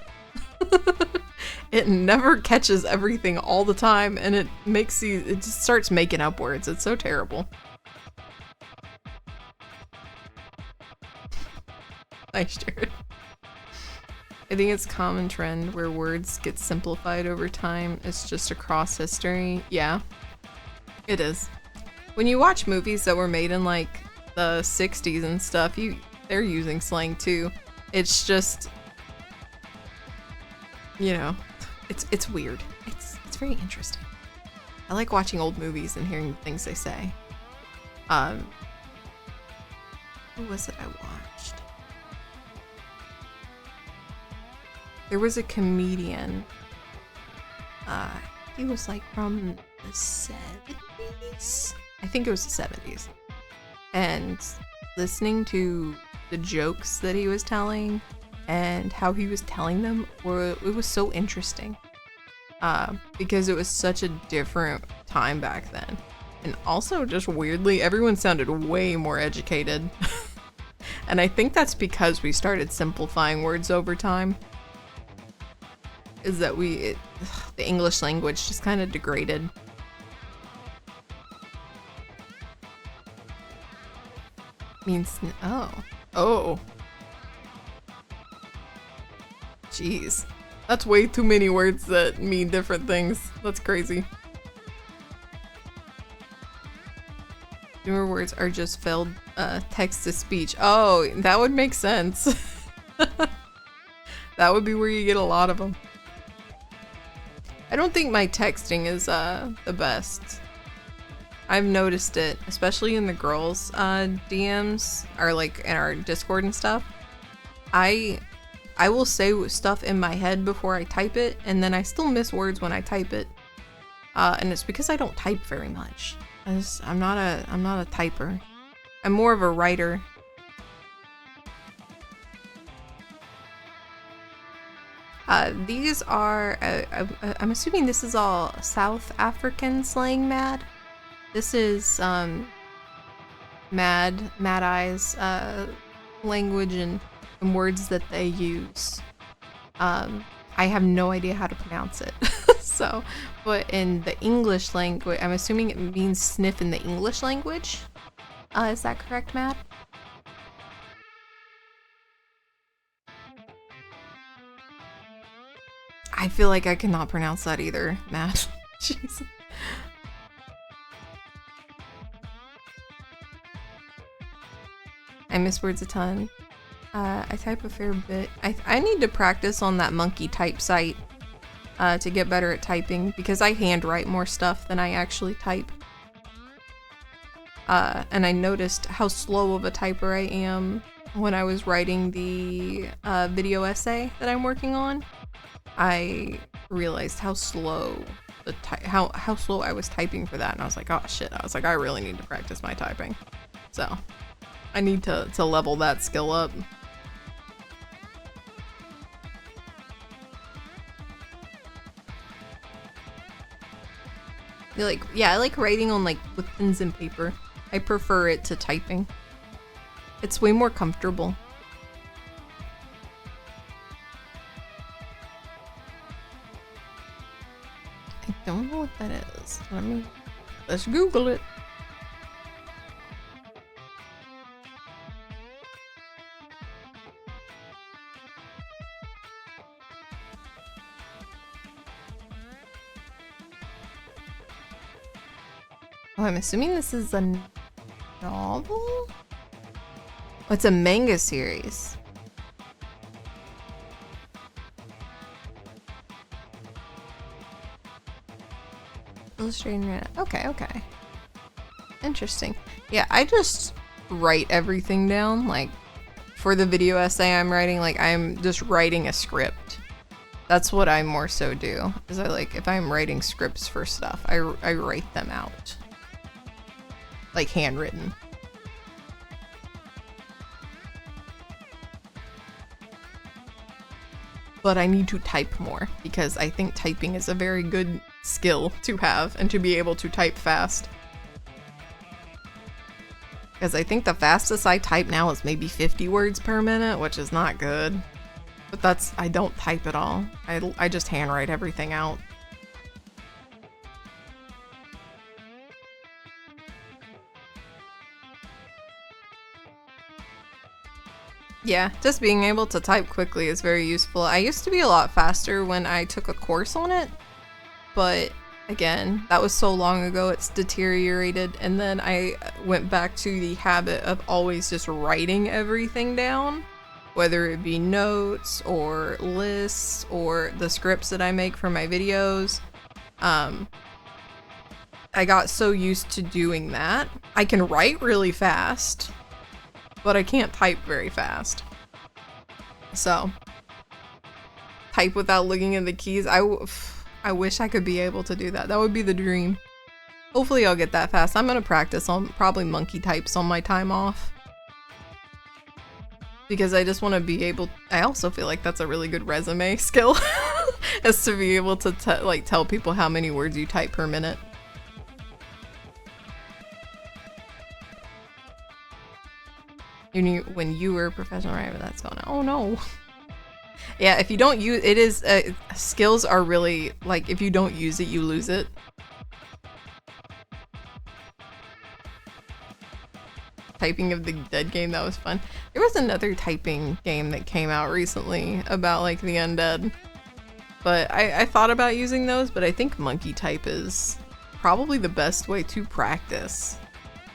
It never catches everything all the time, and it just starts making up words. It's so terrible. Nice, Jared. I think it's a common trend where words get simplified over time. It's just across history. Yeah. It is. When you watch movies that were made in like the 60s and stuff, they're using slang too. It's just, you know, it's weird. It's very interesting. I like watching old movies and hearing the things they say. Who was it I watched? There was a comedian. He was like from the 70s? I think it was the 70s. And listening to the jokes that he was telling and how he was telling them, it was so interesting. Because it was such a different time back then. And also, just weirdly, everyone sounded way more educated. And I think that's because we started simplifying words over time. Is that the English language just kind of degraded. Means oh. Jeez. That's way too many words that mean different things. That's crazy. Newer words are just failed text to speech. Oh, that would make sense. That would be where you get a lot of them. I don't think my texting is the best. I've noticed it, especially in the girls' DMs or like in our Discord and stuff. I will say stuff in my head before I type it, and then I still miss words when I type it. And it's because I don't type very much. I'm not a typer. I'm more of a writer. These are, I'm assuming this is all South African slang, Mad. This is, Mad Eye's, language and words that they use. I have no idea how to pronounce it. So, but in the English language, I'm assuming it means sniff in the English language. Is that correct, Mad? I feel like I cannot pronounce that either, Matt. Jeez. I miss words a ton. I type a fair bit. I need to practice on that monkey type site to get better at typing because I handwrite more stuff than I actually type. And I noticed how slow of a typer I am when I was writing the video essay that I'm working on. I realized how slow how slow I was typing for that, and I was like, oh shit. I was like, I really need to practice my typing. So I need to level that skill up. I like writing on like with pens and paper. I prefer it to typing. It's way more comfortable. I don't know what that is. Let's Google it. Oh, I'm assuming this is a novel? Oh, it's a manga series. Illustrating. Okay. Interesting. Yeah, I just write everything down. Like, for the video essay I'm writing, like, I'm just writing a script. That's what I more so do. Is if I'm writing scripts for stuff, I write them out. Like, handwritten. But I need to type more because I think typing is a very good skill to have and to be able to type fast. Because I think the fastest I type now is maybe 50 words per minute, which is not good. But I don't type at all. I just handwrite everything out. Yeah, just being able to type quickly is very useful. I used to be a lot faster when I took a course on it, but again, that was so long ago it's deteriorated, and then I went back to the habit of always just writing everything down, whether it be notes or lists or the scripts that I make for my videos. I got so used to doing that. I can write really fast, but I can't type very fast. So, type without looking at the keys. I wish I could be able to do that. That would be the dream. Hopefully I'll get that fast. I'm gonna practice on probably monkey types on my time off. Because I just want to be able... I also feel like that's a really good resume skill. Is to be able to tell people how many words you type per minute. When you were a professional writer, that's going on. Oh no. Yeah, if you don't use it, is skills are really like if you don't use it, you lose it. Typing of the Dead game, that was fun. There was another typing game that came out recently about like the undead, but I thought about using those, but I think monkey type is probably the best way to practice.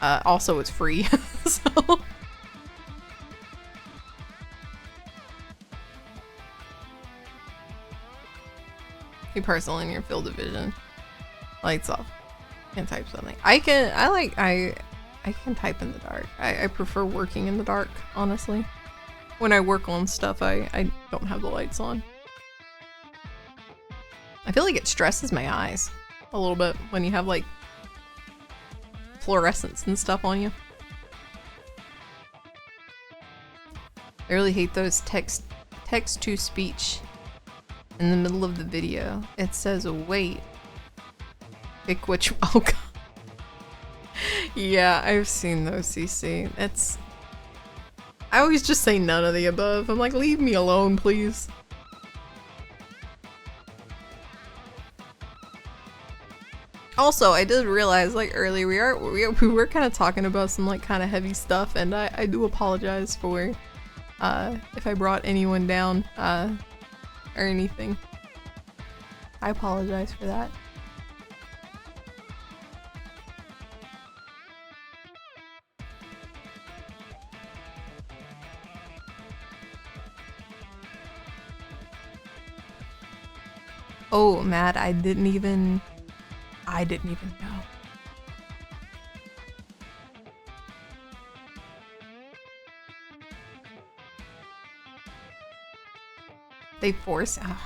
Also, it's free, so. You parcel in your field of vision. Lights off. Can type something. I can type in the dark. I prefer working in the dark, honestly. When I work on stuff, I don't have the lights on. I feel like it stresses my eyes a little bit when you have like fluorescence and stuff on you. I really hate those text to speech. In the middle of the video, it says wait. Pick which. Oh god. Yeah, I've seen those, CC. I always just say none of the above. I'm like, leave me alone, please. Also, I did realize like earlier we were kind of talking about some like kind of heavy stuff, and I do apologize for if I brought anyone down or anything. I apologize for that. Oh, Matt, I didn't even know. They force. Oh.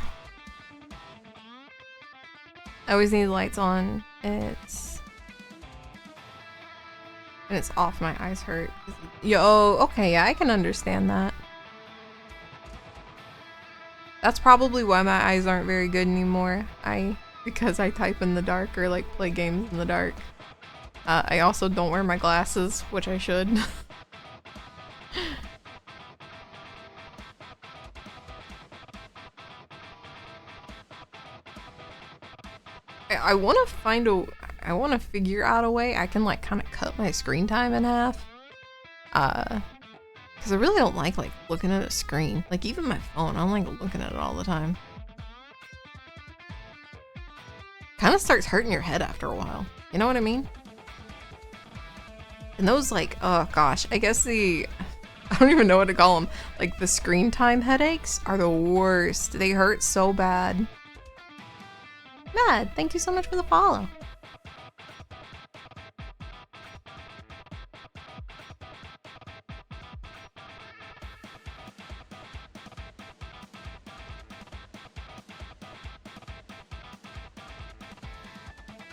I always need lights on. And it's off. My eyes hurt. Yo, okay, yeah, I can understand that. That's probably why my eyes aren't very good anymore. Because I type in the dark or like play games in the dark. I also don't wear my glasses, which I should. I want to figure out a way I can like kind of cut my screen time in half. Because I really don't like looking at a screen. Like even my phone, I don't like looking at it all the time. Kind of starts hurting your head after a while. You know what I mean? And those like, oh gosh, I guess I don't even know what to call them. Like the screen time headaches are the worst. They hurt so bad. Mad, thank you so much for the follow.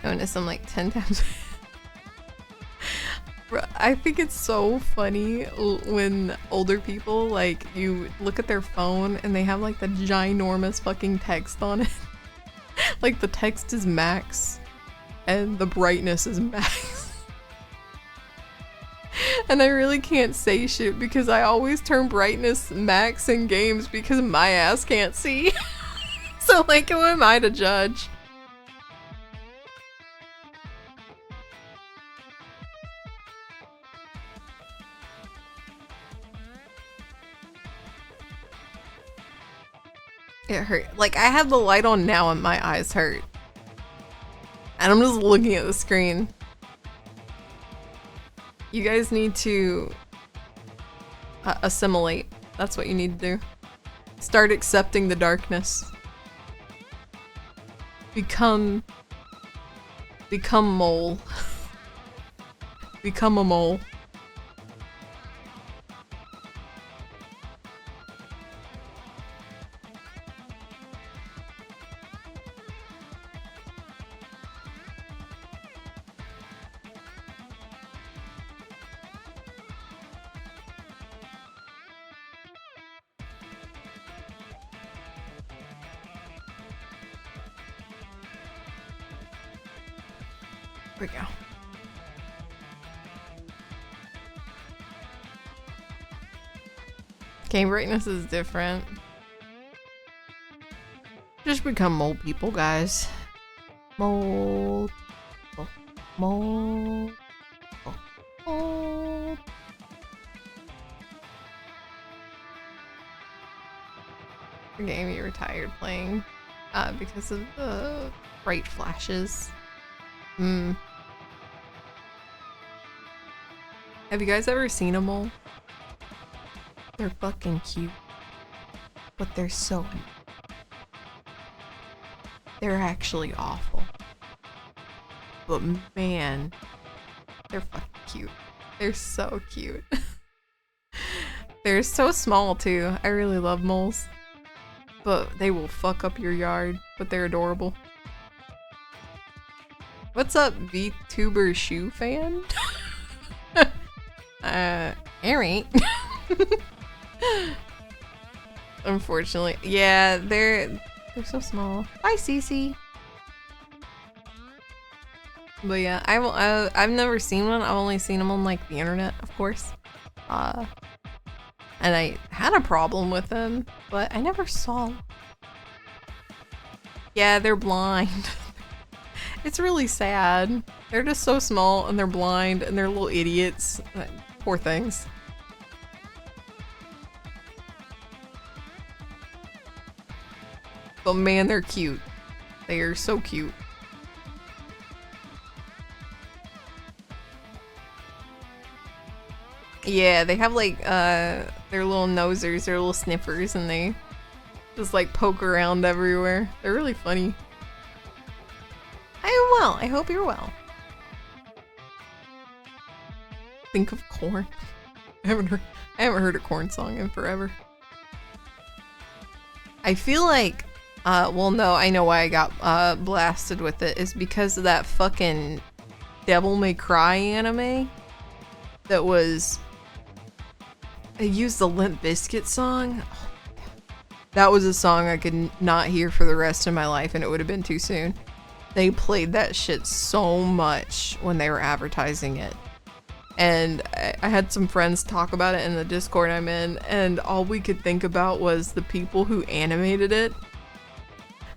Notice I'm like 10 times. I think it's so funny when older people, like, you look at their phone and they have like the ginormous fucking text on it. Like the text is max and the brightness is max. And I really can't say shit because I always turn brightness max in games because my ass can't see. So like, who am I to judge? It hurt. Like, I have the light on now and my eyes hurt. And I'm just looking at the screen. You guys need to assimilate. That's what you need to do. Start accepting the darkness. Become mole. Become a mole. There we go. Game brightness is different. Just become mole people, guys. Mole. Mole. Mole. The game you were tired playing because of the bright flashes. Have you guys ever seen a mole? They're fucking cute. But they're so... They're actually awful. But man, they're fucking cute. They're so cute. They're so small too. I really love moles. But they will fuck up your yard. But they're adorable. What's up, VTuber shoe fan? Alright. Unfortunately. Yeah, they're so small. Bye, Cece. But yeah, I've never seen one. I've only seen them on like the internet, of course. And I had a problem with them, but I never saw. Yeah, they're blind. It's really sad. They're just so small and they're blind and they're little idiots. Poor things. But man, they're cute. They are so cute. Yeah, they have like their little nosers, their little sniffers, and they just like poke around everywhere. They're really funny. well. I hope you're well. Think of corn. I haven't heard a corn song in forever. I feel like, well, no, I know why I got blasted with it is because of that fucking Devil May Cry anime that was. They used the Limp Bizkit song. Oh, that was a song I could not hear for the rest of my life, and it would have been too soon. They played that shit so much when they were advertising it. And I had some friends talk about it in the Discord I'm in, and all we could think about was the people who animated it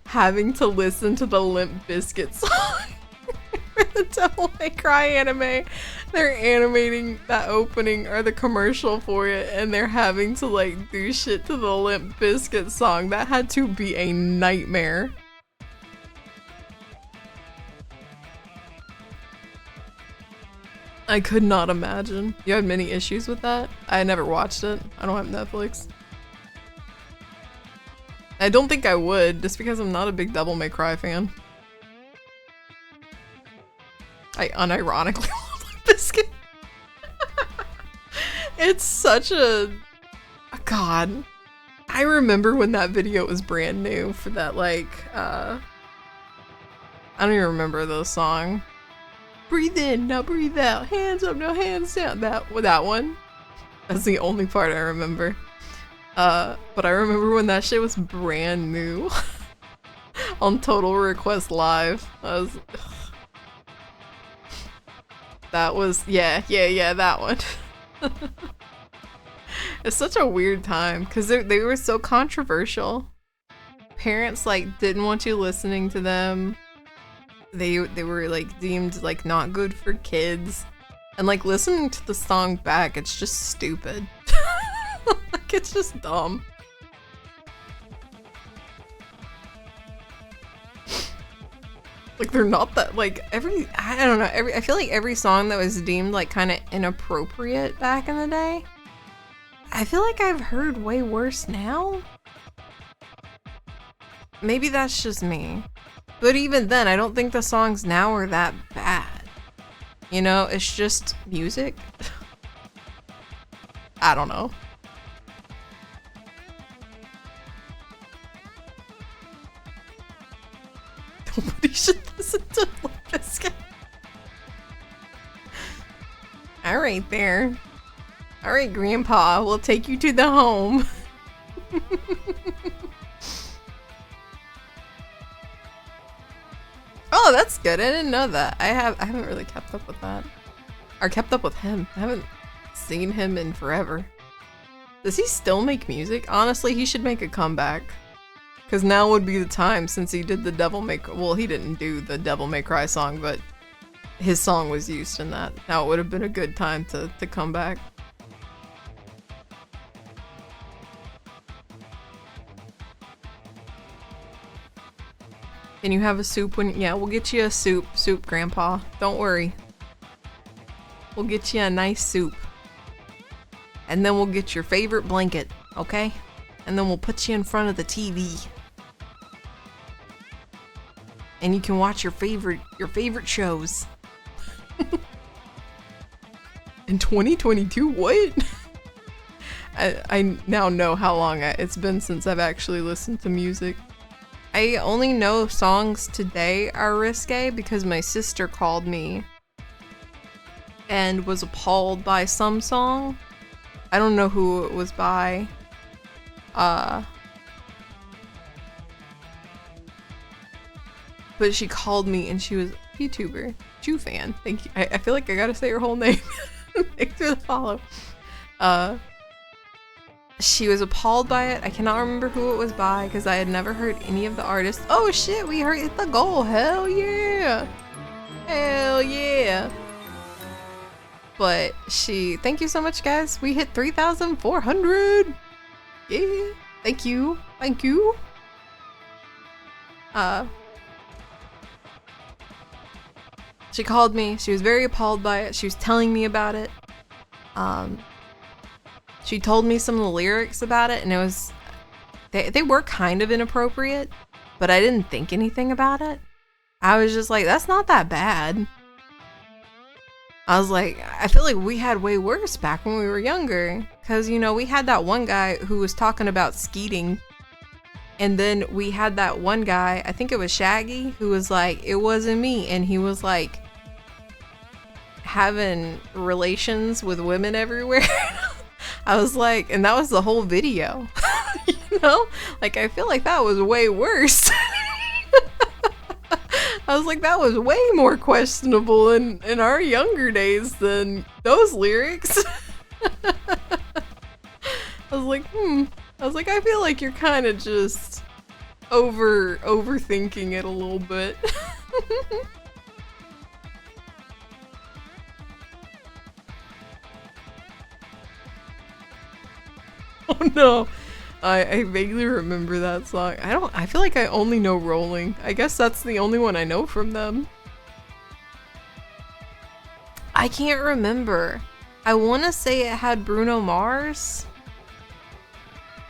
having to listen to the Limp Bizkit song for the Devil May Cry anime. They're animating that opening or the commercial for it, and they're having to like do shit to the Limp Bizkit song. That had to be a nightmare. I could not imagine. You had many issues with that? I never watched it. I don't have Netflix. I don't think I would, just because I'm not a big Devil May Cry fan. I unironically love Limp Bizkit. It's such a... God. I remember when that video was brand new for that, like, I don't even remember the song. Breathe in, now breathe out. Hands up, no hands down. That one. That's the only part I remember. But I remember when that shit was brand new on Total Request Live. That was yeah, that one. It's such a weird time because they were so controversial. Parents like didn't want you listening to them. They were like deemed like not good for kids, and like listening to the song back, it's just stupid. Like it's just dumb. Like they're not that like I don't know, I feel like every song that was deemed like kind of inappropriate back in the day, I feel like I've heard way worse now. Maybe that's just me. But even then, I don't think the songs now are that bad. You know, it's just music. I don't know. Nobody should listen to Limp Bizkit. Alright there. Alright, Grandpa, we'll take you to the home. Oh, that's good. I didn't know that. I haven't really kept up with that. Or kept up with him. I haven't seen him in forever. Does he still make music? Honestly, he should make a comeback. Because now would be the time since he did the Devil May Cry. Well, he didn't do the Devil May Cry song, but his song was used in that. Now it would have been a good time to come back. Can you have a soup when... Yeah, we'll get you a soup, Grandpa. Don't worry. We'll get you a nice soup. And then we'll get your favorite blanket, okay? And then we'll put you in front of the TV. And you can watch your favorite shows. In 2022? What? I now know how long it's been since I've actually listened to music. I only know songs today are risque because my sister called me and was appalled by some song. I don't know who it was by. But she called me and she was a YouTuber, Jew fan. Thank you. I feel like I gotta say her whole name. Thanks for the follow. She was appalled by it. I cannot remember who it was by because I had never heard any of the artists. Oh shit, we hit the goal. Hell yeah. Hell yeah. But thank you so much, guys. We hit 3,400. Yeah. Thank you. Thank you. She called me. She was very appalled by it. She was telling me about it. She told me some of the lyrics about it, and it was... They were kind of inappropriate, but I didn't think anything about it. I was just like, that's not that bad. I was like, I feel like we had way worse back when we were younger. Because, you know, we had that one guy who was talking about skeeting. And then we had that one guy, I think it was Shaggy, who was like, it wasn't me. And he was like having relations with women everywhere. I was like, and that was the whole video. You know? Like, I feel like that was way worse. I was like, that was way more questionable in our younger days than those lyrics. I was like, I feel like you're kind of just overthinking it a little bit. Oh no. I vaguely remember that song. I feel like I only know Rolling. I guess that's the only one I know from them. I can't remember. I want to say it had Bruno Mars.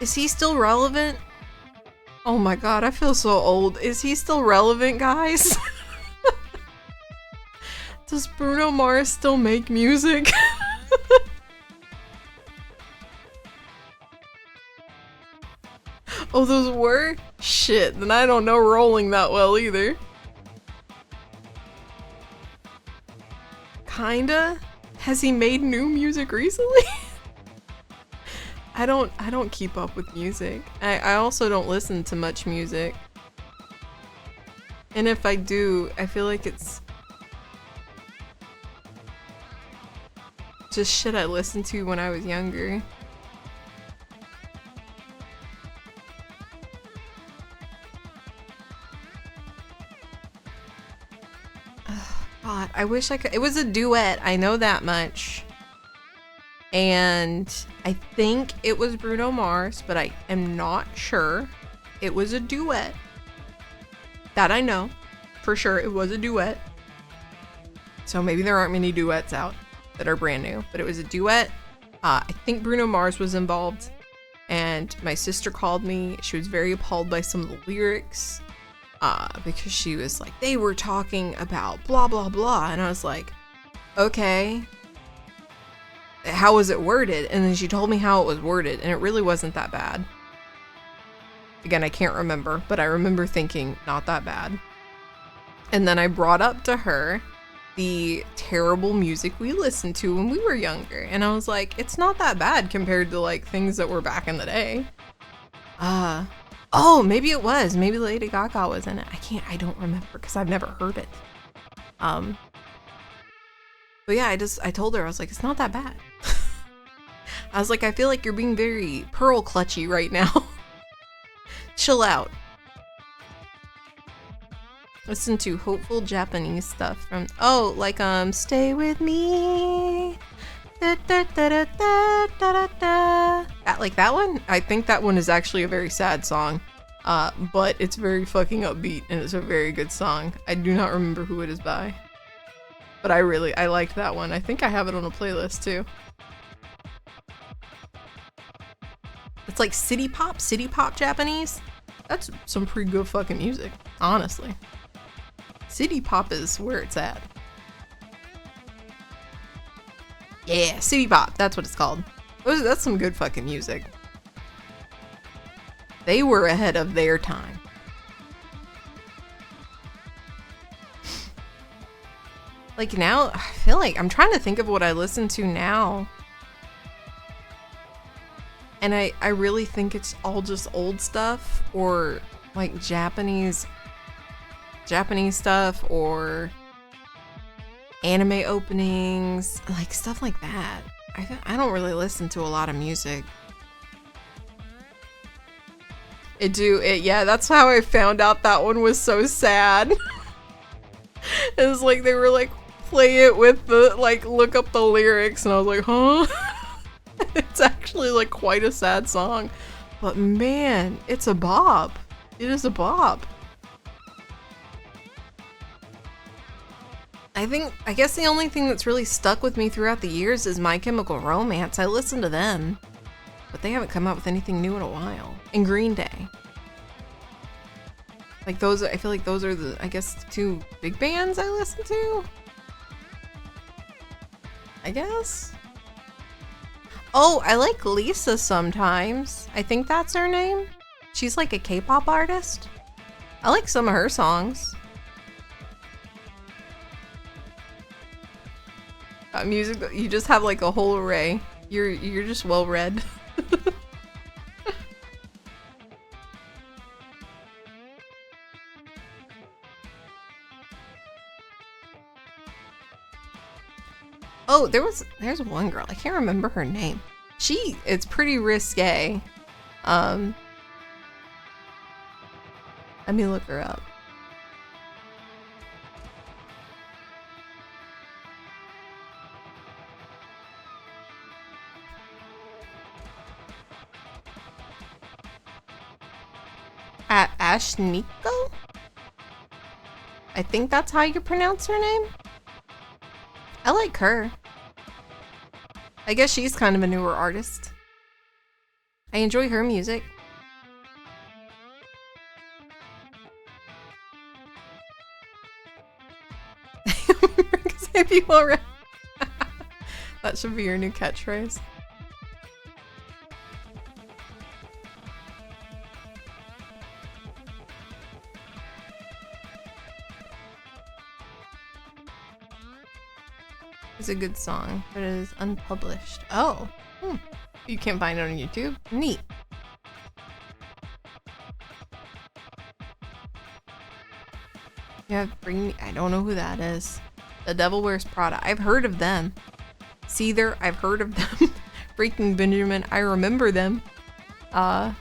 Is he still relevant? Oh my god, I feel so old. Is he still relevant, guys? Does Bruno Mars still make music? Oh, those were? Shit, then I don't know Rolling that well either. Kinda? Has he made new music recently? I don't keep up with music. I also don't listen to much music. And if I do, I feel like it's just shit I listened to when I was younger. God, I wish I could. It was a duet, I know that much. And I think it was Bruno Mars, but I am not sure. It was a duet. That I know. For sure, it was a duet. So maybe there aren't many duets out that are brand new, but it was a duet. I think Bruno Mars was involved. And my sister called me. She was very appalled by some of the lyrics. Because she was like, they were talking about blah, blah, blah. And I was like, okay. How was it worded? And then she told me how it was worded, and it really wasn't that bad. Again, I can't remember, but I remember thinking, not that bad. And then I brought up to her the terrible music we listened to when we were younger. And I was like, it's not that bad compared to like things that were back in the day. Oh, maybe it was. Maybe Lady Gaga was in it. I don't remember because I've never heard it. But yeah, I told her, I was like, it's not that bad. I was like, I feel like you're being very pearl clutchy right now. Chill out. Listen to hopeful Japanese stuff from, like, Stay With Me. Da, da, da, da, da, da, da. Like that one? I think that one is actually a very sad song. But it's very fucking upbeat and it's a very good song. I do not remember who it is by. But I liked that one. I think I have it on a playlist too. It's like city pop Japanese. That's some pretty good fucking music, honestly. City pop is where it's at. Yeah, city pop, that's what it's called. That's some good fucking music. They were ahead of their time. Like now, I feel like I'm trying to think of what I listen to now. And I really think it's all just old stuff or like Japanese stuff or anime openings, like stuff like that. I don't really listen to a lot of music. Yeah, that's how I found out that one was so sad. It was like they were like, play it with the, like, look up the lyrics, and I was like, huh? It's actually like quite a sad song. But man, it's a bop. It is a bop. I guess the only thing that's really stuck with me throughout the years is My Chemical Romance. I listen to them, but they haven't come out with anything new in a while. And Green Day. Like those, I feel like those are the, I guess, the two big bands I listen to. I guess. Oh, I like Lisa sometimes. I think that's her name. She's like a K-pop artist. I like some of her songs. Music, you just have like a whole array. You're just well read. Oh, there's one girl. I can't remember her name. It's pretty risque. Let me look her up. Ashniko? I think that's how you pronounce her name. I like her. I guess she's kind of a newer artist. I enjoy her music. That should be your new catchphrase. It's a good song, but it is unpublished. Oh, you can't find it on YouTube? Neat. Yeah, I don't know who that is. The Devil Wears Prada. I've heard of them. Seether, I've heard of them. Breaking Benjamin, I remember them. Yeah.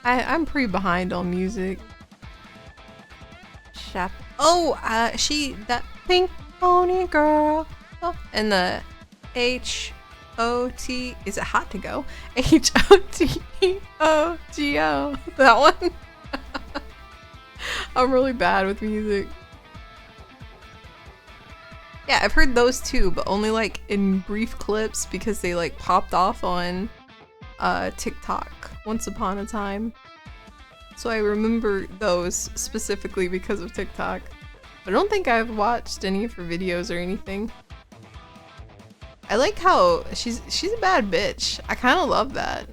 I'm pretty behind on music. That pink pony girl. Oh, and the H-O-T, is it Hot to Go? H-O-T-O-G-O. That one? I'm really bad with music. Yeah, I've heard those too, but only like in brief clips because they like popped off on TikTok once upon a time. So I remember those specifically because of TikTok. But I don't think I've watched any of her videos or anything. I like how she's a bad bitch. I kind of love that.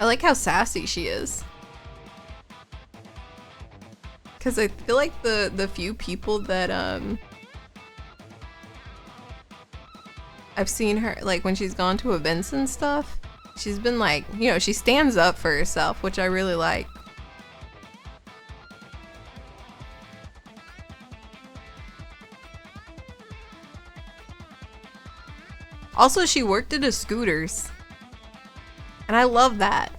I like how sassy she is. Because I feel like the few people that I've seen her, like when she's gone to events and stuff, she's been like, you know, she stands up for herself, which I really like. Also, she worked at a Scooters. And I love that.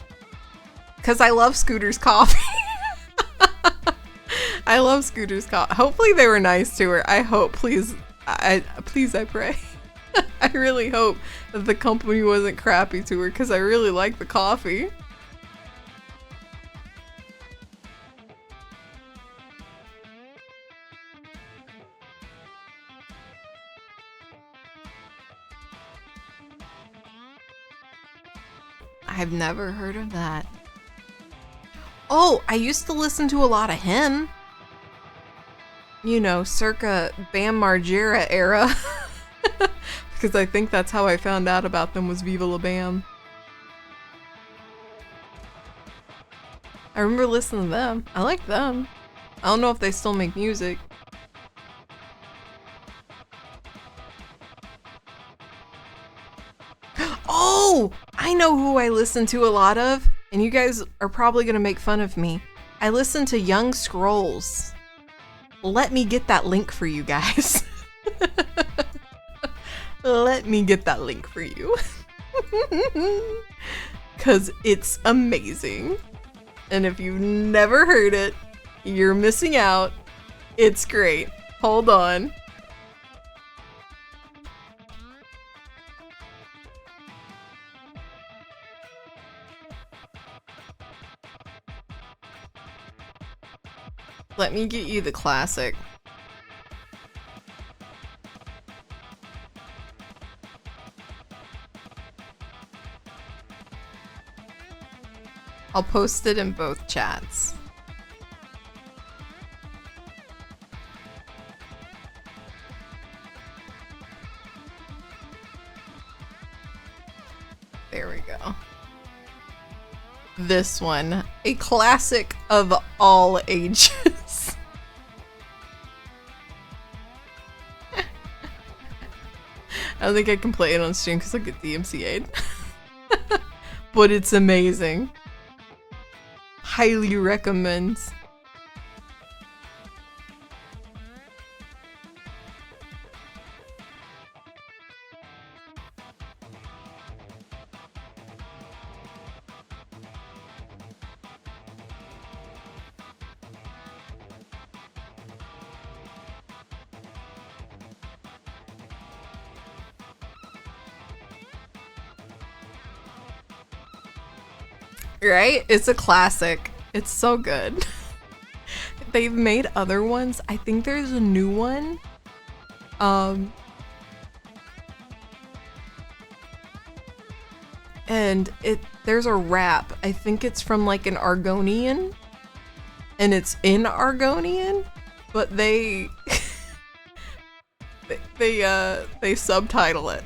Because I love Scooters coffee. I love Scooters coffee. Hopefully they were nice to her. I hope, please. I pray. I really hope that the company wasn't crappy to her because I really like the coffee. I've never heard of that. Oh, I used to listen to a lot of him. You know, circa Bam Margera era. Because I think that's how I found out about them was Viva La Bam. I remember listening to them. I like them. I don't know if they still make music. Oh! I know who I listen to a lot of, and you guys are probably gonna make fun of me. I listen to Young Scrolls. Let me get that link for you guys. Let me get that link for you. Cause it's amazing. And if you've never heard it, you're missing out. It's great. Hold on. Let me get you the classic. I'll post it in both chats. There we go. This one, a classic of all ages. I don't think I can play it on stream because I'll get DMCA'd. But it's amazing. Highly recommend. Right? It's a classic. It's so good. They've made other ones. I think there's a new one. And there's a rap. I think it's from like an Argonian. And it's in Argonian, but they they subtitle it.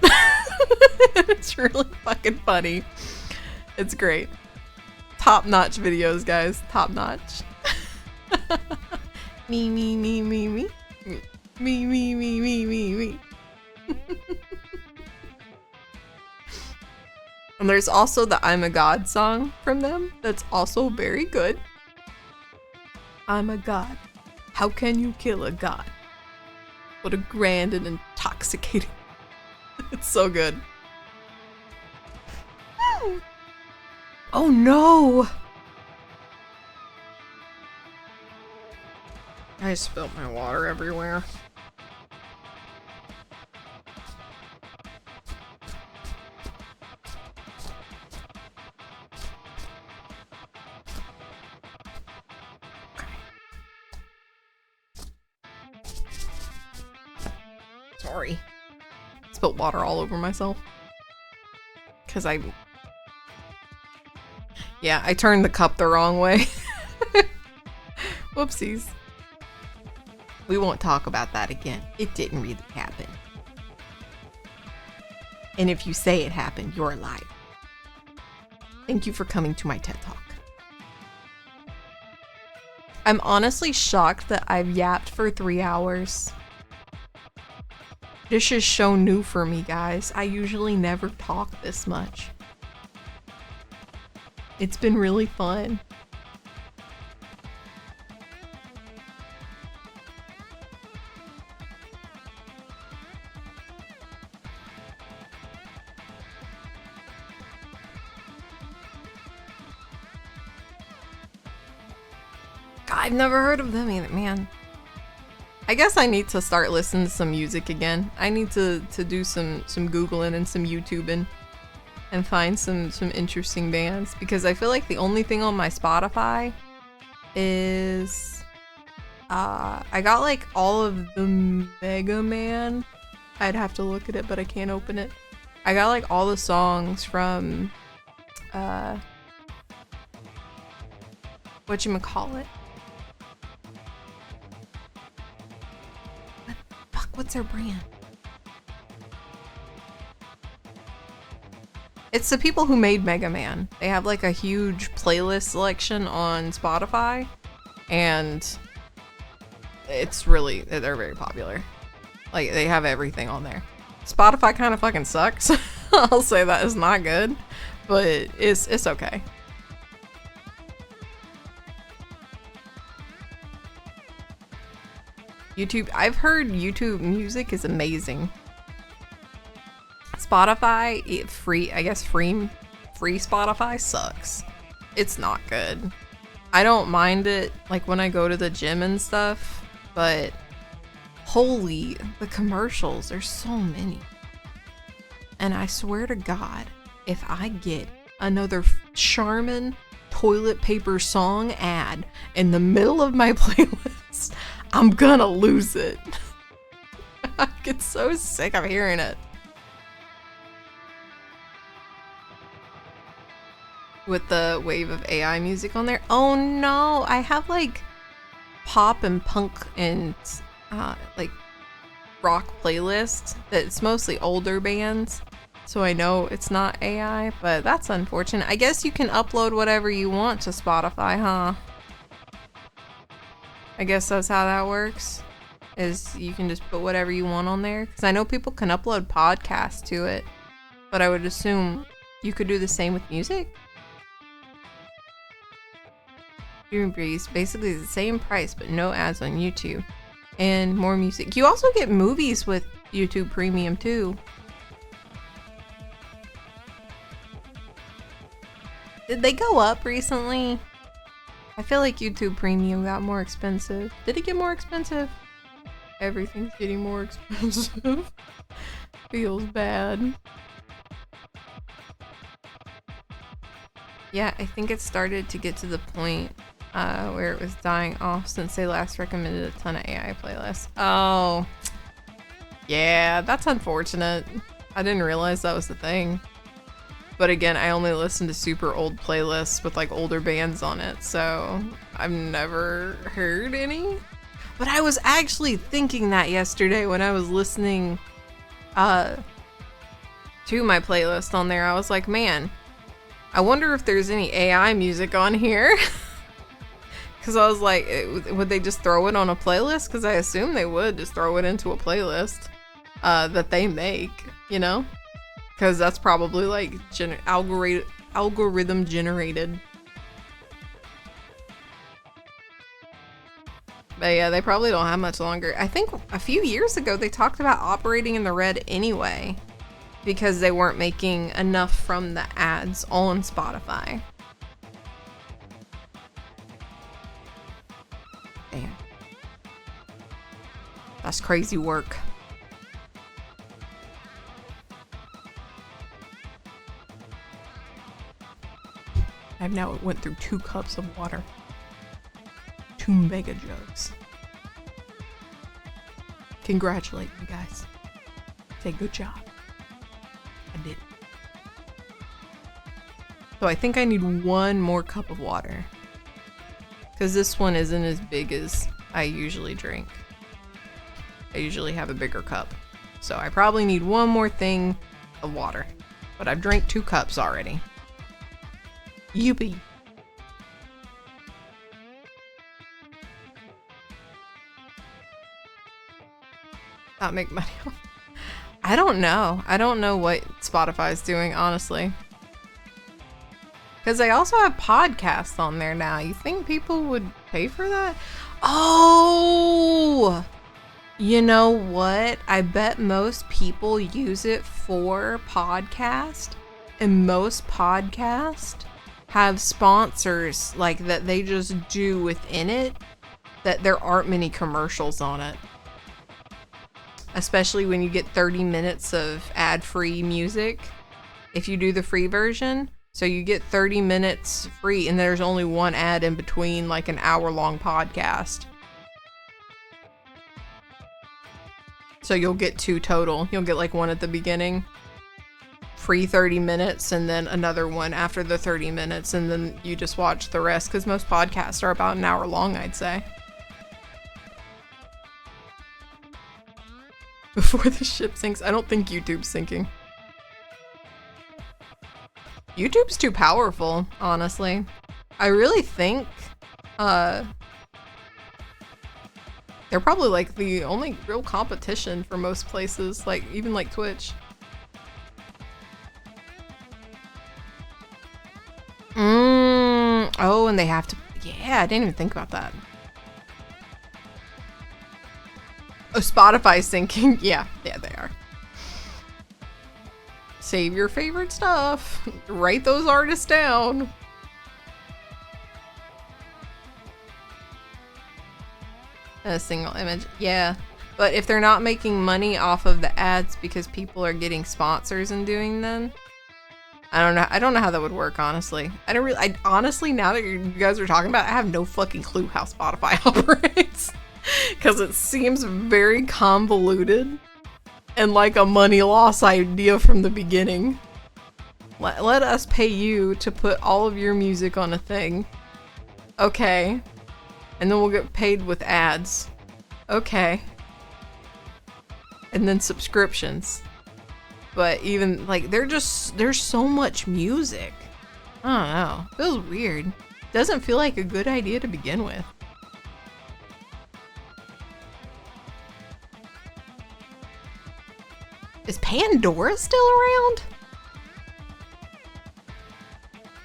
It's really fucking funny. It's great. Top-notch videos, guys. Top-notch. Me, me, me, me, me. Me, me, me, me, me, me. And there's also the I'm a God song from them that's also very good. I'm a god. How can you kill a god? What a grand and intoxicating. It's so good. Oh no! I spilled my water everywhere. Okay. Sorry. Spilled water all over myself. 'Cause yeah, I turned the cup the wrong way. Whoopsies. We won't talk about that again. It didn't really happen. And if you say it happened, you're a liar. Thank you for coming to my TED Talk. I'm honestly shocked that I've yapped for 3 hours. This is so new for me, guys. I usually never talk this much. It's been really fun. God, I've never heard of them either, man. I guess I need to start listening to some music again. I need to do some Googling and some YouTubing. And find some interesting bands, because I feel like the only thing on my Spotify is I got like all of the Mega Man. I'd have to look at it, but I can't open it. I got like all the songs from whatchamacallit? What's their brand? It's the people who made Mega Man. They have like a huge playlist selection on Spotify, and it's really, they're very popular. Like, they have everything on there. Spotify kind of fucking sucks. I'll say that is not good, but it's okay. YouTube, I've heard YouTube music is amazing. Spotify, I guess free Spotify sucks. It's not good. I don't mind it like when I go to the gym and stuff, but holy, the commercials, there's so many. And I swear to God, if I get another Charmin toilet paper song ad in the middle of my playlist, I'm gonna lose it. I get so sick of hearing it. with the wave of AI music on there. Oh no, I have like pop and punk and like rock playlists that's mostly older bands. So I know it's not AI, but that's unfortunate. I guess you can upload whatever you want to Spotify, huh? I guess that's how that works. Is you can just put whatever you want on there. Because I know people can upload podcasts to it. But I would assume you could do the same with music. Dream Breeze, basically the same price, but no ads on YouTube. And more music. You also get movies with YouTube Premium too. Did they go up recently? I feel like YouTube Premium got more expensive. Did it get more expensive? Everything's getting more expensive. Feels bad. Yeah, I think it started to get to the point where it was dying off since they last recommended a ton of AI playlists. Oh. Yeah, that's unfortunate. I didn't realize that was the thing. But again, I only listen to super old playlists with like older bands on it, so I've never heard any. But I was actually thinking that yesterday when I was listening to my playlist on there. I was like, man, I wonder if there's any AI music on here. Because I was like, would they just throw it on a playlist? Because I assume they would just throw it into a playlist that they make, you know? Because that's probably like algorithm generated. But yeah, they probably don't have much longer. I think a few years ago they talked about operating in the red anyway. Because they weren't making enough from the ads on Spotify. Damn. That's crazy work. I've now went through 2 cups of water. 2 mega jugs. Congratulate me, guys. Say good job. I did. So I think I need 1 more cup of water. Because this one isn't as big as I usually drink. I usually have a bigger cup. So I probably need 1 more thing of water. But I've drank 2 cups already. Youpie. Not make money off. I don't know. I don't know what Spotify's doing, honestly. Because they also have podcasts on there now. You think people would pay for that? Oh! You know what? I bet most people use it for podcast. And most podcasts have sponsors like that they just do within it. That there aren't many commercials on it. Especially when you get 30 minutes of ad-free music. If you do the free version. So you get 30 minutes free and there's only 1 ad in between like an hour-long podcast. So you'll get 2 total. You'll get like 1 at the beginning. Free 30 minutes and then another one after the 30 minutes. And then you just watch the rest because most podcasts are about an hour long, I'd say. Before the ship sinks. I don't think YouTube's sinking. YouTube's too powerful, honestly. I really think they're probably like the only real competition for most places, like even like Twitch. Oh, and they have to, yeah, I didn't even think about that. Oh, Spotify's syncing. Yeah, they are. Save your favorite stuff. Write those artists down. A single image. Yeah. But if they're not making money off of the ads because people are getting sponsors and doing them, I don't know. I don't know how that would work, honestly. I honestly, now that you guys are talking about it, I have no fucking clue how Spotify operates. Because it seems very convoluted. And like a money loss idea from the beginning. Let us pay you to put all of your music on a thing. Okay. And then we'll get paid with ads. Okay. And then subscriptions. But even, like, there's so much music. I don't know. Feels weird. Doesn't feel like a good idea to begin with. Is Pandora still around?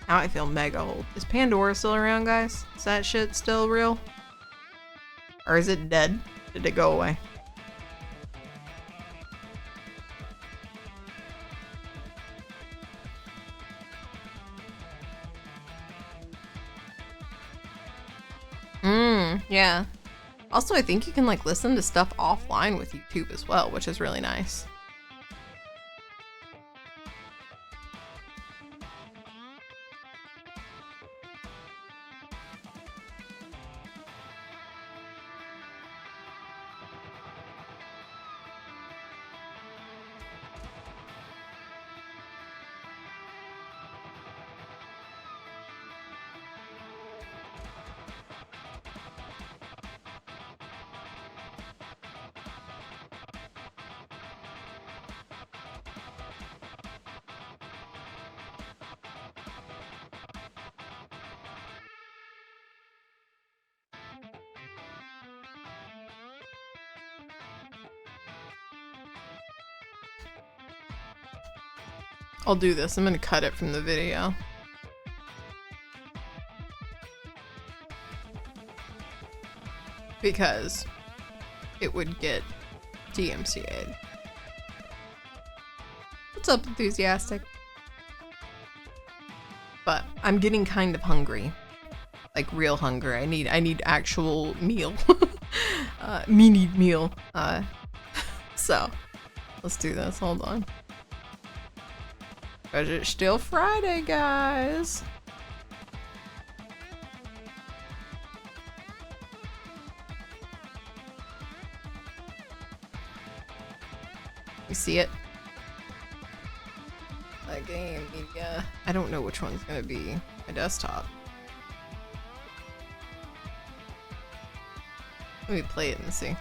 Now I feel mega old. Is Pandora still around, guys? Is that shit still real? Or is it dead? Did it go away? Yeah. Also, I think you can like listen to stuff offline with YouTube as well, which is really nice. I'll do this. I'm gonna cut it from the video. Because it would get DMCA'd. What's up, Enthusiastic? But I'm getting kind of hungry. Like real hungry. I need actual meal. Me need meal. So let's do this. Hold on. Cause it's still Friday, guys. You see it? That game media. I don't know which one's gonna be my desktop. Let me play it and see.